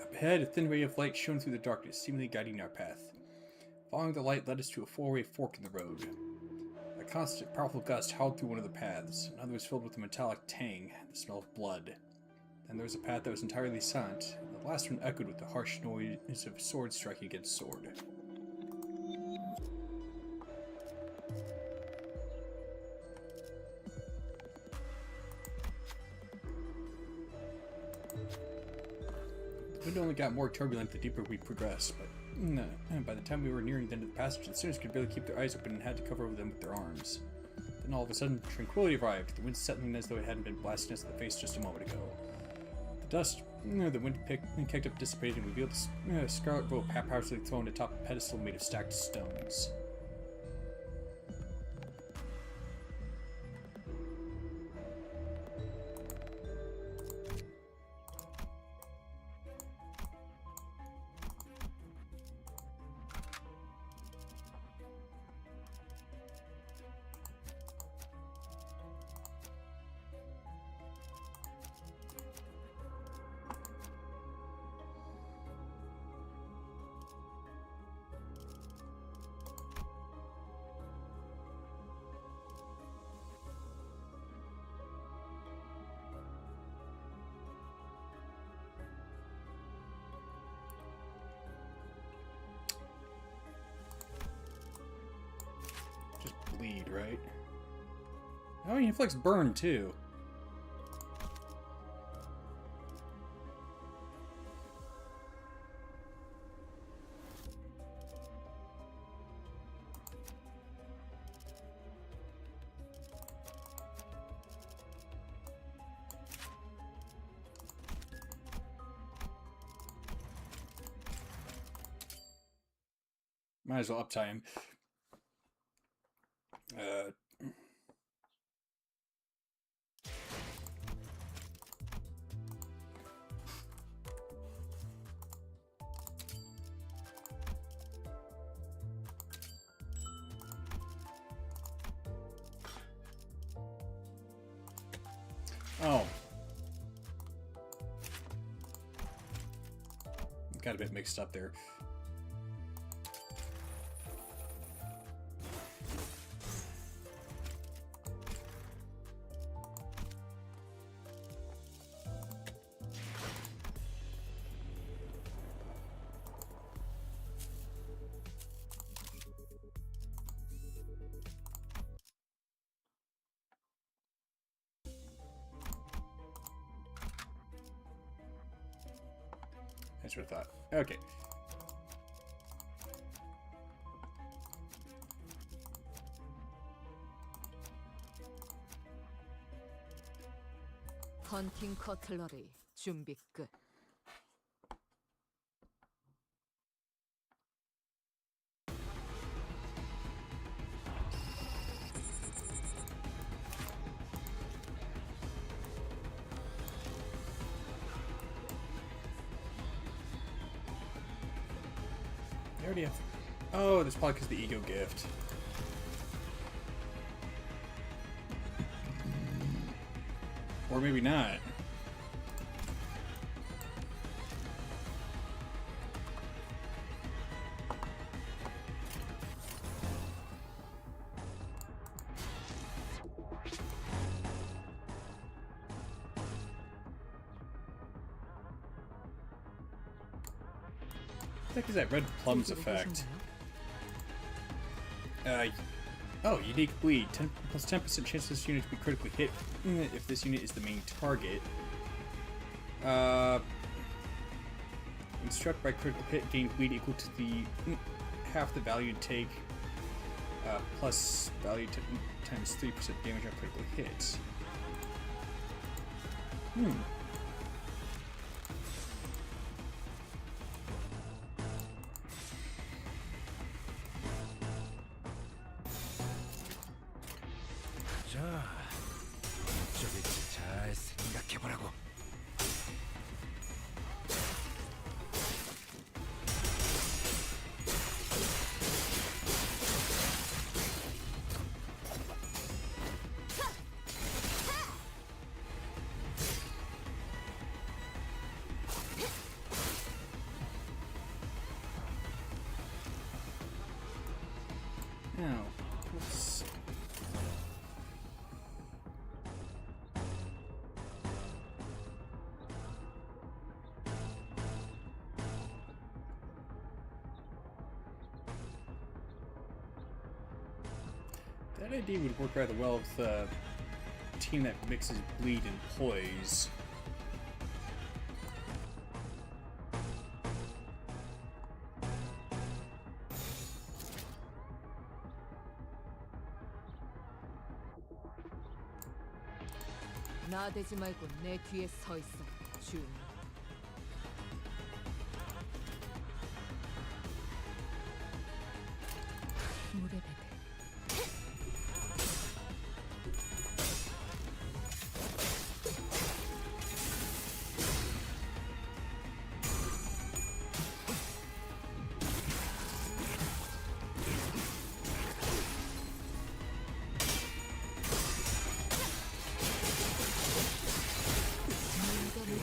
Up ahead, a thin ray of light shone through the darkness, seemingly guiding our path. Following the light led us to a four-way fork in the road. A constant, powerful gust howled through one of the paths. Another was filled with a metallic tang, the smell of blood. Then there was a path that was entirely silent, and the last one echoed with the harsh noise of sword striking against sword. The wind only got more turbulent the deeper we progressed, but by the time we were nearing the end of the passage, the sinners could barely keep their eyes open and had to cover over them with their arms. Then all of a sudden, tranquility arrived, the wind settling as though it hadn't been blasting us in the face just a moment ago. The dust the wind kicked up dissipated and revealed a scarlet rope haphazardly thrown atop a pedestal made of stacked stones. Bleed, right? Oh, he inflicts burn too. Might as well uptie him. Oh. Got a bit mixed up there. That's what I thought. Okay. 헌팅 커틀러리 준비 끝. They already have... Oh, that's probably because of the ego gift. Or maybe not. What the heck is that red plums effect? Oh, unique bleed. Plus 10% chance this unit to be critically hit if this unit is the main target. When struck by critical hit, gain bleed equal to the half the value take, plus value times 3% damage on critical hits. 자, 어쩌겠지. 잘 생각해보라고. That idea would work rather well with a team that mixes bleed and poise. 나대지 말고 내 뒤에 서 있어, 준. 물의 배들. 네가 못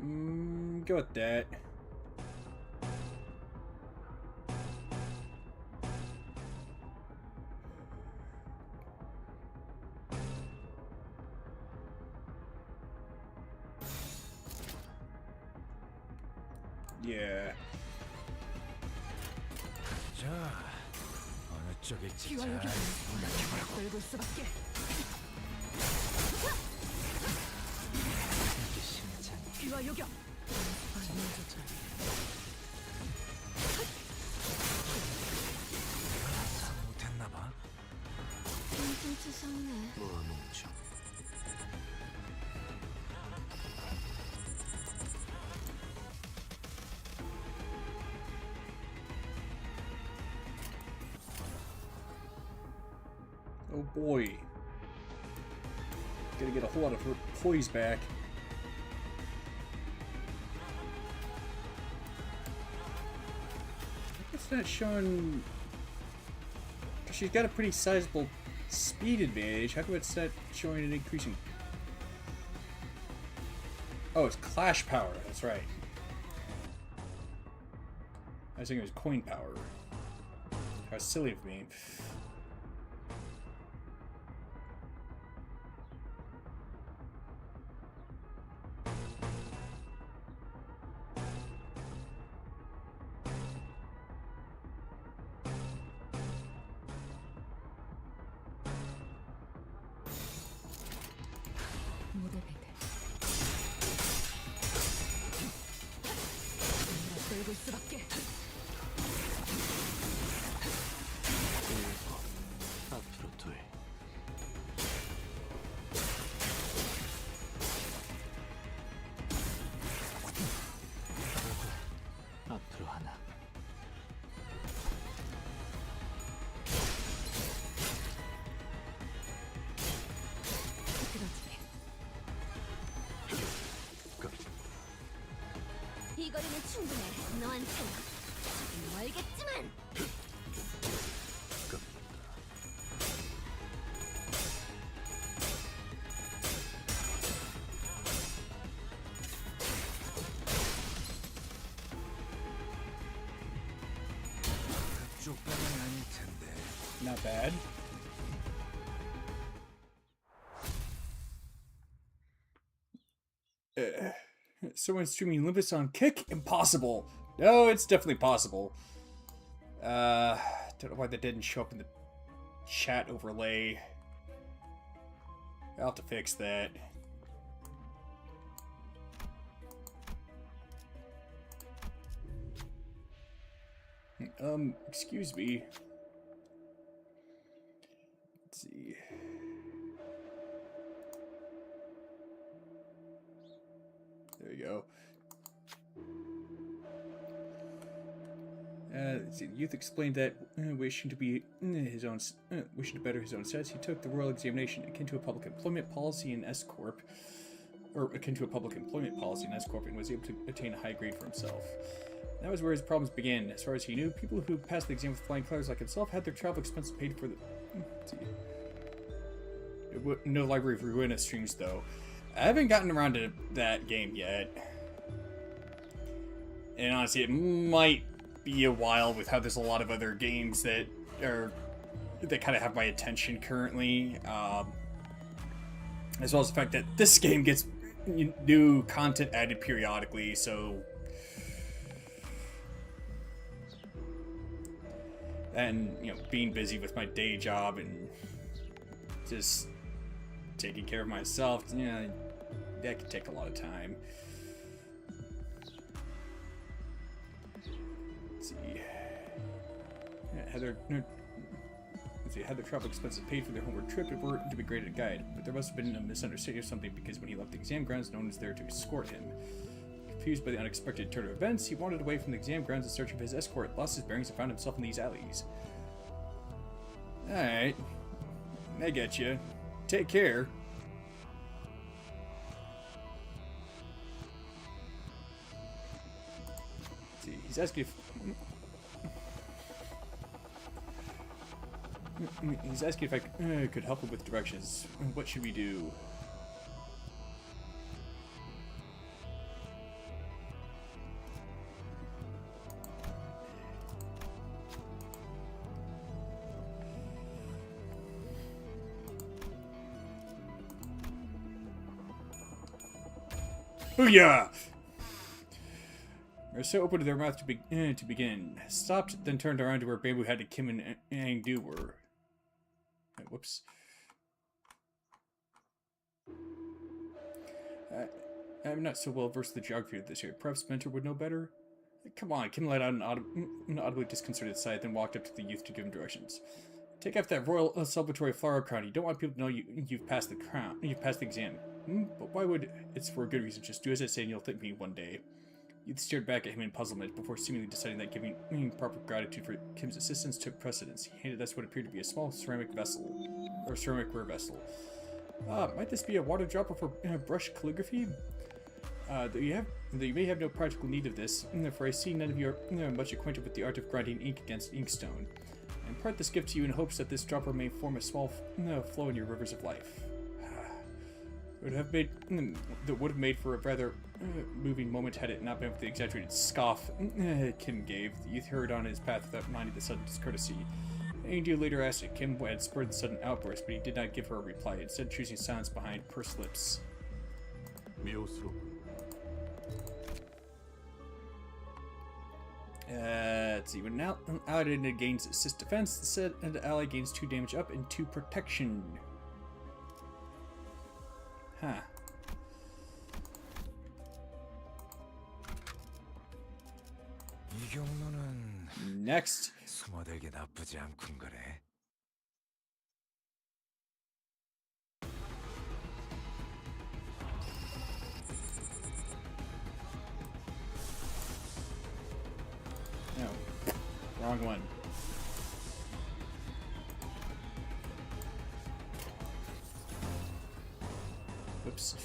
Hmm. Go with that. Yeah. 자, 어느 쪽일지 기와 잘 여기 생각해보라고. 긁을 수밖에. 이게 심장. 기와 여기. 못했나봐. 좀 치셨네. 뭉쳐. Oh boy. Gonna get a whole lot of her poise back. It's not showing... She's got a pretty sizable speed advantage. How come it's not showing an increasing... Oh, it's clash power. That's right. I was thinking it was coin power. How silly of me. 물의 배들. 긁을 수밖에. 앞으로 둘. 앞으로 하나. 그러지. 이 거리는 충분해. 너한텐 조금 멀겠지만. 쪽방은 아닐 텐데. Not bad. Someone streaming Limbus on Kick? Impossible. No, it's definitely possible. Don't know why that didn't show up in the chat overlay. I'll have to fix that. Excuse me. Let's see. There you go. Let's see. The youth explained that wishing to better his own stats, he took the royal examination akin to a public employment policy in S Corp. or akin to a public employment policy in S-Corp, and was able to attain a high grade for himself. That was where his problems began. As far as he knew, people who passed the exam with flying colors like himself had their travel expenses paid for. No Library of Ruina streams, though. I haven't gotten around to that game yet. And honestly, it might be a while with how there's a lot of other games that kind of have my attention currently. As well as the fact that this game gets new content added periodically, so... And, being busy with my day job and just taking care of myself, that can take a lot of time. Let's see. Heather travel expenses paid for their homeward trip if were to be graded a guide, but there must have been a misunderstanding of something because when he left the exam grounds, no one was there to escort him. Confused by the unexpected turn of events, he wandered away from the exam grounds in search of his escort, lost his bearings, and found himself in these alleys. Alright. I get you. Take care. Let's see, he's asking if... He's asking if I could help him with directions. What should we do? Booyah! They're so open to their mouth to begin. Stopped, then turned around to where Bamboo had Kim and Angdu were. Whoops. I'm not so well versed in the geography of this area. Perhaps Mentor would know better? Come on, Kim let out an audibly disconcerted sigh, then walked up to the youth to give him directions. Take off that royal celebratory flower crown. You don't want people to know you've passed the crown. You've passed the exam. But why would... It's for a good reason. Just do as I say and you'll thank me one day. Youth stared back at him in puzzlement before seemingly deciding that giving proper gratitude for Kim's assistance took precedence. He handed us what appeared to be a small ceramic vessel. Or ceramic-ware vessel. Might this be a water dropper for brush calligraphy? Though you may have no practical need of this, for I see none of you are much acquainted with the art of grinding ink against inkstone. I impart this gift to you in hopes that this dropper may form a small flow in your rivers of life. That would have made for a rather moving moment had it not been for the exaggerated scoff Kim gave. The youth hurried on his path without minding the sudden discourtesy. Angdu later asked if Kim had spurred the sudden outburst, but he did not give her a reply, instead choosing silence behind pursed lips. Let's see. When an ally unit gains assist defense, the said ally gains 2 damage up and 2 protection. Huh. 이 경로는 Next. 숨어들기 나쁘지 않군 거래. No. Wrong one. Whoops.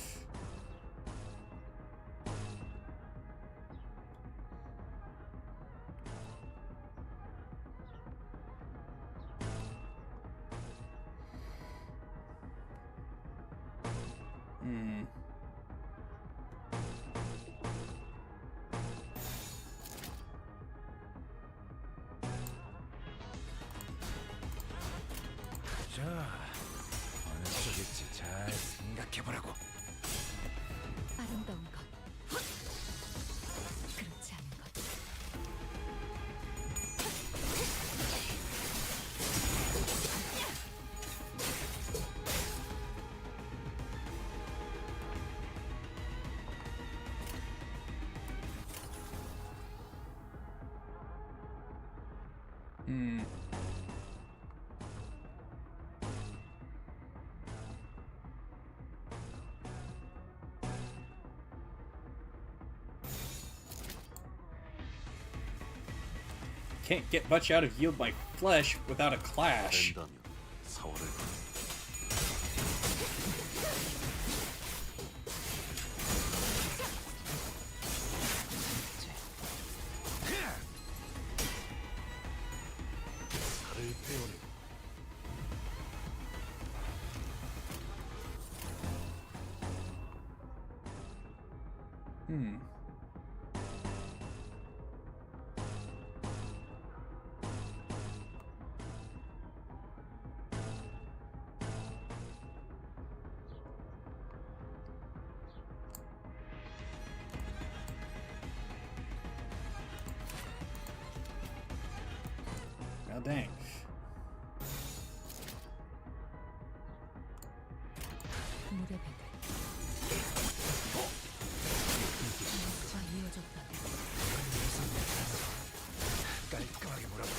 자, 어느 쪽일지 잘 생각해보라고. 아름다운 것. 그렇지 않은 것. Can't get much out of Yield My Flesh without a clash. 된다면 사월을 Hmm. Well, dang. 물의 배들. 자 이어졌다. 깔끔하게 몰아봐.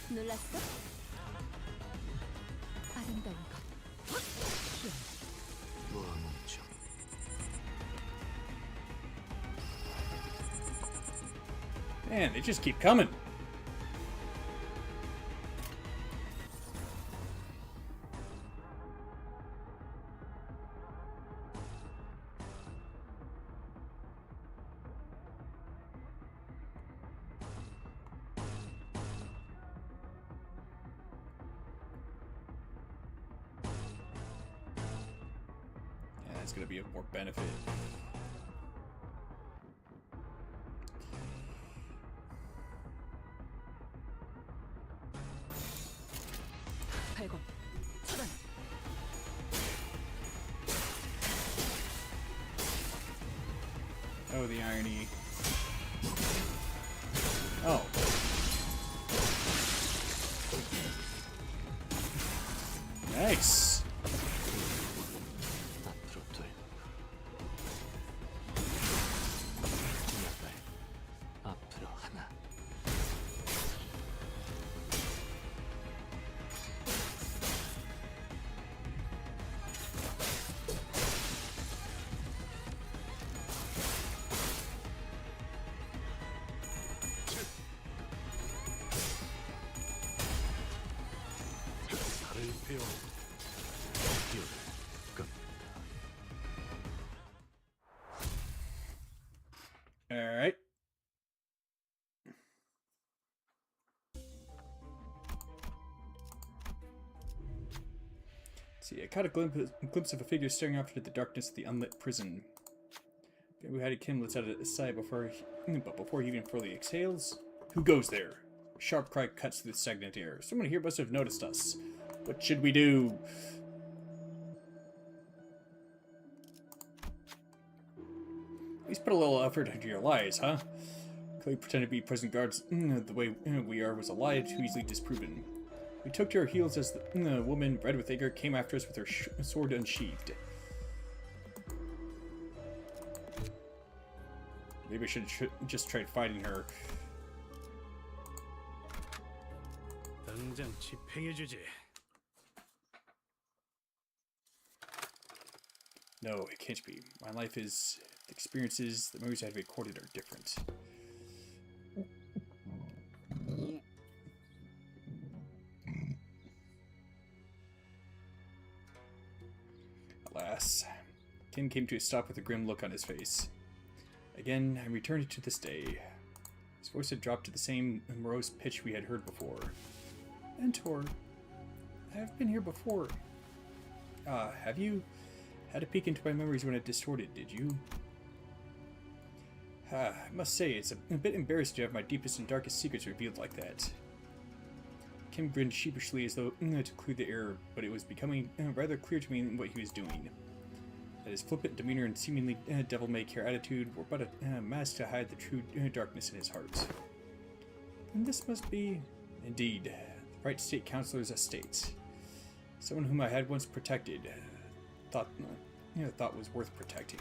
놀랐어? 아름다운 것. 무한무청. Man, they just keep coming. Yeah, that's gonna be of more benefit. 발광. 차단. Oh, the irony. Oh. Nice. 앞으로 둘. 여덟. 앞으로 하나. 살을 베어 뛰어를 끈다. All right. See, I caught a glimpse of a figure staring off into the darkness of the unlit prison. We had Kim lets out a sigh but before he even fully exhales, who goes there? A sharp cry cuts through the stagnant air. Someone here must have noticed us. What should we do? At least put a little effort into your lies, huh? Clearly pretend to be prison guards the way we are was a lie too easily disproven. We took to our heels as the woman, red with anger, came after us with her sword unsheathed. Maybe I should just tried fighting her. 당장 집행해주지. No, it can't be. My life is... The experiences, the memories I've recorded are different. Alas. Ken came to a stop with a grim look on his face. Again, I returned to this day. His voice had dropped to the same morose pitch we had heard before. Mentor, I've been here before. Have you? Had a peek into my memories when it distorted, did you? I must say, it's a bit embarrassing to have my deepest and darkest secrets revealed like that. Kim grinned sheepishly as though to clear the air, but it was becoming rather clear to me what he was doing. That his flippant demeanor and seemingly devil-may-care attitude were but a mask to hide the true darkness in his heart. And this must be, indeed, the right state counselor's estate. Someone whom I had once protected, thought was worth protecting.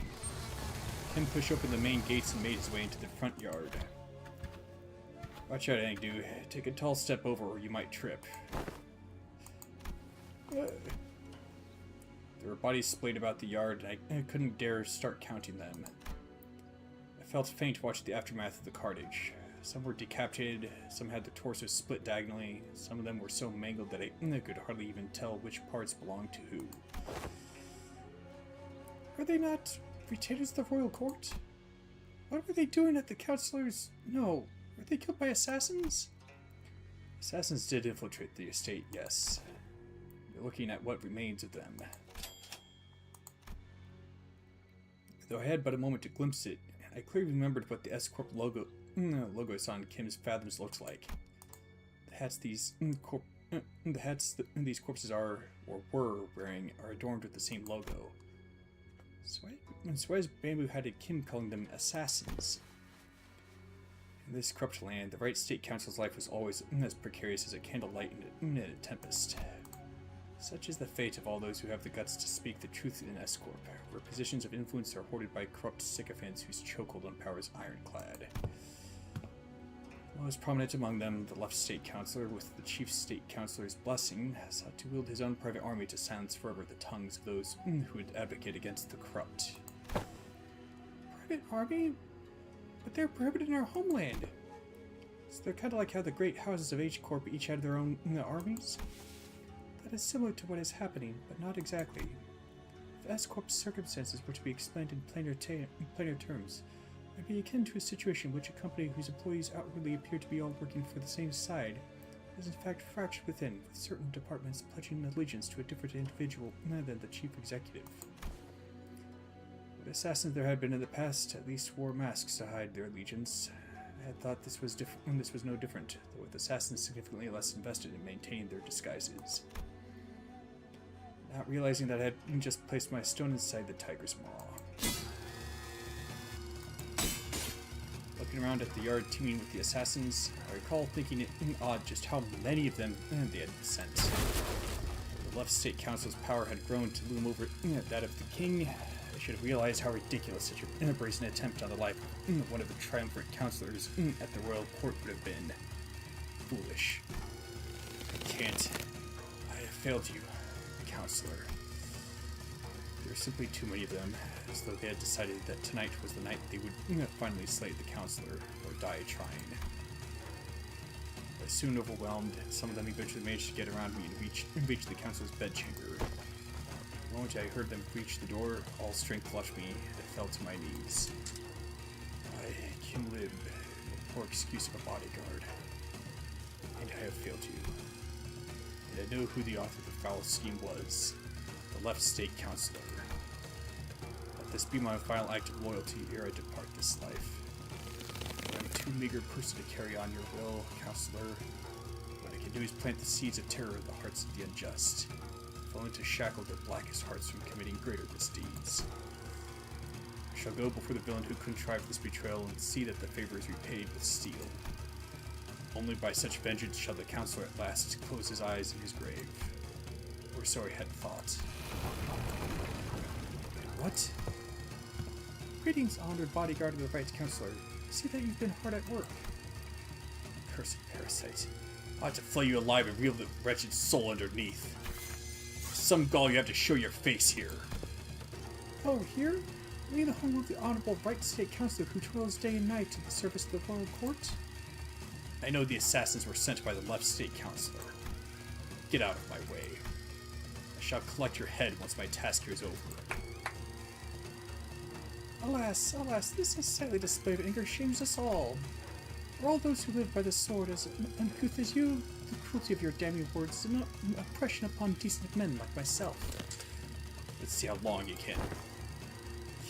Ken pushed open the main gates and made his way into the front yard. Watch out, Angdu. Take a tall step over or you might trip. There were bodies splayed about the yard, and I couldn't dare start counting them. I felt faint watching the aftermath of the carnage. Some were decapitated, some had their torsos split diagonally, some of them were so mangled that I could hardly even tell which parts belonged to who. Are they not retainers of the royal court? What were they doing at the counselor's? No, were they killed by assassins? Assassins did infiltrate the estate, yes. We're looking at what remains of them. Though I had but a moment to glimpse it, I clearly remembered what the S-Corp logo I saw on Kim's Fathoms looked like. The hats these these corpses are, or were, wearing are adorned with the same logo. So why is bamboo-hatted Kim calling them assassins? In this corrupt land, the right state council's life was always as precarious as a candlelight in a tempest. Such is the fate of all those who have the guts to speak the truth in S-Corp, where positions of influence are hoarded by corrupt sycophants whose chokehold on power is ironclad. Most prominent among them, the left state councilor, with the chief state councilor's blessing, sought to wield his own private army to silence forever the tongues of those who would advocate against the corrupt. Private army? But they're prohibited in our homeland. So they're kind of like how the great houses of H-Corp each had their own armies? That is similar to what is happening, but not exactly. If S-Corp's circumstances were to be explained in plainer terms, it would be akin to a situation in which a company whose employees outwardly appear to be all working for the same side is in fact fractured within, with certain departments pledging allegiance to a different individual than the chief executive. What assassins there had been in the past at least wore masks to hide their allegiance. I had thought this was no different, though with assassins significantly less invested in maintaining their disguises. Not realizing that I had just placed my stone inside the tiger's maw. Looking around at the yard teeming with the assassins, I recall thinking it odd just how many of them they had sent. The left state council's power had grown to loom over that of the king. I should have realized how ridiculous such a brazen attempt on the life of one of the triumvirate councilors at the royal court would have been. Foolish. I can't. I have failed you, counselor. There were simply too many of them, as though they had decided that tonight was the night they would finally slay the counselor, or die trying. I was soon overwhelmed, and some of them eventually managed to get around me and reach the counselor's bedchamber. The moment I heard them breach the door, all strength left me, and I fell to my knees. I, Kim Lib, the poor excuse of a bodyguard. And I have failed you. And I know who the author of the foul scheme was. The left state councilor. Let this be my final act of loyalty ere I depart this life. I am too meager a person to carry on your will, counselor. What I can do is plant the seeds of terror in the hearts of the unjust, if only to shackle their blackest hearts from committing greater misdeeds. I shall go before the villain who contrived this betrayal and see that the favor is repaid with steel. Only by such vengeance shall the counselor at last close his eyes in his grave. Or so I had thought. What? Greetings, honored bodyguard of the right counselor. I see that you've been hard at work. Cursed parasite. I'll have to flay you alive and reel the wretched soul underneath. Some gall you have to show your face here. Oh, here? You mean the home of the honorable right state counselor who toils day and night in the service of the royal court? I know the assassins were sent by the left state councilor. Get out of my way. I shall collect your head once my task here is over. Alas, alas, this unsightly display of anger shames us all. For all those who live by the sword as uncouth as you, the cruelty of your damning words is an oppression upon decent men like myself. Let's see how long you can.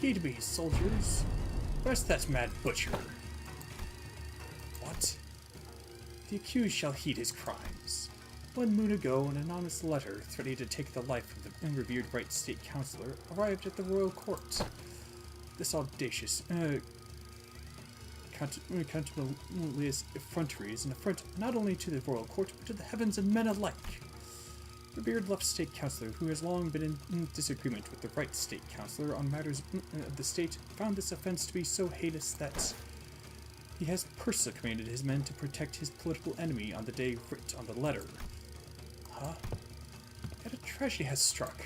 Heed me, soldiers. Arrest that mad butcher. What? The accused shall heed his crimes. 1 moon ago, an anonymous letter threatening to take the life of the revered right state councilor arrived at the royal court. This audacious, contumelious effrontery is an affront not only to the royal court, but to the heavens and men alike. The revered left state councilor, who has long been in disagreement with the right state councilor on matters of the state, found this offense to be so heinous that he has personally commanded his men to protect his political enemy on the day writ on the letter. Huh? Yet a tragedy has struck.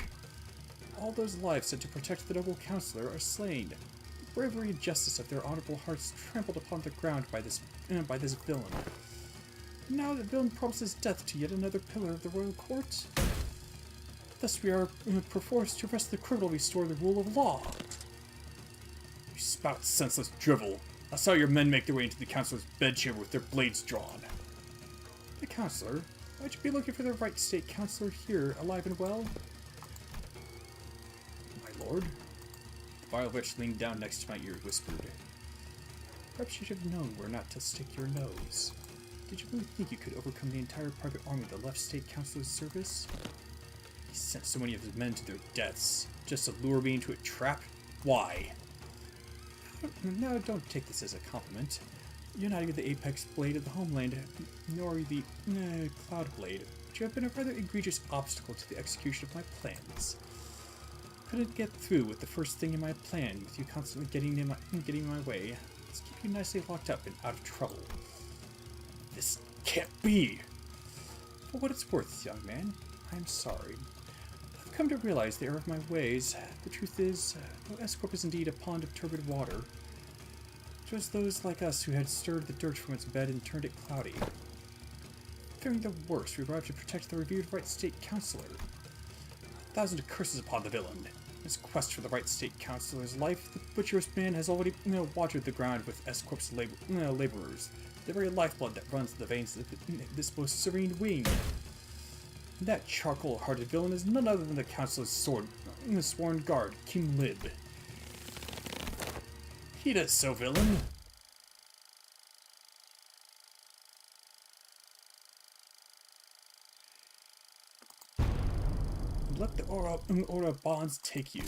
All those lives sent to protect the noble counselor are slain. The bravery and justice of their honorable hearts trampled upon the ground by this villain. And now the villain promises death to yet another pillar of the royal court. Thus we are perforce to arrest the criminal and restore the rule of law. You spout senseless drivel. I saw your men make their way into the counselor's bedchamber with their blades drawn. The counselor? I should be looking for the right state counselor here, alive and well. My lord? The vile wretch leaned down next to my ear and whispered, "Perhaps you should have known where not to stick your nose. Did you really think you could overcome the entire private army that left state counselor's service? He sent so many of his men to their deaths, just to lure me into a trap? Why? Now, don't take this as a compliment. You're not even the apex blade of the homeland, nor the cloud blade, but you have been a rather egregious obstacle to the execution of my plans. Couldn't get through with the first thing in my plan, with you constantly getting in my way. Let's keep you nicely locked up and out of trouble. This can't be! For what it's worth, young man, I'm sorry. I've come to realize the error of my ways. The truth is, though S-Corp is indeed a pond of turbid water, it was those like us who had stirred the dirt from its bed and turned it cloudy. Fearing the worst, we arrived to protect the revered right state counselor. 1,000 curses upon the villain. In his quest for the right state counselor's life, the butcherous man has already watered the ground with S-Corp's laborers, the very lifeblood that runs the veins of this most serene wing. And that charcoal-hearted villain is none other than the counselor's sworn guard, King Lib. Heed us, so villain! Let the aura bonds take you.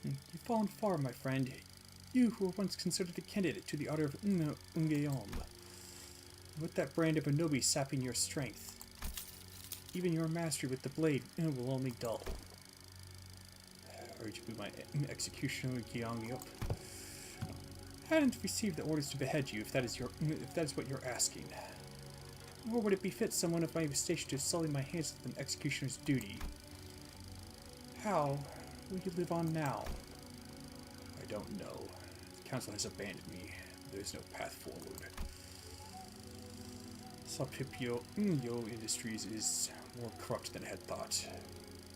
You've fallen far, my friend. You who were once considered a candidate to the order of Ungeom. With that brand of Anobi sapping your strength. Even your mastery with the blade will only dull. Or to be my executioner Gyeongyup. I hadn't received the orders to behead you if that is what you're asking. Nor would it befit someone of my station to sully my hands with an executioner's duty. How will you live on now? I don't know. The council has abandoned me. There's no path forward. Sapipio Industries is more corrupt than I had thought.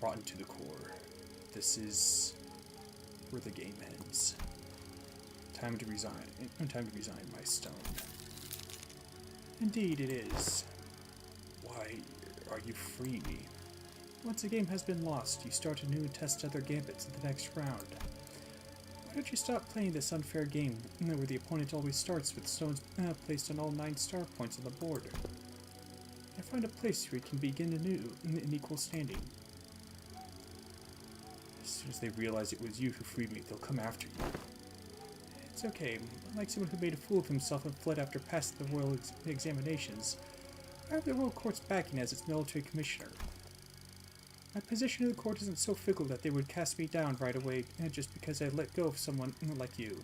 Rotten to the core. This is where the game ends. Time to resign my stone. Indeed it is. Why are you freeing me? Once a game has been lost, you start anew and test other gambits in the next round. Why don't you stop playing this unfair game where the opponent always starts with stones placed on all 9 star points on the board? And find a place where you can begin anew in equal standing. As soon as they realize it was you who freed me, they'll come after you. It's okay. Unlike someone who made a fool of himself and fled after passing the royal examinations, I have the royal court's backing as its military commissioner. My position in the court isn't so fickle that they would cast me down right away just because I let go of someone like you.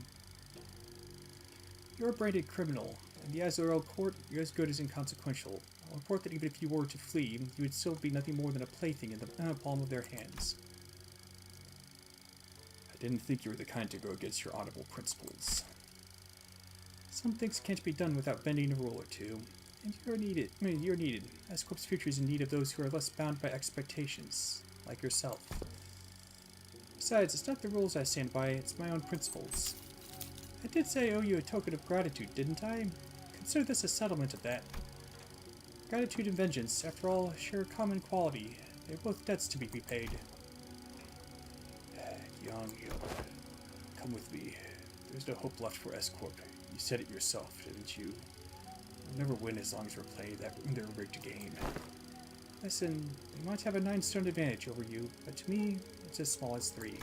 You're a branded criminal, and the Azrael court, you're as good as inconsequential. I'll report that even if you were to flee, you would still be nothing more than a plaything in the palm of their hands. I didn't think you were the kind to go against your honorable principles. Some things can't be done without bending a rule or two, and you're needed. S-Corp's future is in need of those who are less bound by expectations, like yourself. Besides, it's not the rules I stand by, it's my own principles. I did say I owe you a token of gratitude, didn't I? Consider this a settlement of that. Gratitude and vengeance, after all, share a common quality. They're both debts to be repaid. Come with me. There's no hope left for S-Corp. You said it yourself, didn't you? We'll never win as long as we're playing their rigged game. Listen, they might have a 9-stone advantage over you, but to me, it's as small as 3.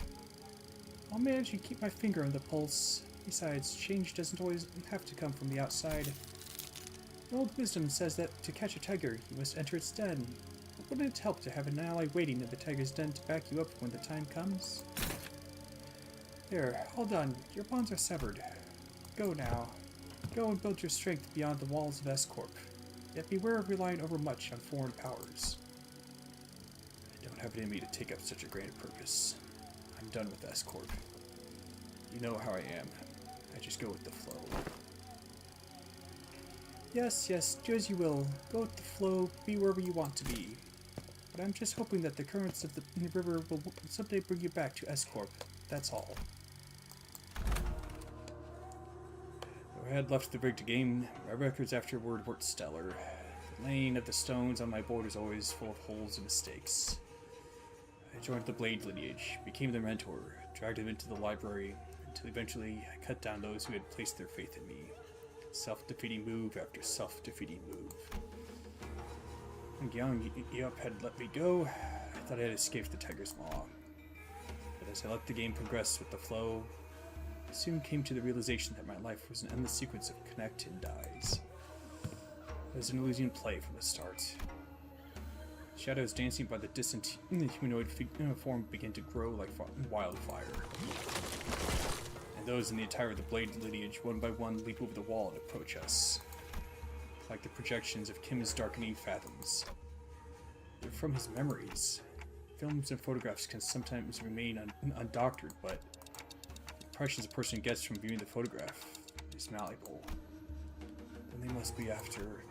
I'll manage to keep my finger on the pulse. Besides, change doesn't always have to come from the outside. The old wisdom says that to catch a tiger, you must enter its den. But wouldn't it help to have an ally waiting in the tiger's den to back you up when the time comes? There, all done. Your bonds are severed. Go now. Go and build your strength beyond the walls of S-Corp. Yet beware of relying overmuch on foreign powers. I don't have it in me to take up such a grand purpose. I'm done with S-Corp. You know how I am. I just go with the flow. Yes, do as you will. Go with the flow, be wherever you want to be. But I'm just hoping that the currents of the river will someday bring you back to S-Corp. That's all. Though I I had left the rigged game, my records afterward weren't stellar. The laying of the stones on my board was always full of holes and mistakes. I joined the Blade lineage, became their mentor, dragged them into the library, until eventually I cut down those who had placed their faith in me. Self-defeating move after self-defeating move. When young Eop had let me go, I thought I had escaped the Tiger's Maw. But as I let the game progress with the flow, I soon came to the realization that my life was an endless sequence of connect and dies. It was an illusion play from the start. Shadows dancing by the distant humanoid form began to grow like wildfire. And those in the attire of the Blade lineage one by one leap over the wall and approach us. Like the projections of Kim's darkening fathoms. They're from his memories. Films and photographs can sometimes remain undoctored, but the impressions a person gets from viewing the photograph is malleable. Then they must be after...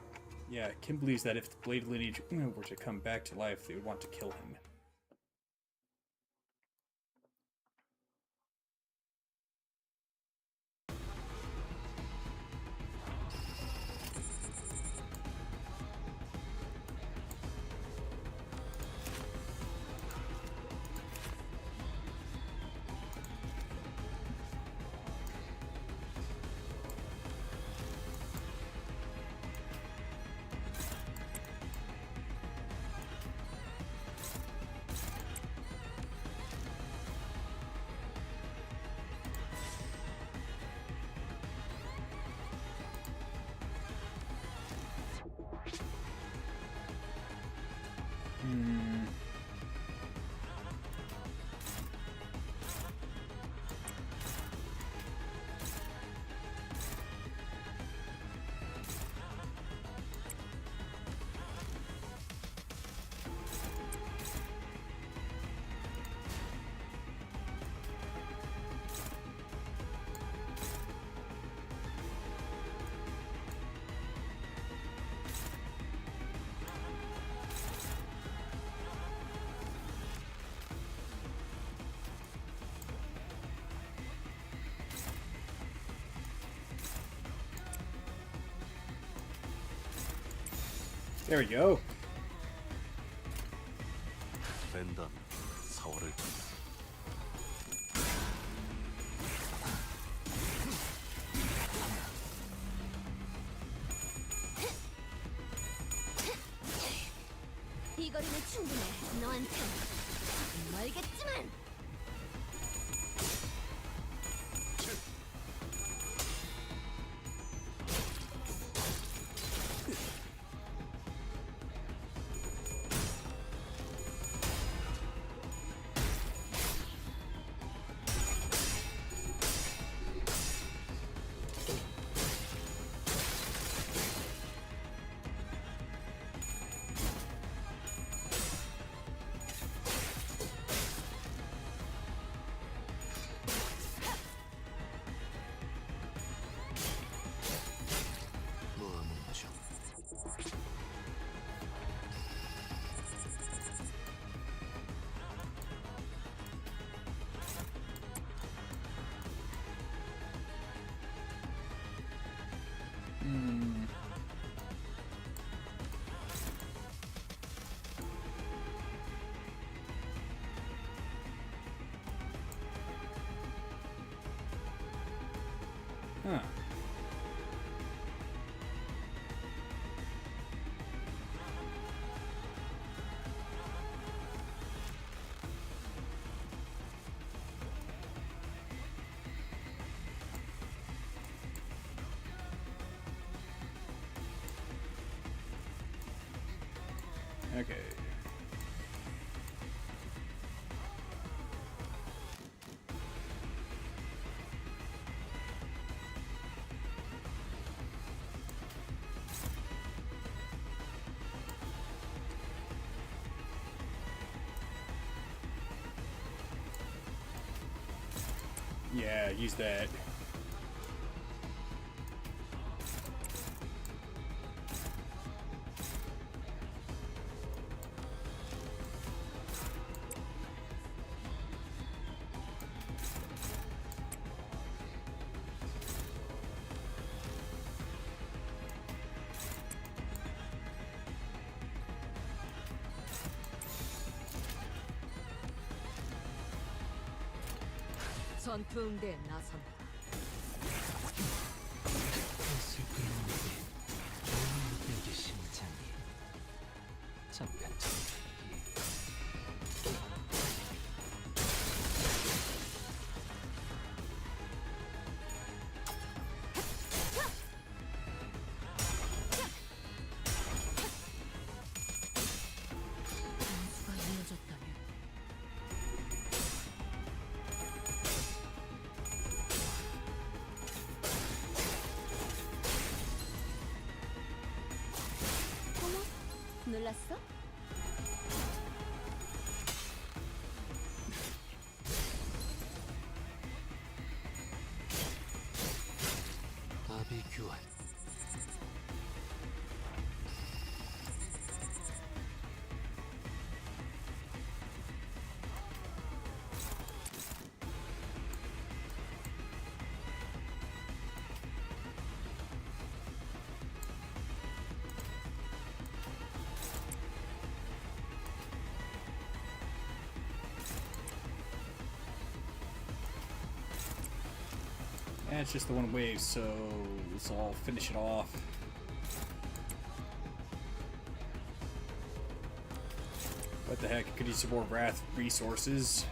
Yeah, Kim believes that if the Blade lineage were to come back to life, they would want to kill him. There we go. 랜덤 4월을 이 거리는 충분해. 너한텐 조금 멀겠지만. 무음중 Huh. Okay. Yeah, use that. 전투 응대에 나선다. 슬픈 몸에 좋은 느껴지 심장이 잠깐 전투가 이어졌다면 어머, 놀랐어? 아비 교환. And it's just the one wave, so let's all finish it off. What the heck? Could use some more Wrath resources.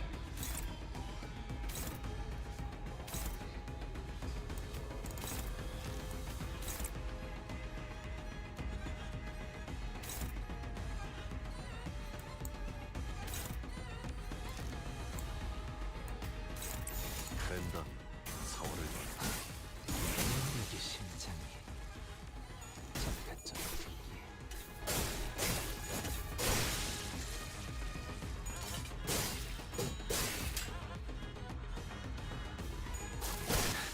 뺀다. 4월을 여기 심장이 잠깐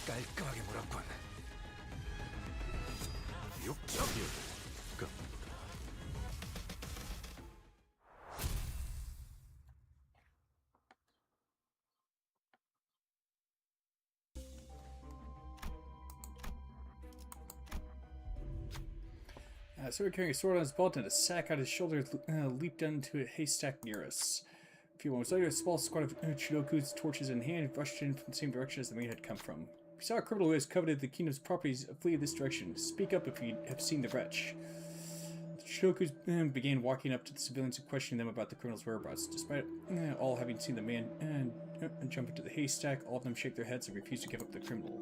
깔끔하게 몰았군. 육적이요. 끝. So we're carrying a sword on his belt and a sack on his shoulder, leaped into a haystack near us. A few moments later, a small squad of Chidokus, torches in hand, rushed in from the same direction as the maid had come from. We saw a criminal who has coveted the kingdom's properties flee this direction. Speak up if you have seen the wretch. The Chidokus began walking up to the civilians and questioning them about the criminal's whereabouts. Despite all having seen the man jump into the haystack, all of them shake their heads and refuse to give up the criminal.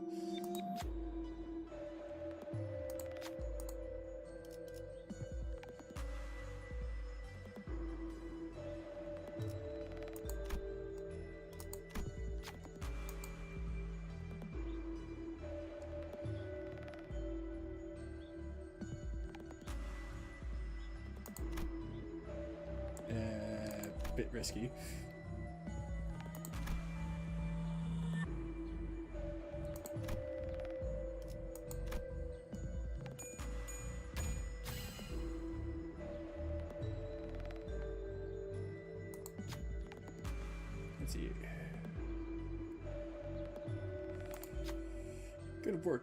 Bit risky. Let's see.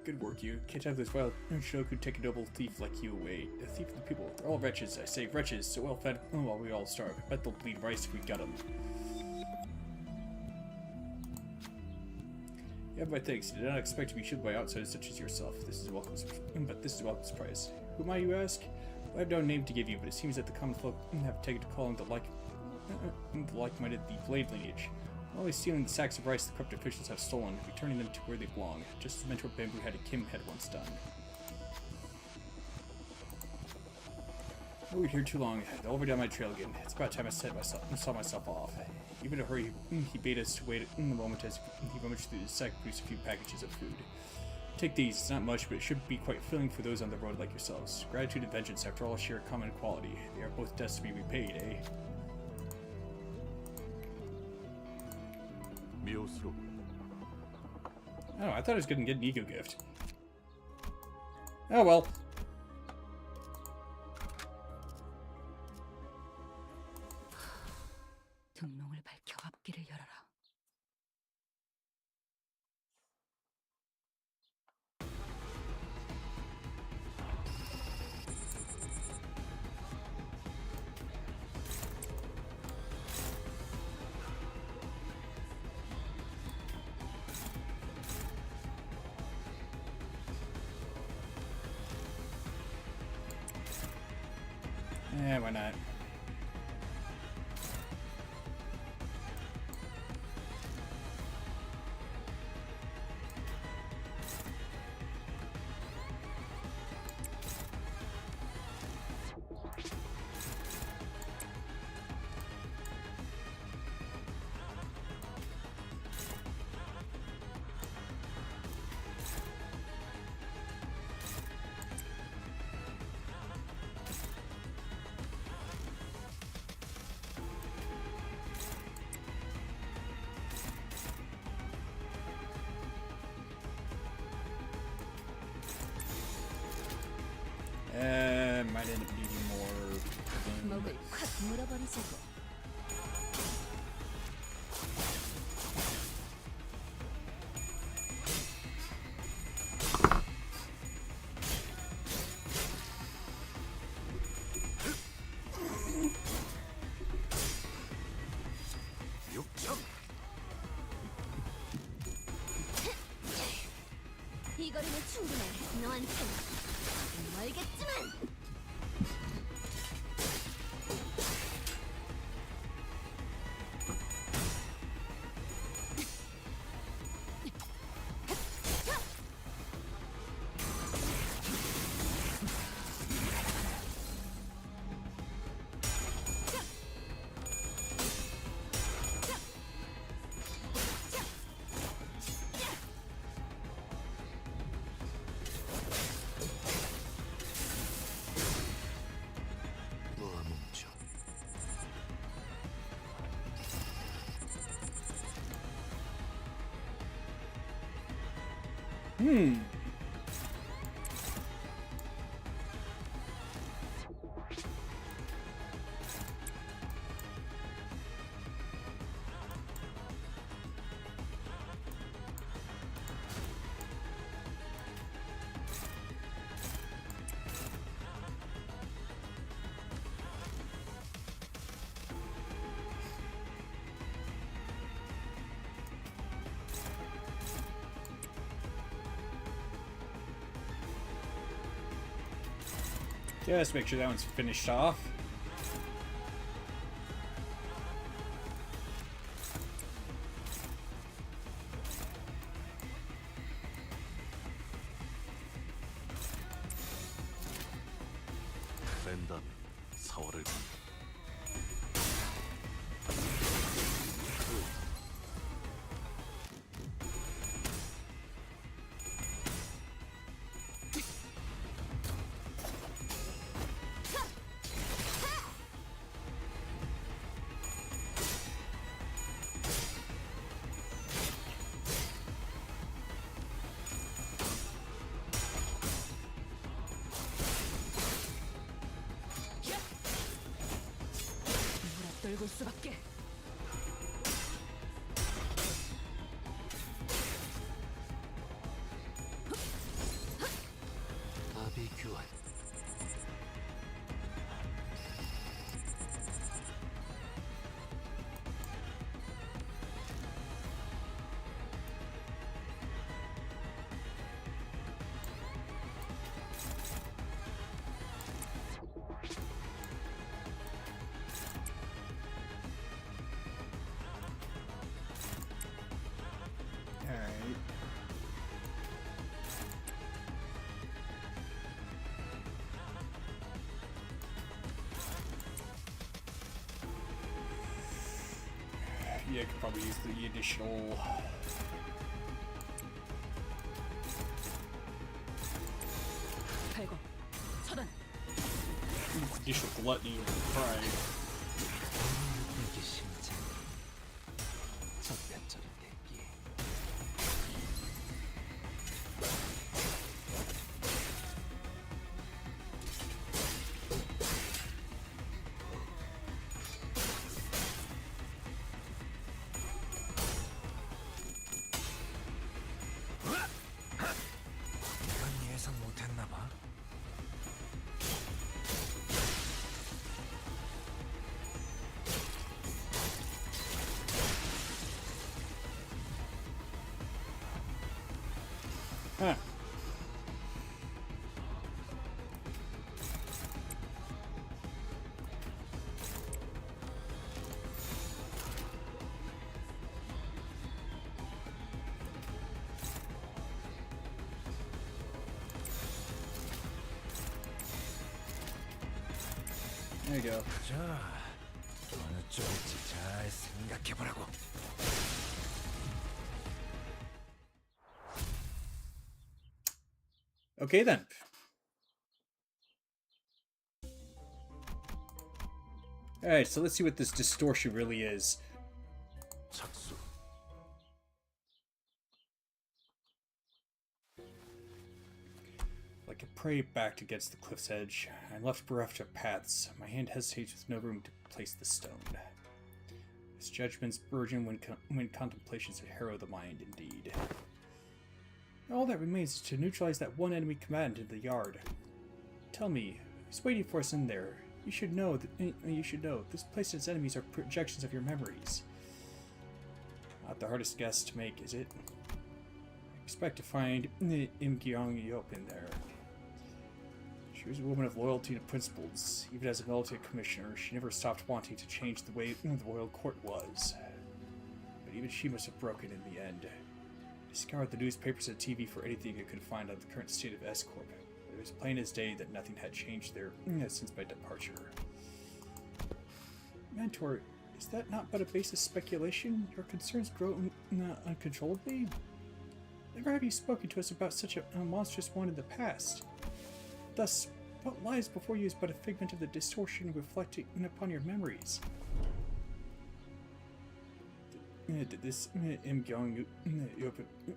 Good work, you. Can't have this wild Shoku take a noble thief like you away. A thief of the people. They're all wretches, I say. Wretches, so well fed while we all starve. I bet they'll bleed rice if we gut them. You have my thanks. I did not expect to be shielded by outsiders such as yourself. This is a welcome surprise. Who am I, you ask? Well, I have no name to give you, but it seems that the common folk have taken to calling the like-minded the Blade lineage. Always stealing the sacks of rice the corrupt officials have stolen, returning them to where they belong, just as Mentor Bamboo had Kim had once done. I waited here too long. They'll all be down my trail again. It's about time I saw myself off. Even in a hurry, he bade us to wait in the moment as he rummaged through the sack and produced a few packages of food. Take these. It's not much, but it should be quite filling for those on the road like yourselves. Gratitude and vengeance, after all, share a common quality. They are both debts to be repaid, eh? 미호스로. Oh, I thought I was going to get an ego gift. Oh well. 등롱을 밝혀 앞길을 열어라. Why not? Might end up needing more. 목을 콱 물어버리자고. 이 거리는 충분해. 너한텐 멀겠지만. 놓아 뭉쳐. Just make sure that one's finished off. 뺀 다음에 사활을 건다. 물어떨굴 수밖에. 아비규환. Alright. Yeah, I could probably use the additional. 발광. 차단. Additional gluttony of pride. 느끼기 심장이 젖볕처럼 됐기에 이건 예상 못했나 봐. There you go. 자, 어느 쪽일지 잘 생각해보라고. Okay then. Alright, so let's see what this distortion really is. 착수. Like a prey backed against the cliff's edge, I'm left bereft of paths. My hand hesitates with no room to place the stone. Its judgments burgeon when contemplations harrow the mind, indeed. All that remains is to neutralize that one enemy combatant in the yard. Tell me, who's waiting for us in there? You should know. This place and its enemies are projections of your memories. Not the hardest guess to make, is it? I expect to find Im Gyong Yop in there. She was a woman of loyalty and principles. Even as a military commissioner, she never stopped wanting to change the way the royal court was. But even she must have broken in the end. I scoured the newspapers and TV for anything I could find on the current state of S-Corp. It was plain as day that nothing had changed there since my departure. Mentor, is that not but a baseless speculation? Your concerns grow uncontrollably? Never have you spoken to us about such a monstrous one in the past. Thus, what lies before you is but a figment of the distortion reflecting upon your memories. Did this Im Gyong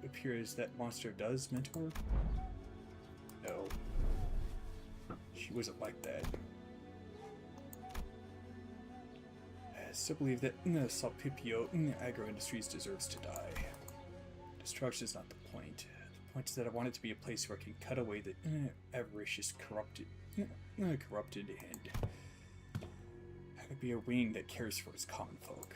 appear as that monster does, Mentor? No. She wasn't like that. I still believe that Salpipio Agro Industries deserves to die. Destruction is not the point. The point is that I want it to be a place where I can cut away the avaricious, corrupted, and have it be a wing that cares for its common folk.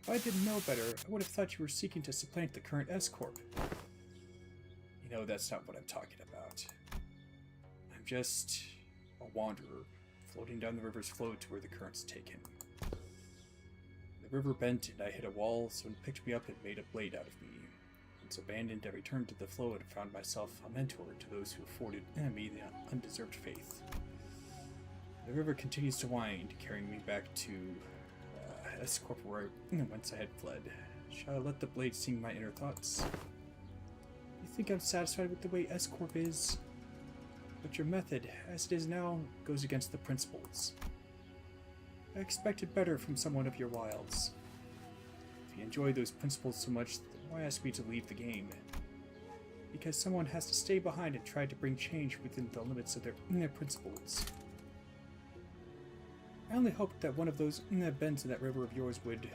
If I didn't know better, I would have thought you were seeking to supplant the current S-Corp. You know, that's not what I'm talking about. I'm just a wanderer, floating down the river's flow to where the currents take him. The river bent and I hit a wall, so it picked me up and made a blade out of me. Once abandoned, I returned to the flow and found myself a mentor to those who afforded me the undeserved faith. The river continues to wind, carrying me back to S-Corp whence I had fled. Shall I let the blade sing my inner thoughts? You think I'm satisfied with the way S-Corp is? But your method, as it is now, goes against the principles. I expected better from someone of your wilds. If you enjoy those principles so much, then why ask me to leave the game? Because someone has to stay behind and try to bring change within the limits of their principles. I only hoped that one of those bends in that river of yours would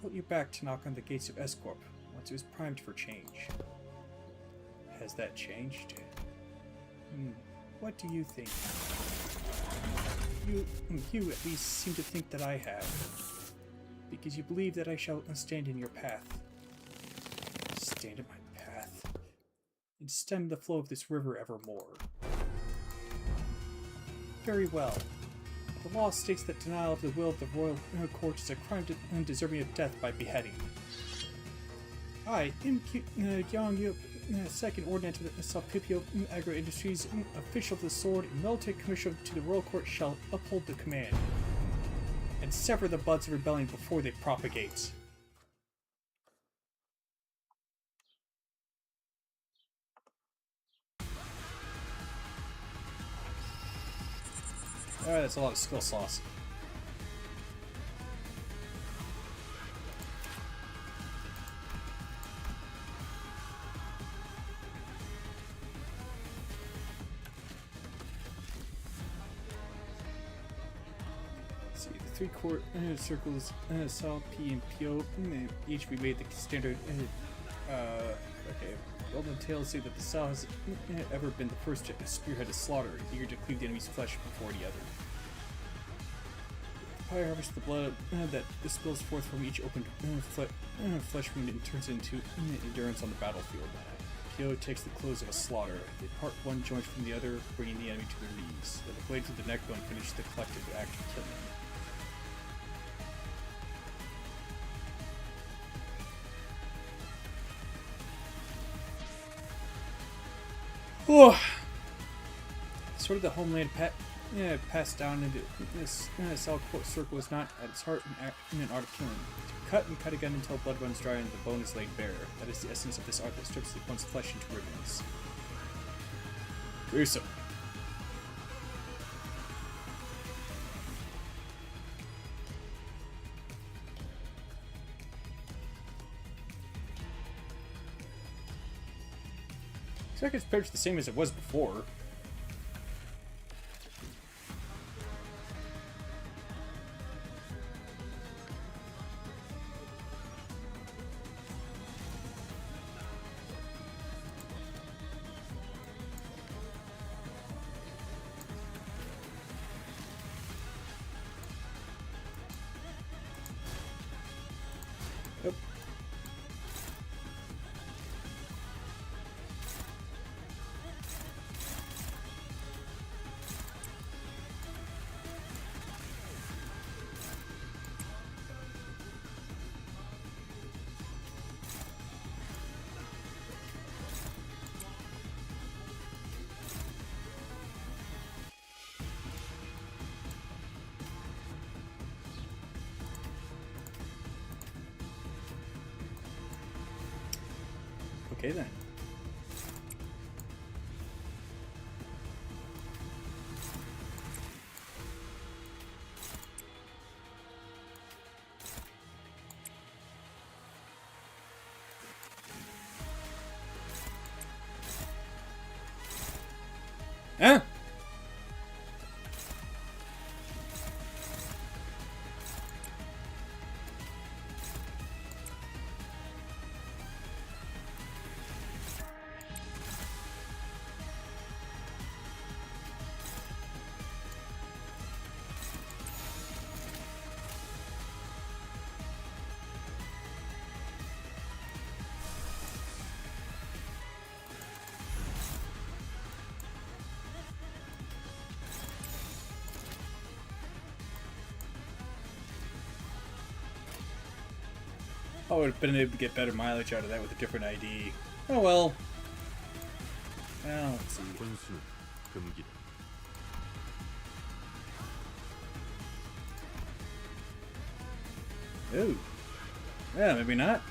put you back to knock on the gates of S-Corp once it was primed for change. Has that changed? What do you think? You at least seem to think that I have. Because you believe that I shall stand in your path. Stand in my path? And stem the flow of this river evermore. Very well. The law states that denial of the will of the royal court is a crime deserving of death by beheading. I, Im Gyong Second Ordinance of the Salpipio Agro Industries, official of the sword and military commissioner to the royal court, shall uphold the command and sever the buds of rebellion before they propagate. Alright, that's a lot of skill sauce. See, the three-quart circles, Sal, P, and PO, each we made the standard. Okay. Golden tales say that the Sal has ever been the first to spearhead a slaughter, eager to cleave the enemy's flesh before the other. The fire harvests the blood that spills forth from each opened flesh wound and turns into endurance on the battlefield. PO takes the close of a slaughter. They part one joint from the other, bringing the enemy to their knees. Then the blades of the neck bone finish the collective act of killing. Oh. Sort of the homeland pet passed down into this cell circle is not at its heart an art of killing. To cut and cut again until blood runs dry and the bone is laid bare. That is the essence of this art that strips one's flesh into ribbons. Gruesome. Looks like it's pretty much the same as it was before. Yep. Okay then. Huh? I would have been able to get better mileage out of that with a different ID. Oh well. Well, let's see. 혼수는 금기다. Ooh. Yeah, maybe not.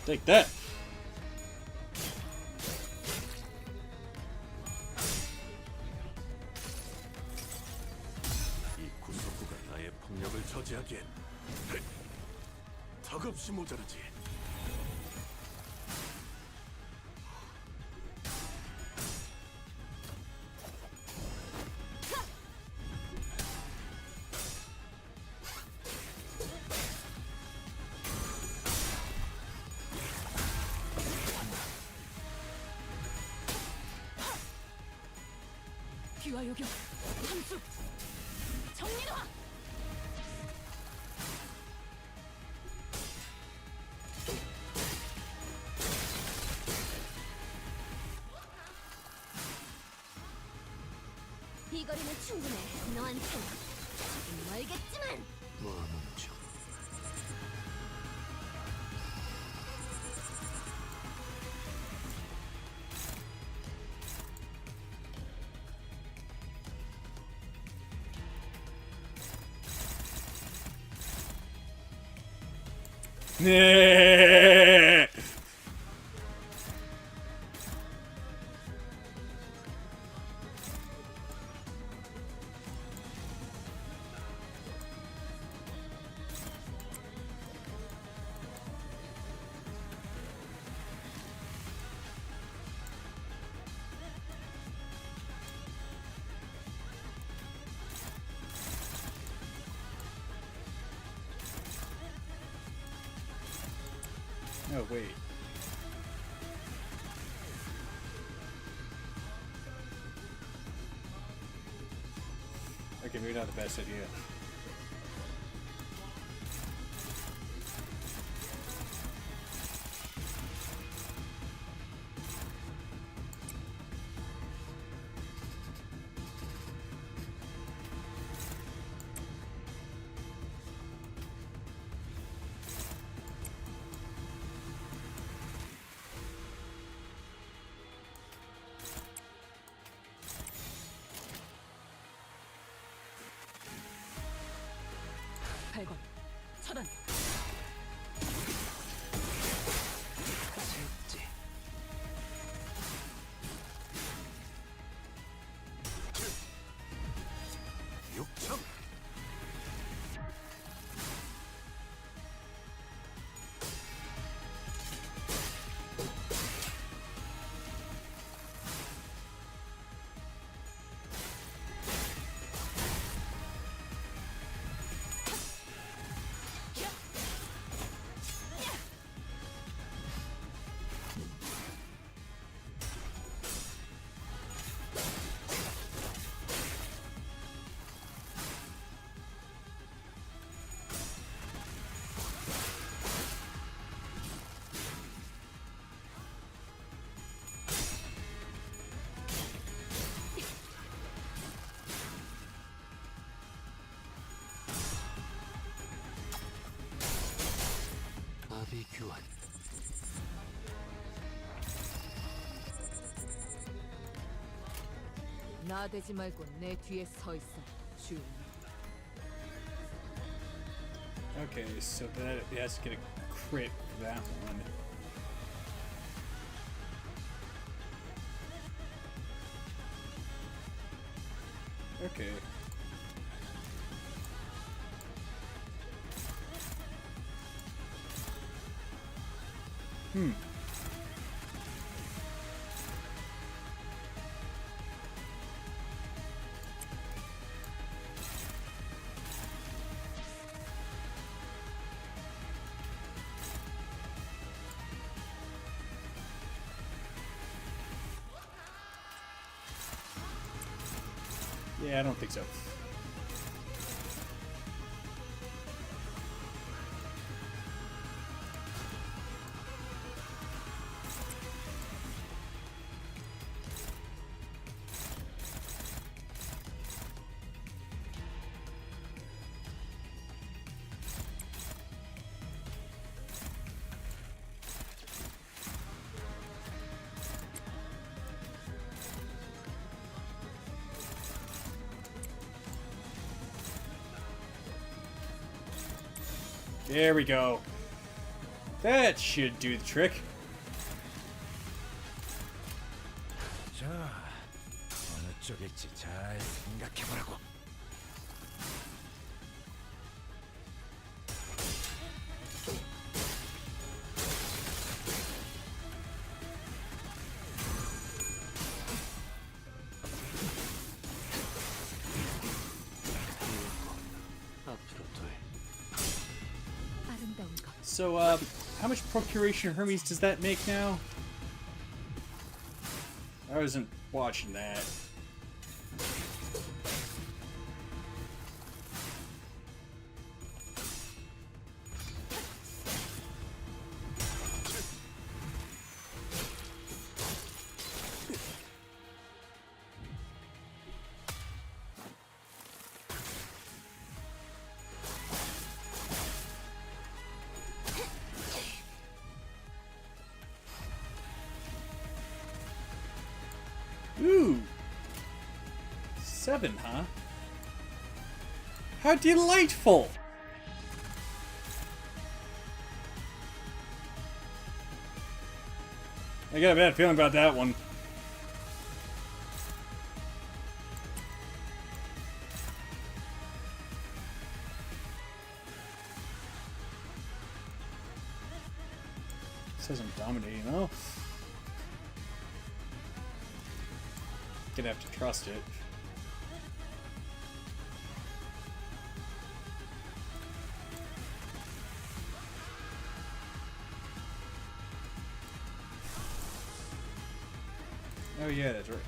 Take that. 이 구석구가 나의 폭력을 저지하기엔 턱없이 모자르지. 귀와 요격 함수 정리로와. 이 거리는 충분해. 너한텐 조금 멀겠지만. 멈춰. 네. Oh, wait. Okay, maybe not the best idea. 나대지 말고 내 뒤에 서 있어. 주. Okay, so that it has to get a crit for that one. Okay. Hmm. Yeah, I don't think so. There we go. That should do the trick. 자, 어느 쪽일지 잘 생각해보라고. 앞으로 돼. 아름다운 것. So, how much Procuration Hermes does that make now? I wasn't watching that. Ooh! 7, huh? How delightful! I got a bad feeling about that one. Says I'm dominating, though. Gonna have to trust it. Oh yeah, that's right.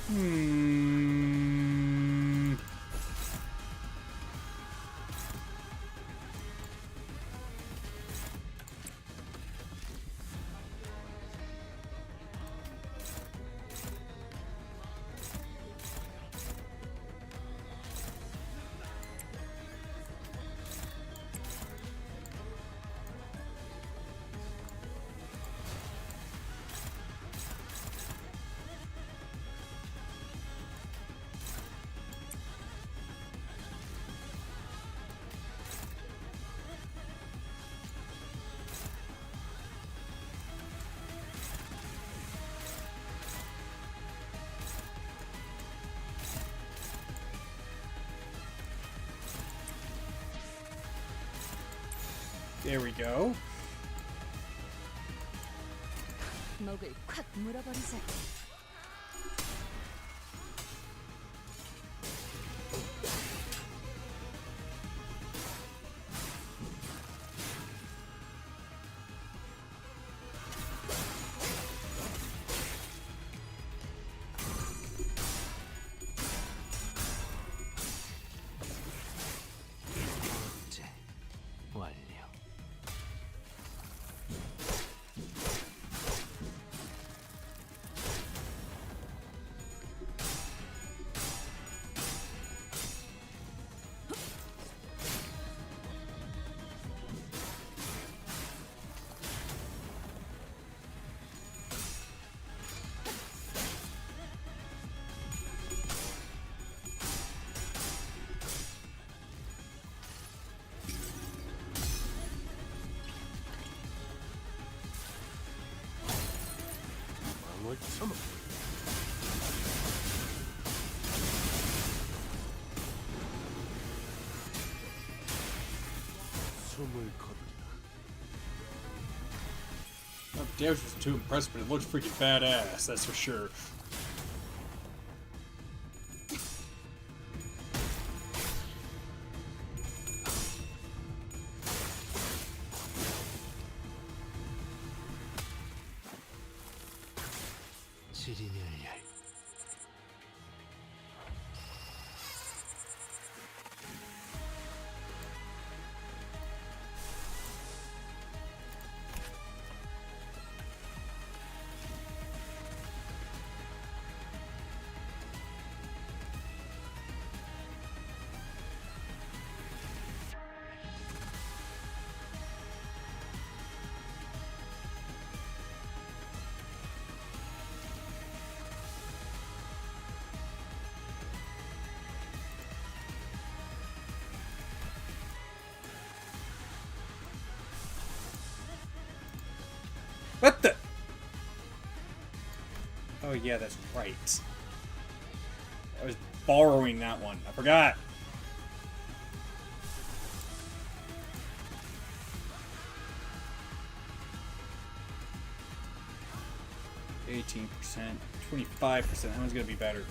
Hmm. There we go. 목을 콱 물어버리자. 이제 완료. like some of it. 숨을 거두리라. Well, the damage wasn't too impressive, but it looked freaking badass, that's for sure. 지리멸렬. What the? Oh yeah, that's right. I was borrowing that one. I forgot. %, 25%. That one's gonna be better.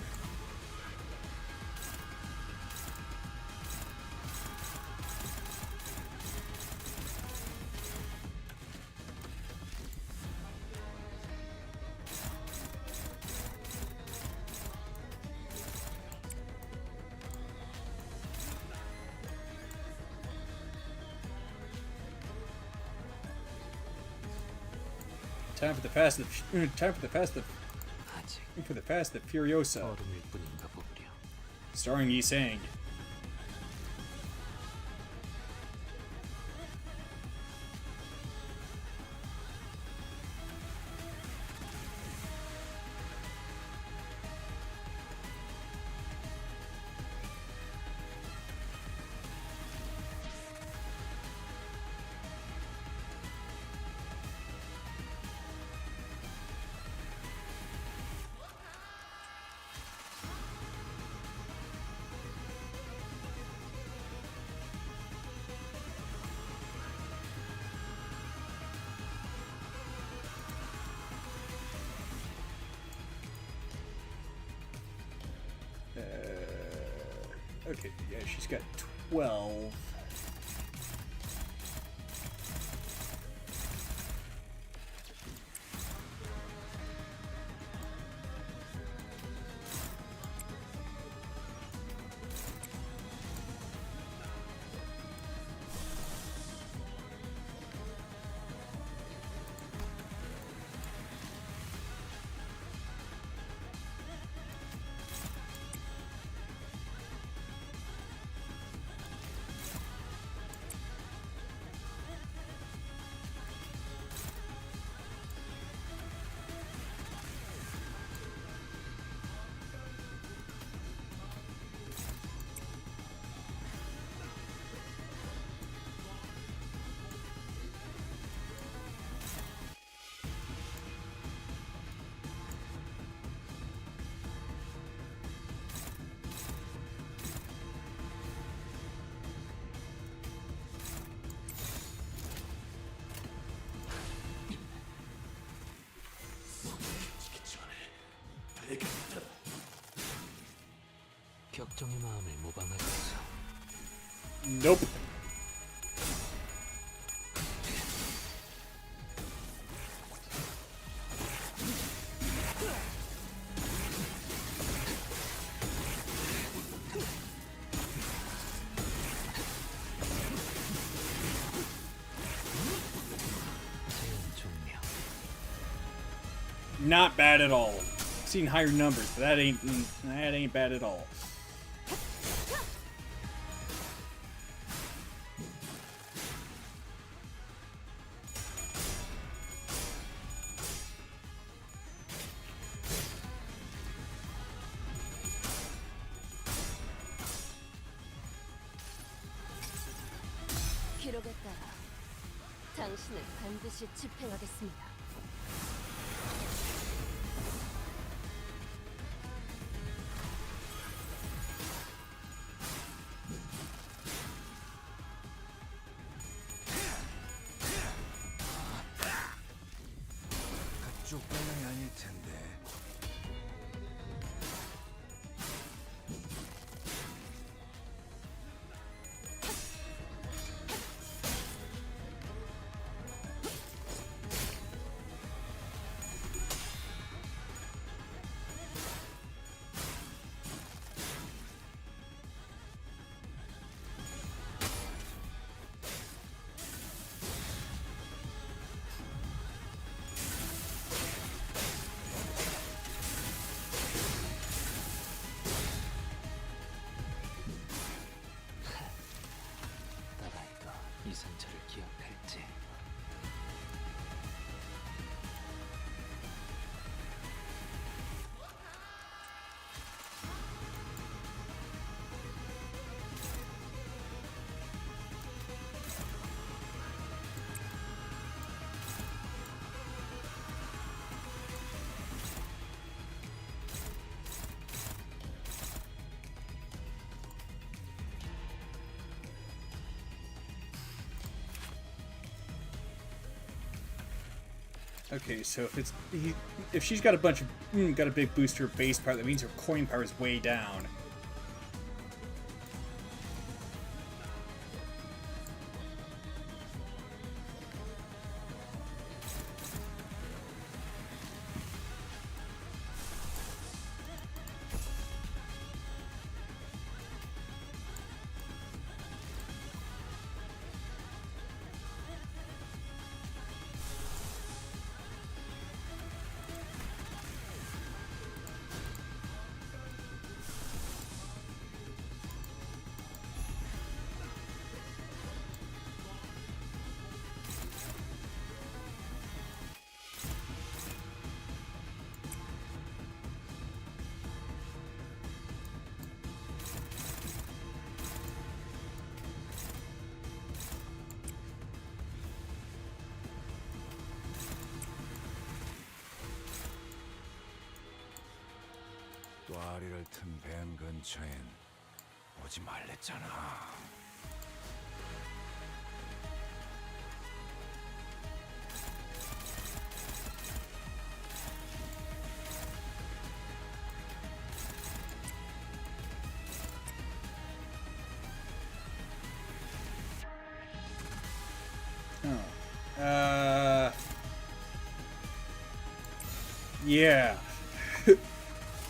Time for the Fast and 아직 the Furiosa, 얼음일 뿐인가 보구려. starring Yi Sang. Okay, yeah, she's got 12. 격정의 마음을 모방하겠어. Nope. 제한 종료. Not bad at all. Seen higher numbers, but that ain't bad at all. 기록에 따라 당신을 반드시 집행하겠습니다. 쪽방향이 아닐 텐데. 나라에도 이 상처를 기억할지. Okay, so if she's got a bunch of got a big booster base power, that means her coin power is way down. 꽈리를 튼 뱀 근처엔 오지 말랬잖아. Yeah.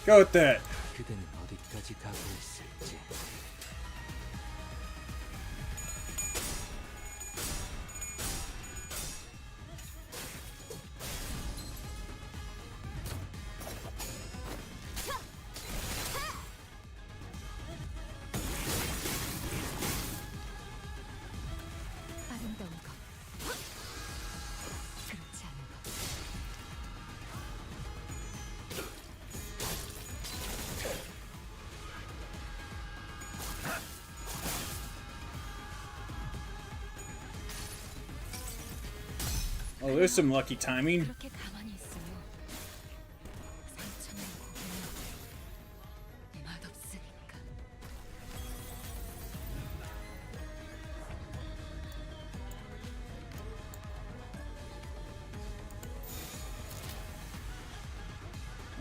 Go with that. 그대는 어디까지 가고 있을지. 아름다운 것. 그렇지 않은 것. Oh, there's some lucky timing. 그렇게 가만히 있어요. 상처는 고개는 맛없으니까.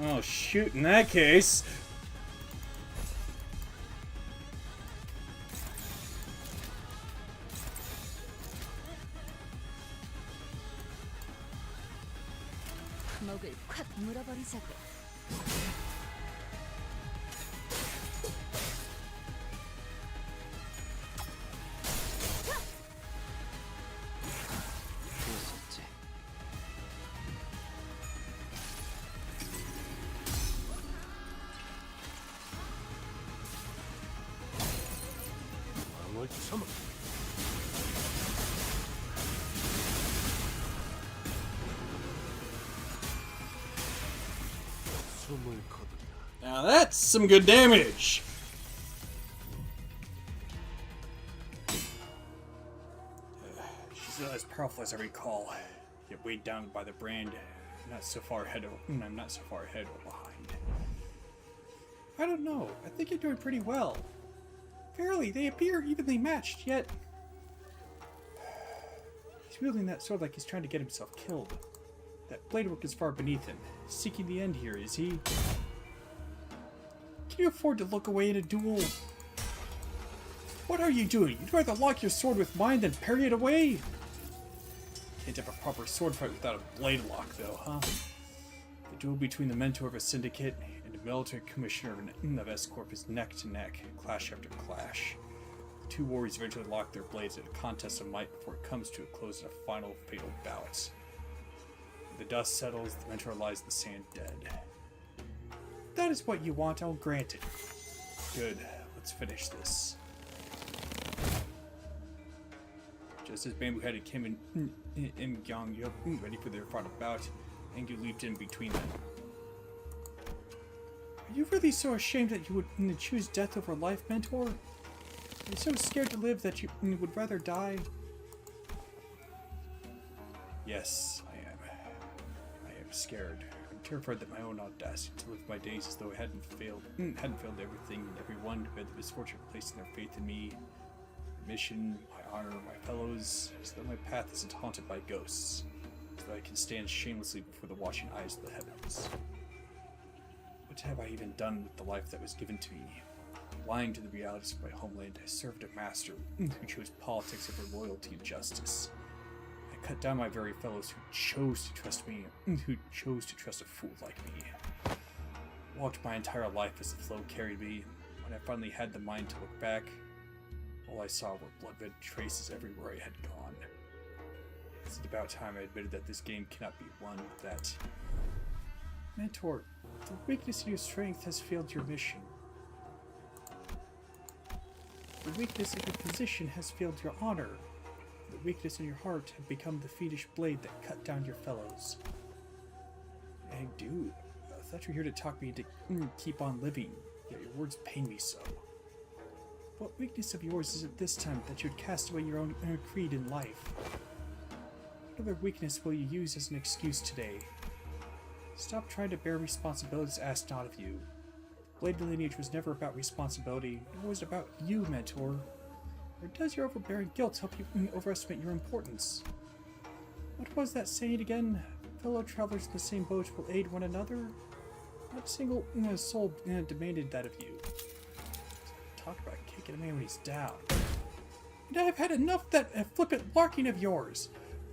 Oh, shoot, in that case. 목을 콱 물어버리자고. 그랬었지. 왕을 참아. 숨을 거둔다. Now that's some good damage. She's not as powerful as I recall, yet weighed down by the brand. Not so far ahead. I'm not so far ahead or behind. I don't know. I think you're doing pretty well. Fairly, they appear evenly matched, yet he's wielding that sword like he's trying to get himself killed. That blade work is far beneath him. Seeking the end here, is he? Can you afford to look away in a duel? What are you doing? You'd rather lock your sword with mine than parry it away? Can't have a proper sword fight without a blade lock, though, huh? The duel between the mentor of a syndicate and a military commissioner of S-Corp is neck to neck, clash after clash. The two warriors eventually lock their blades in a contest of might before it comes to a close in a final fatal bout. When the dust settles, the mentor lies in the sand dead. If that is what you want, I'll grant it. Good, let's finish this. Just as Bamboo Head and Kim and Gyong Yuk ready for their final bout, Engu leaped in between them. Are you really so ashamed that you would choose death over life, Mentor? Are you so scared to live that you would rather die? Yes, I am. I am scared. I'm terrified that my own audacity to live my days as though I hadn't failed everything and everyone who had the misfortune of placing their faith in me, my mission, my honor, my fellows, so that my path isn't haunted by ghosts, so that I can stand shamelessly before the watching eyes of the heavens. What have I even done with the life that was given to me? Lying to the realities of my homeland, I served a master who chose politics over loyalty and justice. I cut down my very fellows who chose to trust me, who chose to trust a fool like me. I walked my entire life as the flow carried me. When I finally had the mind to look back, all I saw were blood-red traces everywhere I had gone. It's about time I admitted that this game cannot be won with that. Mentor, the weakness in your strength has failed your mission. The weakness in your position has failed your honor. The weakness in your heart have become the fiendish blade that cut down your fellows. Hey, dude, I thought you were here to talk me into keep on living, yet your words pain me so. What weakness of yours is it this time that you'd cast away your own creed in life? What other weakness will you use as an excuse today? Stop trying to bear responsibilities asked not of you. Blade lineage was never about responsibility, it was about you, Mentor. Or does your overbearing guilt help you overestimate your importance? What was that saying again? Fellow travelers in the same boat will aid one another? Not a single soul demanded that of you. Talk about kicking a man when he's down. And I have had enough of that flippant larking of yours.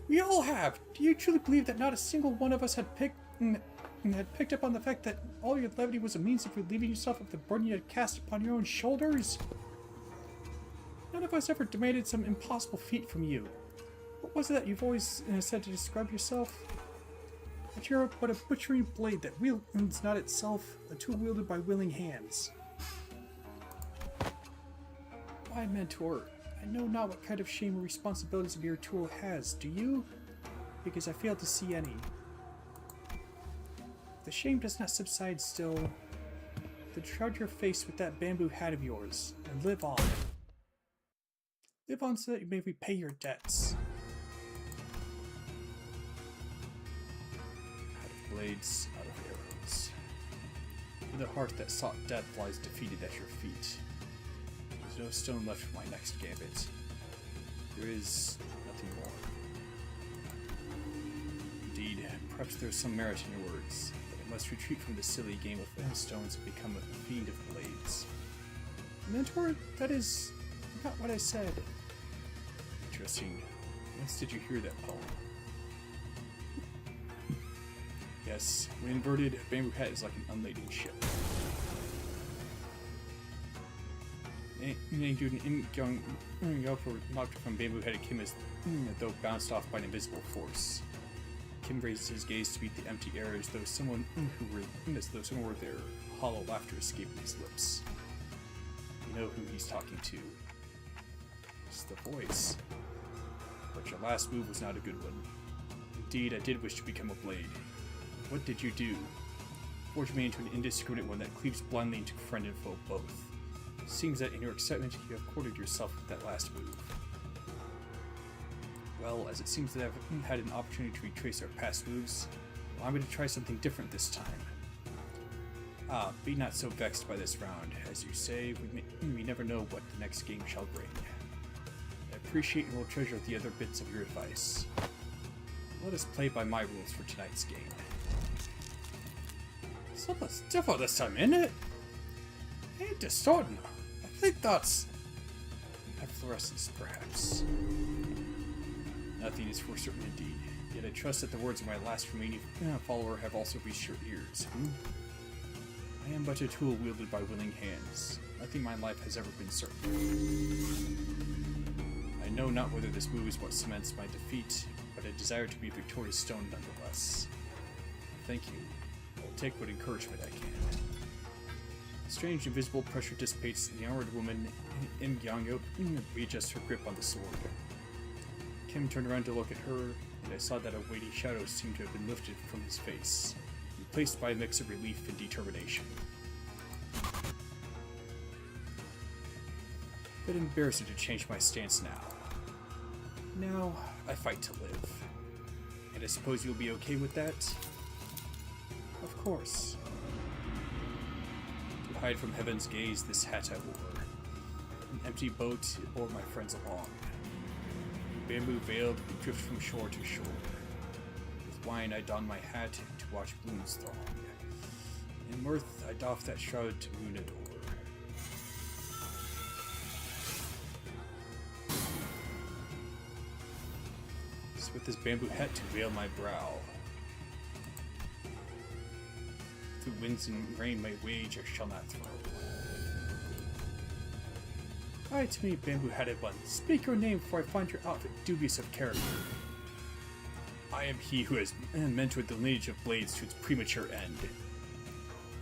We all have. Do you truly believe that not a single one of us had picked up on the fact that all your levity was a means of relieving yourself of the burden you had cast upon your own shoulders? None of us ever demanded some impossible feat from you. What was it that you've always said to describe yourself? That you're but a butchering blade that wields not itself, a tool wielded by willing hands. Why, Mentor, I know not what kind of shame or responsibilities your tool has, do you? Because I fail to see any. If the shame does not subside still, then shroud your face with that bamboo hat of yours, and live on. Live on so that you may repay your debts. Out of blades, out of arrows. The heart that sought death lies defeated at your feet. There's no stone left for my next gambit. There is nothing more. Indeed, perhaps there's some merit in your words, but I must retreat from the silly game of stones and become a fiend of blades. Mentor, that is not what I said. Interesting. Whence did you hear that poem? Yes, when inverted, a bamboo hat is like an unlading ship. Knocked from bamboo headed Kim as though bounced off by an invisible force. Kim raised his gaze to meet the empty air as though someone were there, hollow laughter escaping his lips. You know who he's talking to. It's the voice. But your last move was not a good one. Indeed, I did wish to become a blade. What did you do? Forge me into an indiscriminate one that cleaves blindly into friend and foe both. Seems that in your excitement you have quartered yourself with that last move. Well, as it seems that I've had an opportunity to retrace our past moves, allow me to try something different this time. Ah, be not so vexed by this round. As you say, we never know what the next game shall bring. I appreciate and will treasure the other bits of your advice. Let us play by my rules for tonight's game. Something different this time, isn't it? Ain't distorting. I think that's... fluorescence, perhaps. Nothing is for certain indeed. Yet I trust that the words of my last remaining follower have also reached your ears. I am but a tool wielded by willing hands. Nothing in my life has ever been certain. I know not whether this move is what cements my defeat, but I desire to be a victorious stone nonetheless. Thank you. I will take what encouragement I can. Strange invisible pressure dissipates, and the armored woman, Im Gyangyo, readjusts her grip on the sword. Kim turned around to look at her, and I saw that a weighty shadow seemed to have been lifted from his face, replaced by a mix of relief and determination. A bit embarrassing to change my stance now. Now, I fight to live. And I suppose you'll be okay with that? Of course. To hide from heaven's gaze, this hat I wore. An empty boat bore my friends along. Bamboo veiled, we drift from shore to shore. With wine I don my hat to watch blooms throng. In mirth I doff that shroud to moon adore. With this bamboo hat to veil my brow. Through winds and rain my wage I shall not throw. Aye to me, bamboo-hatted one, speak your name before I find your outfit dubious of character. I am he who has mentored the lineage of blades to its premature end.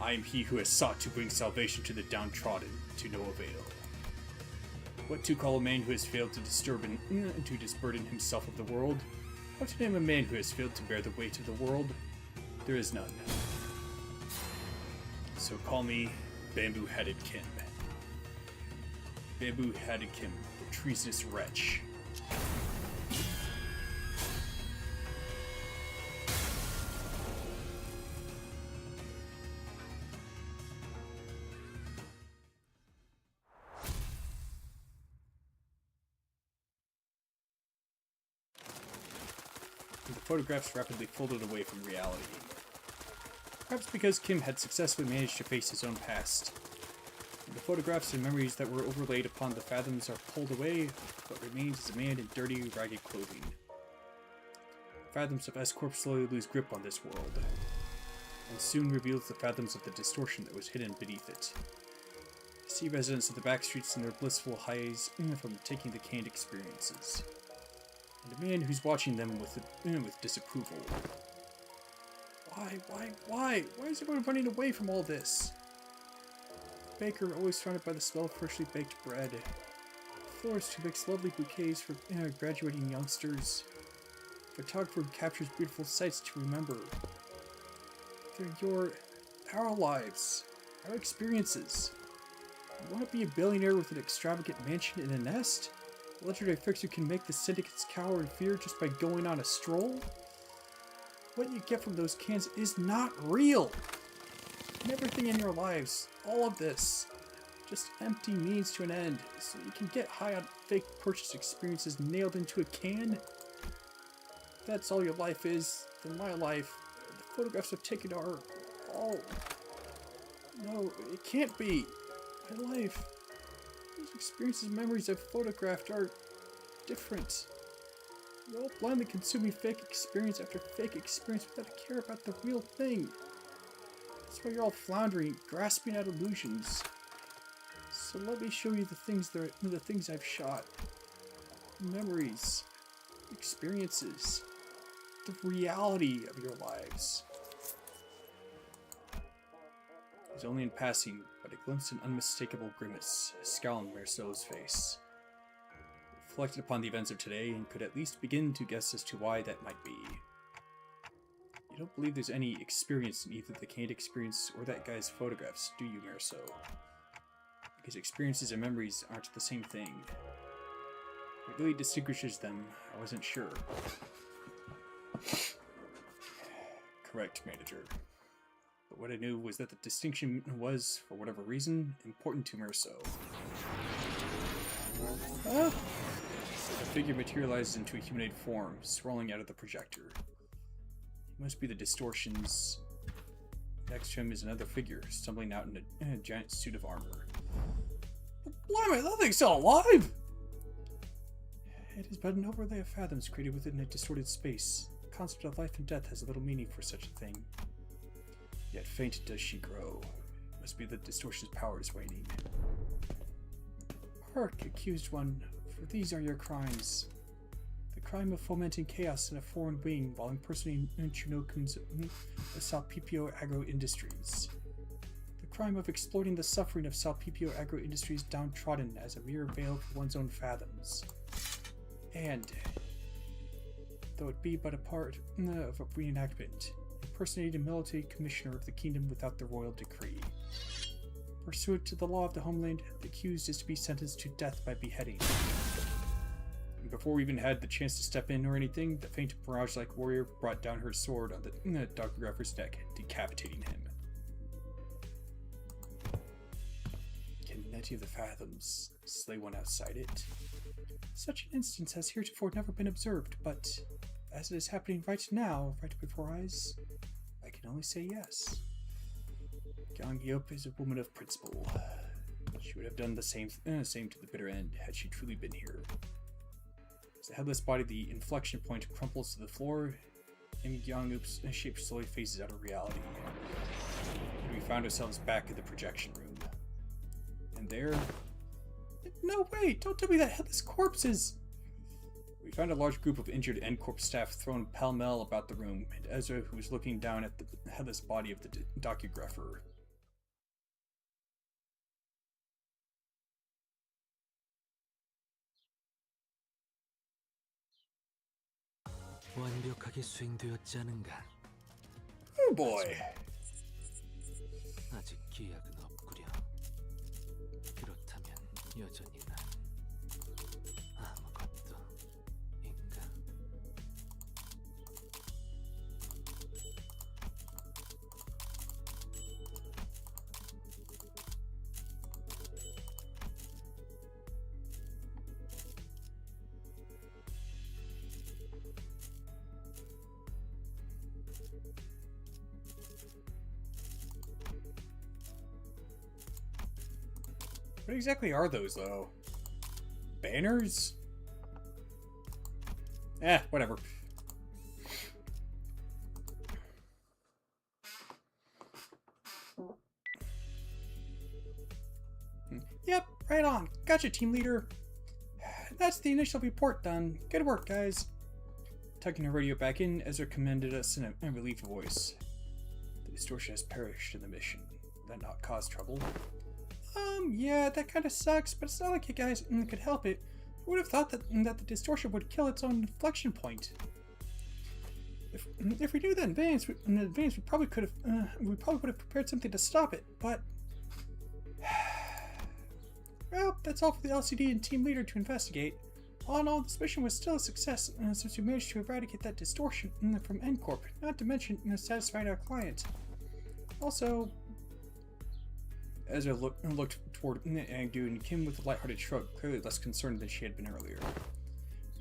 I am he who has sought to bring salvation to the downtrodden, to no avail. What to call a man who has failed to disburden himself of the world? How to name a man who has failed to bear the weight of the world? There is none. So call me Bamboo-Hatted Kim. Bamboo-Hatted Kim, the treasonous wretch. The photographs rapidly folded away from reality. Perhaps because Kim had successfully managed to face his own past. The photographs and memories that were overlaid upon the fathoms are pulled away, what remains is a man in dirty, ragged clothing. Fathoms of S-Corp slowly lose grip on this world, and soon reveals the fathoms of the distortion that was hidden beneath it. I see residents of the backstreets in their blissful highs from taking the canned experiences. And a man who's watching them with disapproval. Why? Why is everyone running away from all this? Baker, always surrounded by the smell of freshly baked bread. Florist who makes lovely bouquets for graduating youngsters. Photographer who captures beautiful sights to remember. They're our lives, our experiences. You want to be a billionaire with an extravagant mansion in a nest? A legendary fixer can make the syndicates cower in fear just by going on a stroll? What you get from those cans is not real! And everything in your lives, all of this, just empty means to an end, so you can get high on fake purchase experiences nailed into a can? If that's all your life is, then my life, the photographs I've taken are all... No, it can't be. My life, those experiences and memories I've photographed are different. You're all blindly consuming fake experience after fake experience without a care about the real thing. That's why you're all floundering, grasping at illusions. So let me show you the things I've shot. Memories, experiences, the reality of your lives. It was only in passing, but I glimpsed an unmistakable grimace, a scowl on Merceau's face. I reflected upon the events of today and could at least begin to guess as to why that might be. You don't believe there's any experience in either the canned experience or that guy's photographs, do you, Merceau? Because experiences and memories aren't the same thing. What really distinguishes them, I wasn't sure. Correct, manager. But what I knew was that the distinction was, for whatever reason, important to Merceau. The figure materializes into a humanoid form, swirling out of the projector. It must be the distortions. Next to him is another figure, stumbling out in a giant suit of armor. Blimey, that thing's still alive! It is but an overlay of fathoms created within a distorted space. The concept of life and death has little meaning for such a thing. Yet faint does she grow. It must be the distortion's power is waning. Hark, accused one, for these are your crimes. The crime of fomenting chaos in a foreign wing while impersonating Chinokun's Salpipio Agro Industries. The crime of exploiting the suffering of Salpipio Agro Industries downtrodden as a mere veil for one's own fathoms. And, though it be but a part of a reenactment, impersonating a military commissioner of the kingdom without the royal decree. Pursuant to the law of the homeland, the accused is to be sentenced to death by beheading. And before we even had the chance to step in or anything, the faint mirage-like warrior brought down her sword on the Docographer's neck, decapitating him. Can Nettie of the Fathoms slay one outside it? Such an instance has heretofore never been observed, but as it is happening right now, right before our eyes, I can only say yes. Gang Yop is a woman of principle. She would have done the same to the bitter end had she truly been here. As the headless body of the inflection point crumples to the floor, Im Gyang-up's shape slowly phases out of reality. And we found ourselves back in the projection room. And there... No, wait! Don't tell me that headless corpses! We found a large group of injured N-Corp staff thrown pell-mell about the room, and Ezra, who was looking down at the headless body of the Docographer. 완벽하게 수행되었지 않은가? Oh boy! 아직 기약은 없구려. 그렇다면 여전히 난 아무것도 인가? What exactly are those, though? Banners? Whatever. Yep, right on. Gotcha, team leader. That's the initial report done. Good work, guys. Tucking her radio back in, Ezra commended us in a relieved voice. The distortion has perished in the mission. Will that not cause trouble? Yeah, that kind of sucks, but it's not like you guys could help it. Who would have thought that the distortion would kill its own inflection point? If we knew that in advance, we probably would have prepared something to stop it. But well, that's all for the LCD and team leader to investigate. All in all, this mission was still a success since we managed to eradicate that distortion from N-Corp. Not to mention satisfying our client. Also, Ezra looked toward Angdu and Kim with a lighthearted shrug, clearly less concerned than she had been earlier.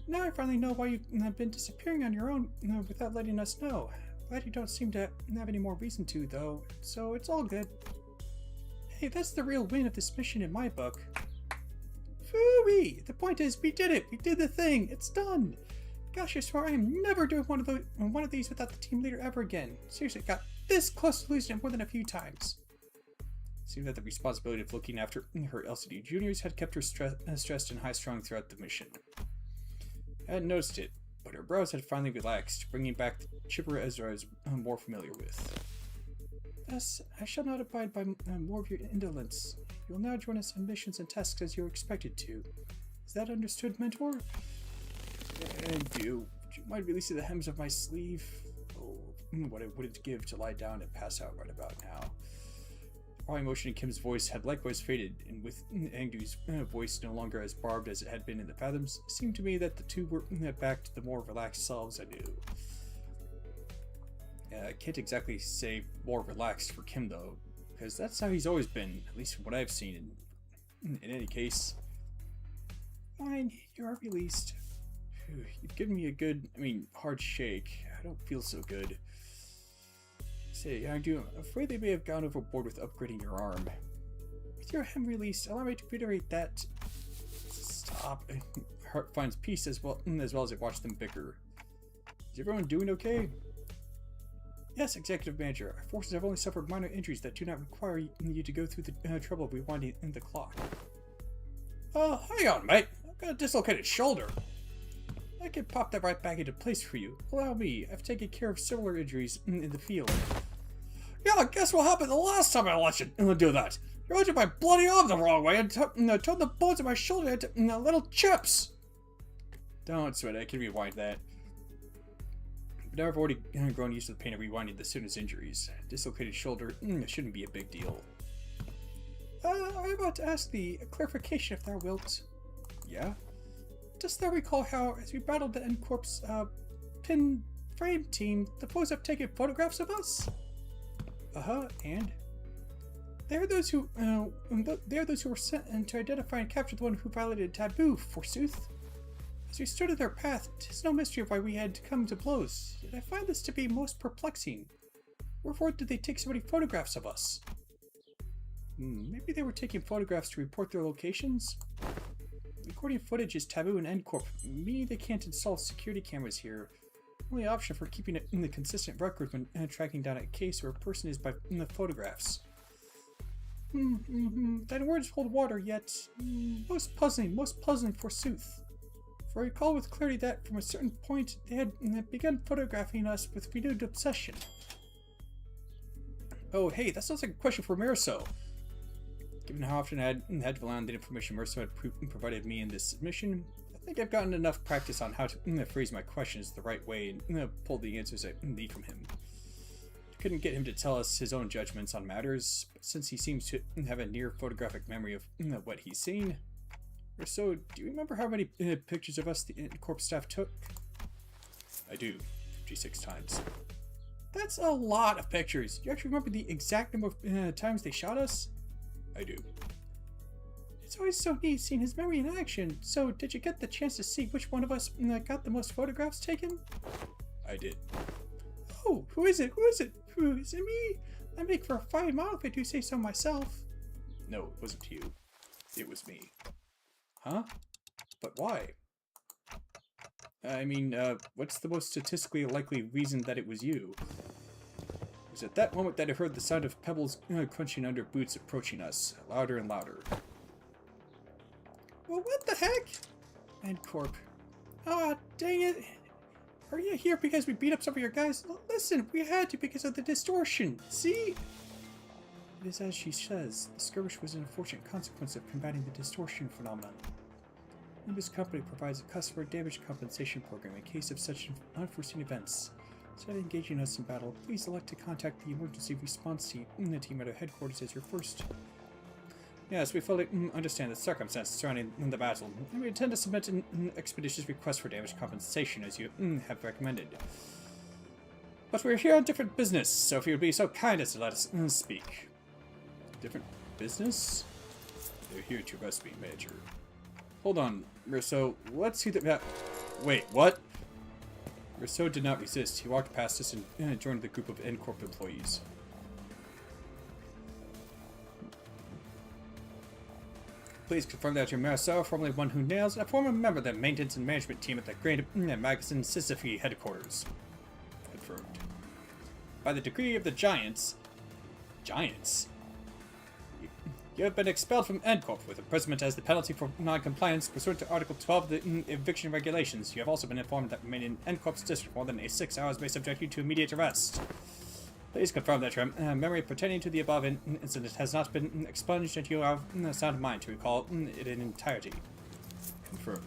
Now I finally know why you've been disappearing on your own without letting us know. Glad you don't seem to have any more reason to, though, so it's all good. Hey, that's the real win of this mission in my book. Phooey! The point is, we did it! We did the thing! It's done! Gosh, I swear I am never doing one of these without the team leader ever again. Seriously, got this close to losing it more than a few times. Seemed that the responsibility of looking after her LCD juniors had kept her stressed and high-strung throughout the mission. I hadn't noticed it, but her brows had finally relaxed, bringing back the chipper Ezra I was more familiar with. Thus, I shall not abide by more of your indolence. You will now join us in missions and tasks as you are expected to. Is that understood, Mentor? I do. Would you mind releasing the hems of my sleeve? Oh, what I wouldn't give to lie down and pass out right about now. All emotion in Kim's voice had likewise faded, and with Angdu's voice no longer as barbed as it had been in the Fathoms, it seemed to me that the two were back to the more relaxed selves I knew. I can't exactly say more relaxed for Kim, though, because that's how he's always been, at least from what I've seen. In any case, Fine, you are released. Phew, you've given me a good, hard shake. I don't feel so good. Say, I'm afraid they may have gone overboard with upgrading your arm. With your hem released, allow me to reiterate that. Stop. Heart finds peace as well as it watched them bicker. Is everyone doing okay? Yes, Executive Manager. Our forces have only suffered minor injuries that do not require you to go through the trouble of rewinding the clock. Hang on, mate. I've got a dislocated shoulder. I can pop that right back into place for you. Allow me. I've taken care of similar injuries in the field. Yeah, guess what happened the last time I let you do that? You rolled my bloody arm the wrong way and turned the bones of my shoulder into little chips. Don't sweat it. I can rewind that. But now I've already grown used to the pain of rewinding the student's injuries. Dislocated shoulder shouldn't be a big deal. I'm about to ask a clarification if thou wilt. Yeah? Dost thou recall how, as we battled the N-Corp's pin frame team, the foes have taken photographs of us? And? They are those who were sent in to identify and capture the one who violated taboo, forsooth. As we stood in their path, 'tis no mystery of why we had to come to blows, yet I find this to be most perplexing. Wherefore did they take so many photographs of us? Maybe they were taking photographs to report their locations? Recording footage is taboo in N-Corp, meaning they can't install security cameras here. Only option for keeping it in the consistent record when tracking down a case or a person is by the photographs. Then words hold water, yet most puzzling forsooth. For I recall with clarity that from a certain point they had begun photographing us with renewed obsession. Oh, hey, that sounds like a question for Mariso. Given how often I had to rely on the information Mercer had provided me in this submission, I think I've gotten enough practice on how to phrase my questions the right way and pull the answers I need from him. I couldn't get him to tell us his own judgments on matters, but since he seems to have a near photographic memory of what he's seen. Or so, do you remember how many pictures of us the Corp staff took? I do, 56 times. That's a lot of pictures. You actually remember the exact number of times they shot us? I do. It's always so neat seeing his memory in action. So, did you get the chance to see which one of us got the most photographs taken? I did. Oh, who is it? Is it me? I make for a fine model if I do say so myself. No, it wasn't you. It was me. Huh? But why? What's the most statistically likely reason that it was you? It was at that moment that I heard the sound of pebbles crunching under boots approaching us, louder and louder. Well, what the heck? N-Corp. Oh, dang it. Are you here because we beat up some of your guys? Listen, we had to because of the distortion. See? It is as she says. The skirmish was an unfortunate consequence of combating the distortion phenomenon. Limbus Company provides a customer damage compensation program in case of such unforeseen events. Instead of engaging us in battle, please elect to contact the emergency response team at our headquarters as your first. Yes, we fully understand the circumstances surrounding the battle, and we intend to submit an expeditious request for damage compensation as you have recommended. But we're here on different business, so if you would be so kind as to let us speak. Different business? They're here to arrest me, Major. Hold on, Rousseau, let's see that. Wait, what? Rousseau did not resist. He walked past us and joined the group of N-Corp employees. Please confirm that you're Marcel, formerly one who nails, and a former member of the maintenance and management team at the Grand Magazine Sisyphe headquarters. Confirmed. By the decree of the Giants... Giants? You have been expelled from N-Corp with imprisonment as the penalty for non-compliance pursuant to Article 12 of the eviction regulations. You have also been informed that remaining in N-Corp's district more than 6 hours may subject you to immediate arrest. Please confirm that your memory pertaining to the above incident has not been expunged and you have sound mind to recall it in entirety. Confirmed.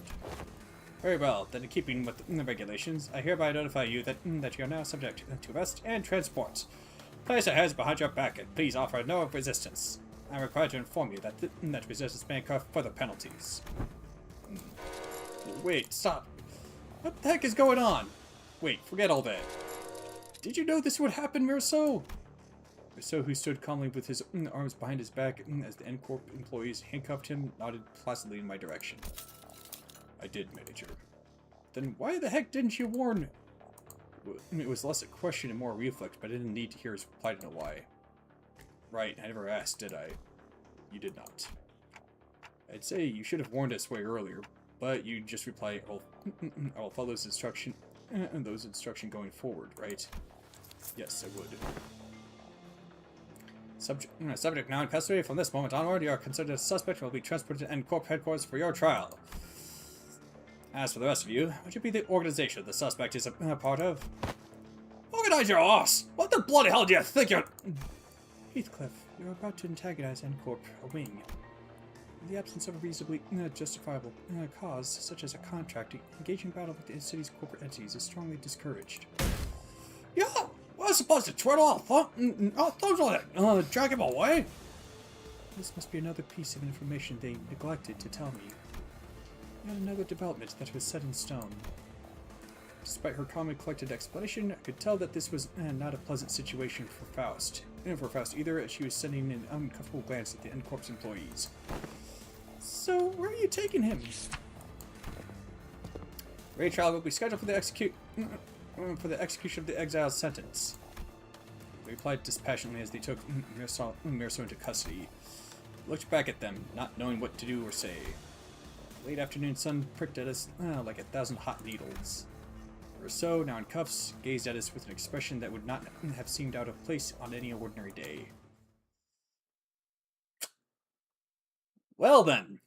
Very well, then in keeping with the regulations, I hereby notify you that you are now subject to arrest and transport. Place your hands behind your back and please offer no resistance. I am required to inform you that that resistance may incur further penalties. Wait, stop. What the heck is going on? Wait, forget all that. Did you know this would happen, Mirso? Mirso, who stood calmly with his arms behind his back as the N-Corp employees handcuffed him, nodded placidly in my direction. I did, Manager. Then why the heck didn't you warn? It was less a question and more a reflex, but I didn't need to hear his reply to know why. Right, I never asked, did I? You did not. I'd say you should have warned us way earlier, but you just reply, I'll follow those instructions going forward, right? Yes, I would. Subject now in custody. From this moment onward, you are considered a suspect and will be transported to N-Corp headquarters for your trial. As for the rest of you, what should be the organization the suspect is a part of? Organize your ass! What the bloody hell do you think you're... Heathcliff, you're about to antagonize N-Corp, a wing. In the absence of a reasonably justifiable cause, such as a contract, engaging battle with the city's corporate entities is strongly discouraged. Yeah, we're supposed to turn off, huh? Those on it, drag him away? This must be another piece of information they neglected to tell me. Yet another development that was set in stone. Despite her calm and collected explanation, I could tell that this was not a pleasant situation for Faust. And for Faust either, as she was sending an uncomfortable glance at the N-Corp's employees. So, where are you taking him? Raid trial will be scheduled for the execution of the exile's sentence. They replied dispassionately as they took Mirso into custody. I looked back at them, not knowing what to do or say. The late afternoon sun pricked at us like 1,000 hot needles. Rousseau, now in cuffs, gazed at us with an expression that would not have seemed out of place on any ordinary day. Well then.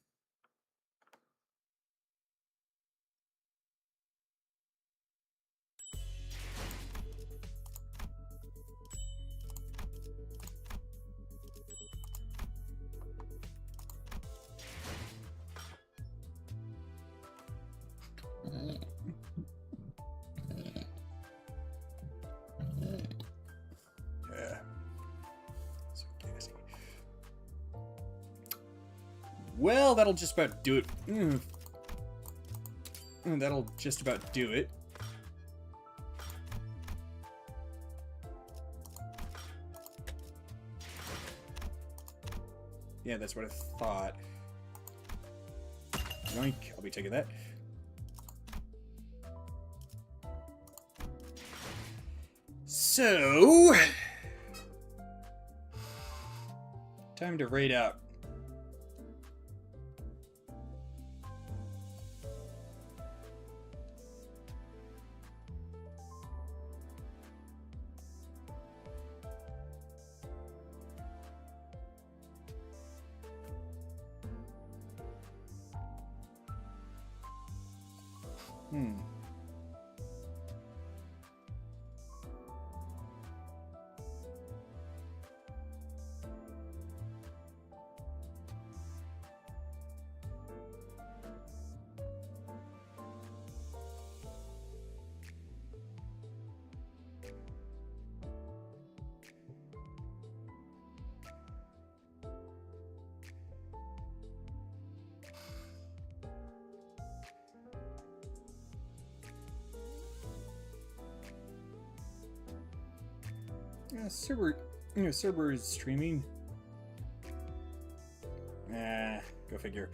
Well, that'll just about do it. That'll just about do it. Yeah, that's what I thought. Yoink, I'll be taking that. So... time to raid out. Server is streaming. Go figure.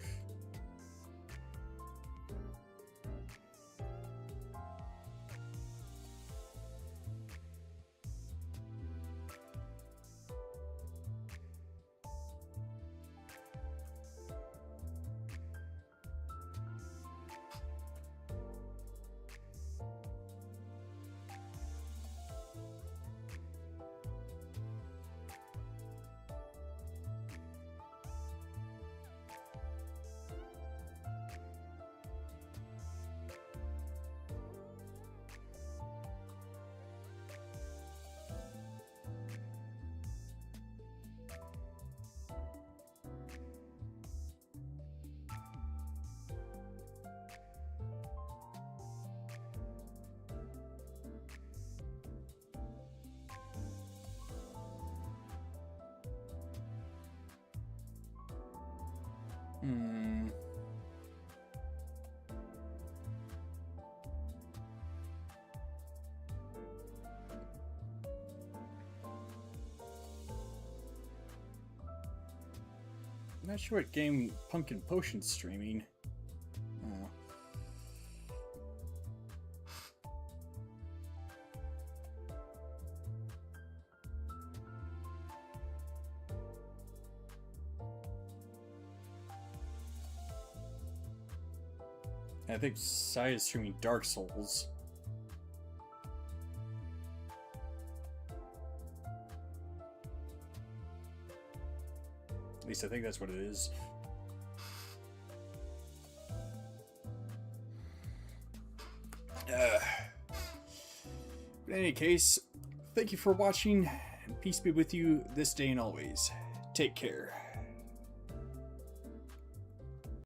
Not sure what game Pumpkin Potion's streaming. Oh. I think Sai is streaming Dark Souls. At least I think that's what it is. But in any case, thank you for watching, and peace be with you this day and always. Take care.